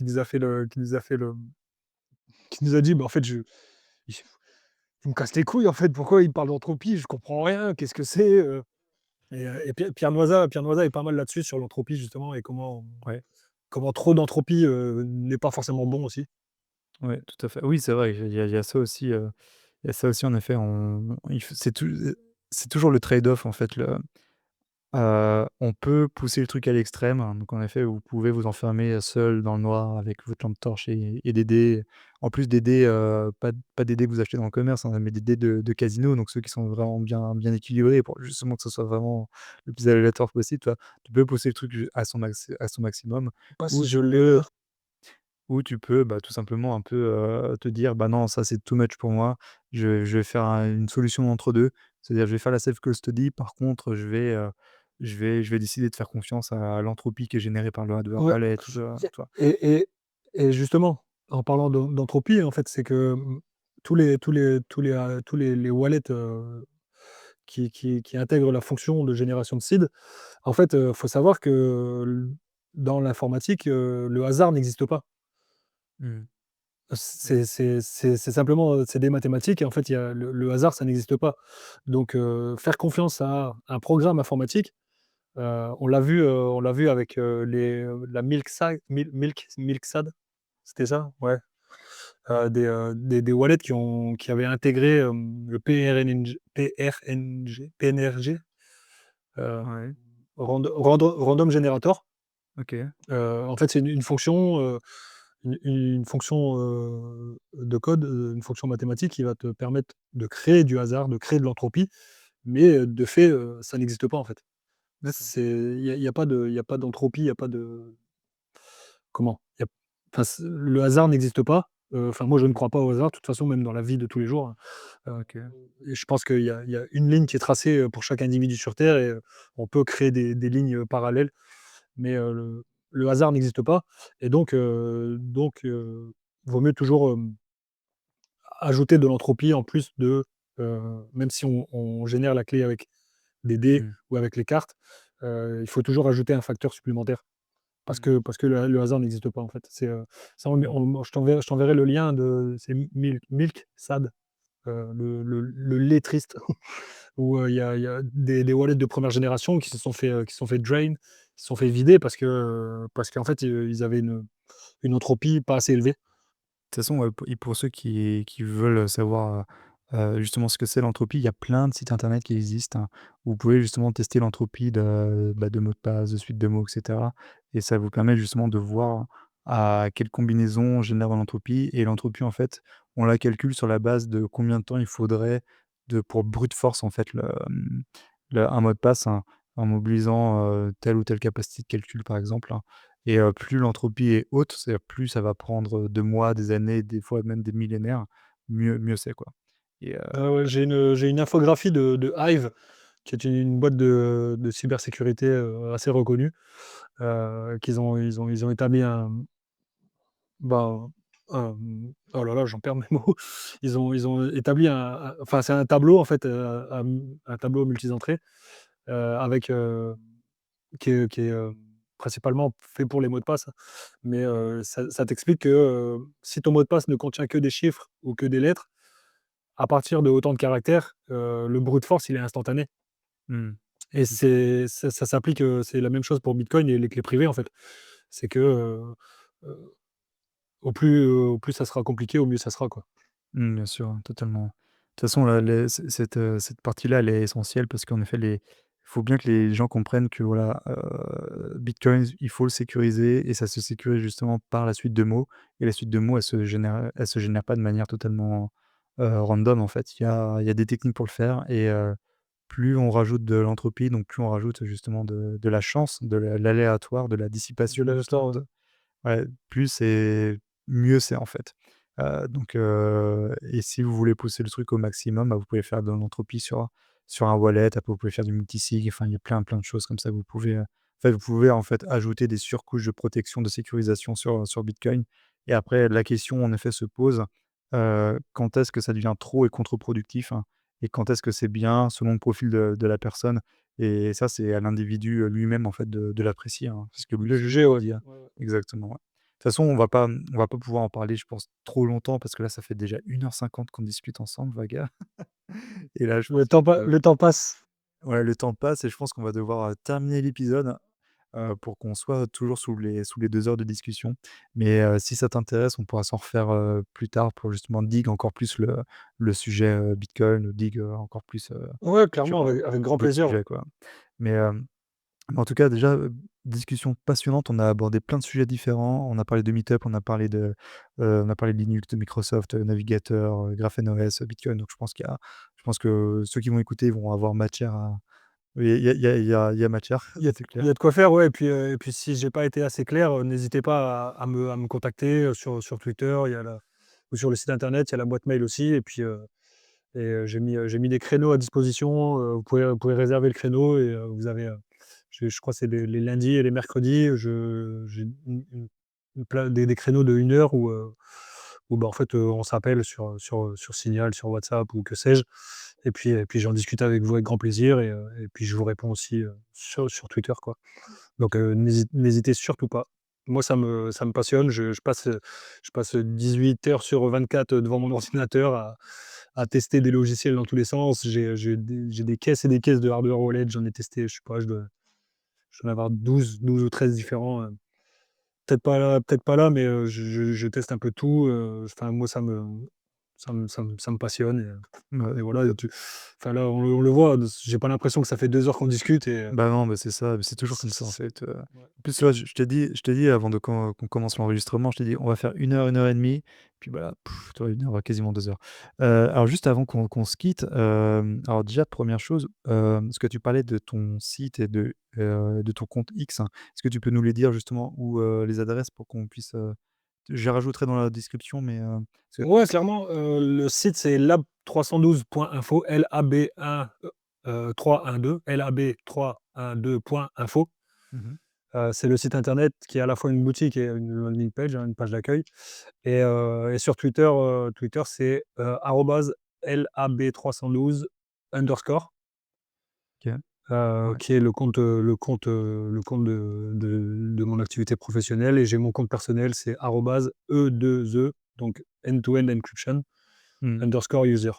dit: «Bah, en fait, il me casse les couilles, en fait, pourquoi il me parle d'entropie? Je comprends rien, qu'est-ce que c'est?» Et Pierre Noisa est pas mal là-dessus, sur l'entropie, justement et Ouais. comment trop d'entropie, n'est pas forcément bon aussi. Ouais, tout à fait. Oui, c'est vrai, il y a ça aussi, il y a ça aussi en effet, on il f c'est toujours le trade-off en fait, on peut pousser le truc à l'extrême, hein, donc en effet, vous pouvez vous enfermer, seul dans le noir avec votre lampe torche et des dés. En plus des dés, pas des dés que vous achetez dans le commerce, hein, mais des dés de casino, donc ceux qui sont vraiment bien équilibrés pour justement que ce soit vraiment le plus aléatoire possible, tu vois? Tu peux pousser le truc ju à son maximum Pas ou si je tu l'ai peux là. ou tu peux, bah, tout simplement un peu, te dire: «Bah, non, ça, c'est too much pour moi. Je vais faire une solution entre 2. C'est-à-dire, je vais faire la self custody. Par contre, je vais décider de faire confiance à l'entropie qui est générée par le hardware Ouais. wallet», tout ça, tu vois? Et et et justement, en parlant d'entropie, en fait, c'est que, tous les wallets, qui intègrent la fonction de génération de seed, en fait, faut savoir que dans l'informatique, le hasard n'existe pas. Mmh. Ouais. C'est simplement, c'est des mathématiques et en fait, il y a le hasard, ça n'existe pas. Donc faire confiance à un programme informatique, on l'a vu avec, la Milksad, c'était ça? Ouais. Des wallets qui avaient intégré, le PNRG, heu, Ouais. Random Generator. OK. En fait, c'est une fonction, une fonction, de code, une fonction mathématique qui va te permettre de créer du hasard, de créer de l'entropie, mais de fait, ça n'existe pas, en fait. D'accord. Il y a pas d'entropie, il y a pas de comment? Il y a enfin, le hasard n'existe pas. Enfin, moi, je ne Mmh. crois pas au hasard, de toute façon, même dans la vie de tous les jours, hein. OK. Et je pense qu'il y a une ligne qui est tracée, pour chaque individu sur terre et on peut créer des lignes, parallèles, mais le hasard n'existe pas et vaut mieux toujours, ajouter de l'entropie en plus même si on génère la clé avec des dés Mmh. ou avec les cartes, il faut toujours ajouter un facteur supplémentaire. Mmh. parce que le hasard n'existe pas, en fait. Ça Mmh. je t'enverrai le lien de c'est Milk Sad, le lait triste où, il y a des wallets de première génération qui se sont fait drain, qui se sont fait vider parce qu'en fait, ils avaient une entropie pas assez élevée. De toute façon, pour ceux qui veulent savoir, justement ce que c'est l'entropie, il y a plein de sites internet qui existent, hein, où vous pouvez justement tester l'entropie de mots de passe, de suite de mots et cetera, et ça vous permet justement de voir à quelle combinaison génère l'entropie, et l'entropie, en fait, on la calcule sur la base de combien de temps il faudrait pour brute force, en fait, un mot de passe, hein, en mobilisant, telle ou telle capacité de calcul, par exemple, hein. Et plus l'entropie est haute, c'est-à-dire plus ça va prendre, de mois, des années, des fois même des millénaires, mieux c'est, quoi. Et Ouais, j'ai une infographie de Hive, qui est une boîte de cybersécurité, assez reconnue, ils ont établi bah, oh là là, j'en perds mes mots. Ils ont établi enfin, c'est un tableau, en fait, un tableau multisentré, avec, qui est, principalement fait pour les mots de passe, hein. Mais, ça t'explique que, si ton mot de passe ne contient que des chiffres ou que des lettres, à partir de autant de caractères, le brute force, il est instantané. mmh, Et c'est ça. ça s'applique, c'est la même chose pour Bitcoin et les clés privées, en fait. C'est que, heu, au plus ça sera compliqué, au mieux ça sera, quoi. Bien sûr, hein, totalement. De toute façon, là, cette partie-là, elle est essentielle parce qu'en effet, il faut bien que les gens comprennent que voilà, Bitcoin, il faut le sécuriser, et ça se sécurise justement par la suite de mots, et la suite de mots, elle se génère pas de manière totalement, random, en fait. Il y a des techniques pour le faire, et plus on rajoute de l'entropie, donc plus on rajoute justement de la chance, de l'aléatoire, de la De dissipation l'instant, justement ouais. de ouais, plus c'est mieux c'est, en fait. Et si vous voulez pousser le truc au maximum, bah, vous pouvez faire de l'entropie sur un wallet. Après vous pouvez faire du multisig, enfin il y a plein de choses comme ça que vous pouvez, vous pouvez en fait ajouter des surcouches de protection, de sécurisation sur Bitcoin, et après la question en effet se pose, quand est-ce que ça devient trop et contre-productif, hein? Et quand est-ce que c'est bien selon le profil de la personne? Et ça, c'est à l'individu, lui-même en fait de l'apprécier, hein. C'est ce que De lui juger, ouais. dit, hein. Ouais, ouais. Exactement, ouais. De toute façon, on va pas pouvoir en parler, je pense, trop longtemps parce que là, ça fait déjà 1h50 qu'on discute ensemble, Vaga. Et là, je pense que Le temps passe. ouais, le temps passe, et je pense qu'on va devoir, terminer l'épisode, pour qu'on soit toujours sous les 2 heures de discussion. Mais si ça t'intéresse, on pourra s'en refaire, plus tard pour justement dig encore plus le sujet, Bitcoin, ou dig, encore plus, Ouais, sur, clairement, avec grand d'autres plaisir, ouais. sujets, quoi. Mais en tout cas, déjà, discussion passionnante. On a abordé plein de sujets différents. On a parlé de Meetup, on a parlé de Linux, de Microsoft, Navigator, GrapheneOS, Bitcoin. Donc je pense que ceux qui vont écouter vont avoir matière à oui, il y a matière, ça c'est Il y a clair. de quoi faire, ouais, et puis si j'ai pas été assez clair, n'hésitez pas à me contacter, sur Twitter, il y a la ou sur le site internet, il y a la boîte mail aussi, et puis, j'ai mis des créneaux à disposition, vous pouvez réserver le créneau, et vous avez, je crois que c'est les lundis et les mercredis, j'ai une pla des créneaux de 1 heure où, bah, en fait, on s'appelle sur Signal, sur WhatsApp ou que sais-je, et puis j'en discute avec vous avec grand plaisir, et puis je vous réponds aussi, sur Twitter, quoi. Donc, n'hésitez surtout pas. Moi, ça me passionne. Je passe 18 heures sur 24 devant mon ordinateur à tester des logiciels dans tous les sens. J'ai des caisses et des caisses de hardware wallet. J'en ai testé, je sais pas, je dois en avoir 12 ou 13 différents, peut-être pas là, mais, je teste un peu tout, enfin moi ça me passionne, Ouais. et voilà, enfin là, on le voit, j'ai pas l'impression que ça fait 2 heures qu'on discute, Bah, non, bah, c'est ça, c'est toujours comme ça, en c fait. ouais. En plus, tu vois, je t'ai dit avant de qu'on commence l'enregistrement, je t'ai dit: «On va faire 1 heure et demie», puis voilà, tu vois, 1 heure, quasiment 2 heures. Alors juste avant qu'on se quitte, alors déjà, première chose, parce que tu parlais de ton site et de ton compte X, hein. Est-ce que tu peux nous les dire justement, ou les adresses pour qu'on puisse, je les rajouterai dans la description, mais parce que Ouais, clairement, le site c'est lab312.info, LAB1, 312, lab312.info. mmh C'est le site internet qui est à la fois une boutique et une landing page, hein, une page d'accueil, et sur Twitter c'est, arrobase lab312 underscore. OK. Ouais. qui est le compte de mon activité professionnelle et j'ai mon compte personnel, c'est arobase E2E, donc end-to-end encryption, Mmh. underscore user.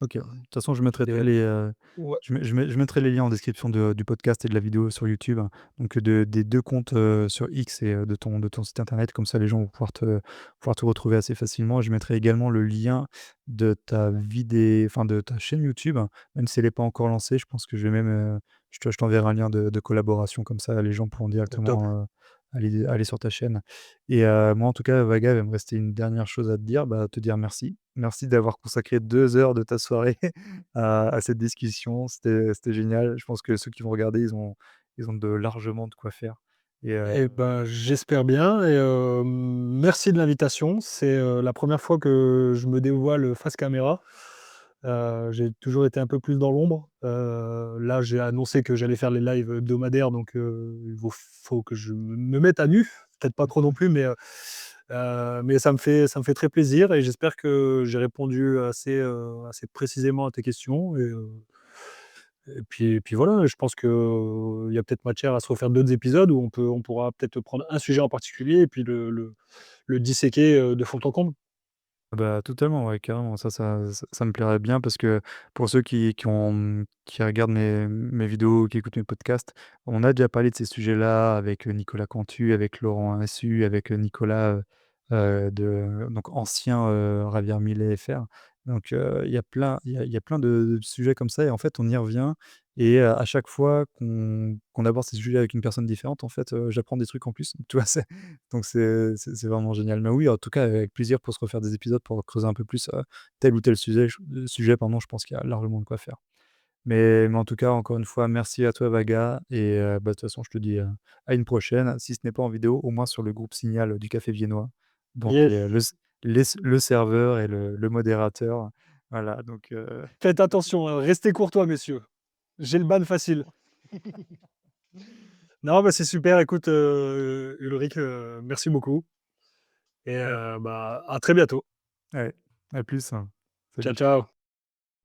OK, ouais. De toute façon, je mettrai tous Et les, ouais, je mettrai les liens en description du podcast et de la vidéo sur YouTube, hein. Donc des 2 comptes, sur X et de ton site internet. Comme ça, les gens vont pouvoir te retrouver assez facilement. Je mettrai également le lien de ta vidé enfin, de ta chaîne YouTube, hein, même si elle est pas encore lancée. Je pense que je vais même, je t'enverrai un lien de collaboration. Comme ça, les gens pourront top. directement, aller sur ta chaîne. Et moi, en tout cas, Vaga, il va me rester une dernière chose à te dire, bah, te dire merci. Merci d'avoir consacré 2 heures de ta soirée à cette discussion. C'était génial. Je pense que ceux qui vont regarder, ils ont de largement de quoi faire et Et ben, j'espère bien et merci de l'invitation. C'est, la première fois que je me dévoile face caméra. J'ai toujours été un peu plus dans l'ombre. Là, j'ai annoncé que j'allais faire les lives hebdomadaires, donc il faut que je me mette à nu. Peut-être pas trop non plus, mais ça me fait très plaisir et j'espère que j'ai répondu assez précisément à tes questions et puis voilà, je pense qu'il y a peut-être matière à se refaire d'autres épisodes où on pourra peut-être prendre un sujet en particulier et puis le disséquer, de fond en comble. bah, totalement, ouais, carrément. Ça me plairait bien parce que pour ceux qui regardent mes vidéos, qui écoutent mes podcasts, on a déjà parlé de ces sujets-là avec, Nicolas Cantu, avec Laurent Assu, avec, Nicolas, de donc ancien, Ravière Millet FR. Donc, il y a plein de sujets comme ça et en fait, on y revient et à chaque fois qu'on aborde ces sujets avec une personne différente, en fait, j'apprends des trucs en plus. Tu vois? Donc c'est vraiment génial. Mais oui, en tout cas, avec plaisir pour se refaire des épisodes pour creuser un peu plus, tel ou tel sujet, pardon, je pense qu'il y a largement de quoi faire. Mais en tout cas, encore une fois, merci à toi Vaga et bah, de toute façon, je te dis, à une prochaine, si ce n'est pas en vidéo, au moins sur le groupe Signal, du Café Viennois, dont tu Yes. es, le serveur et le modérateur. Voilà, donc Faites attention, hein, restez courtois messieurs. J'ai le ban facile. Non, bah, c'est super, écoute, Ulrich, merci beaucoup et bah, à très bientôt. ouais, à plus, hein. Ciao, Salut. ciao.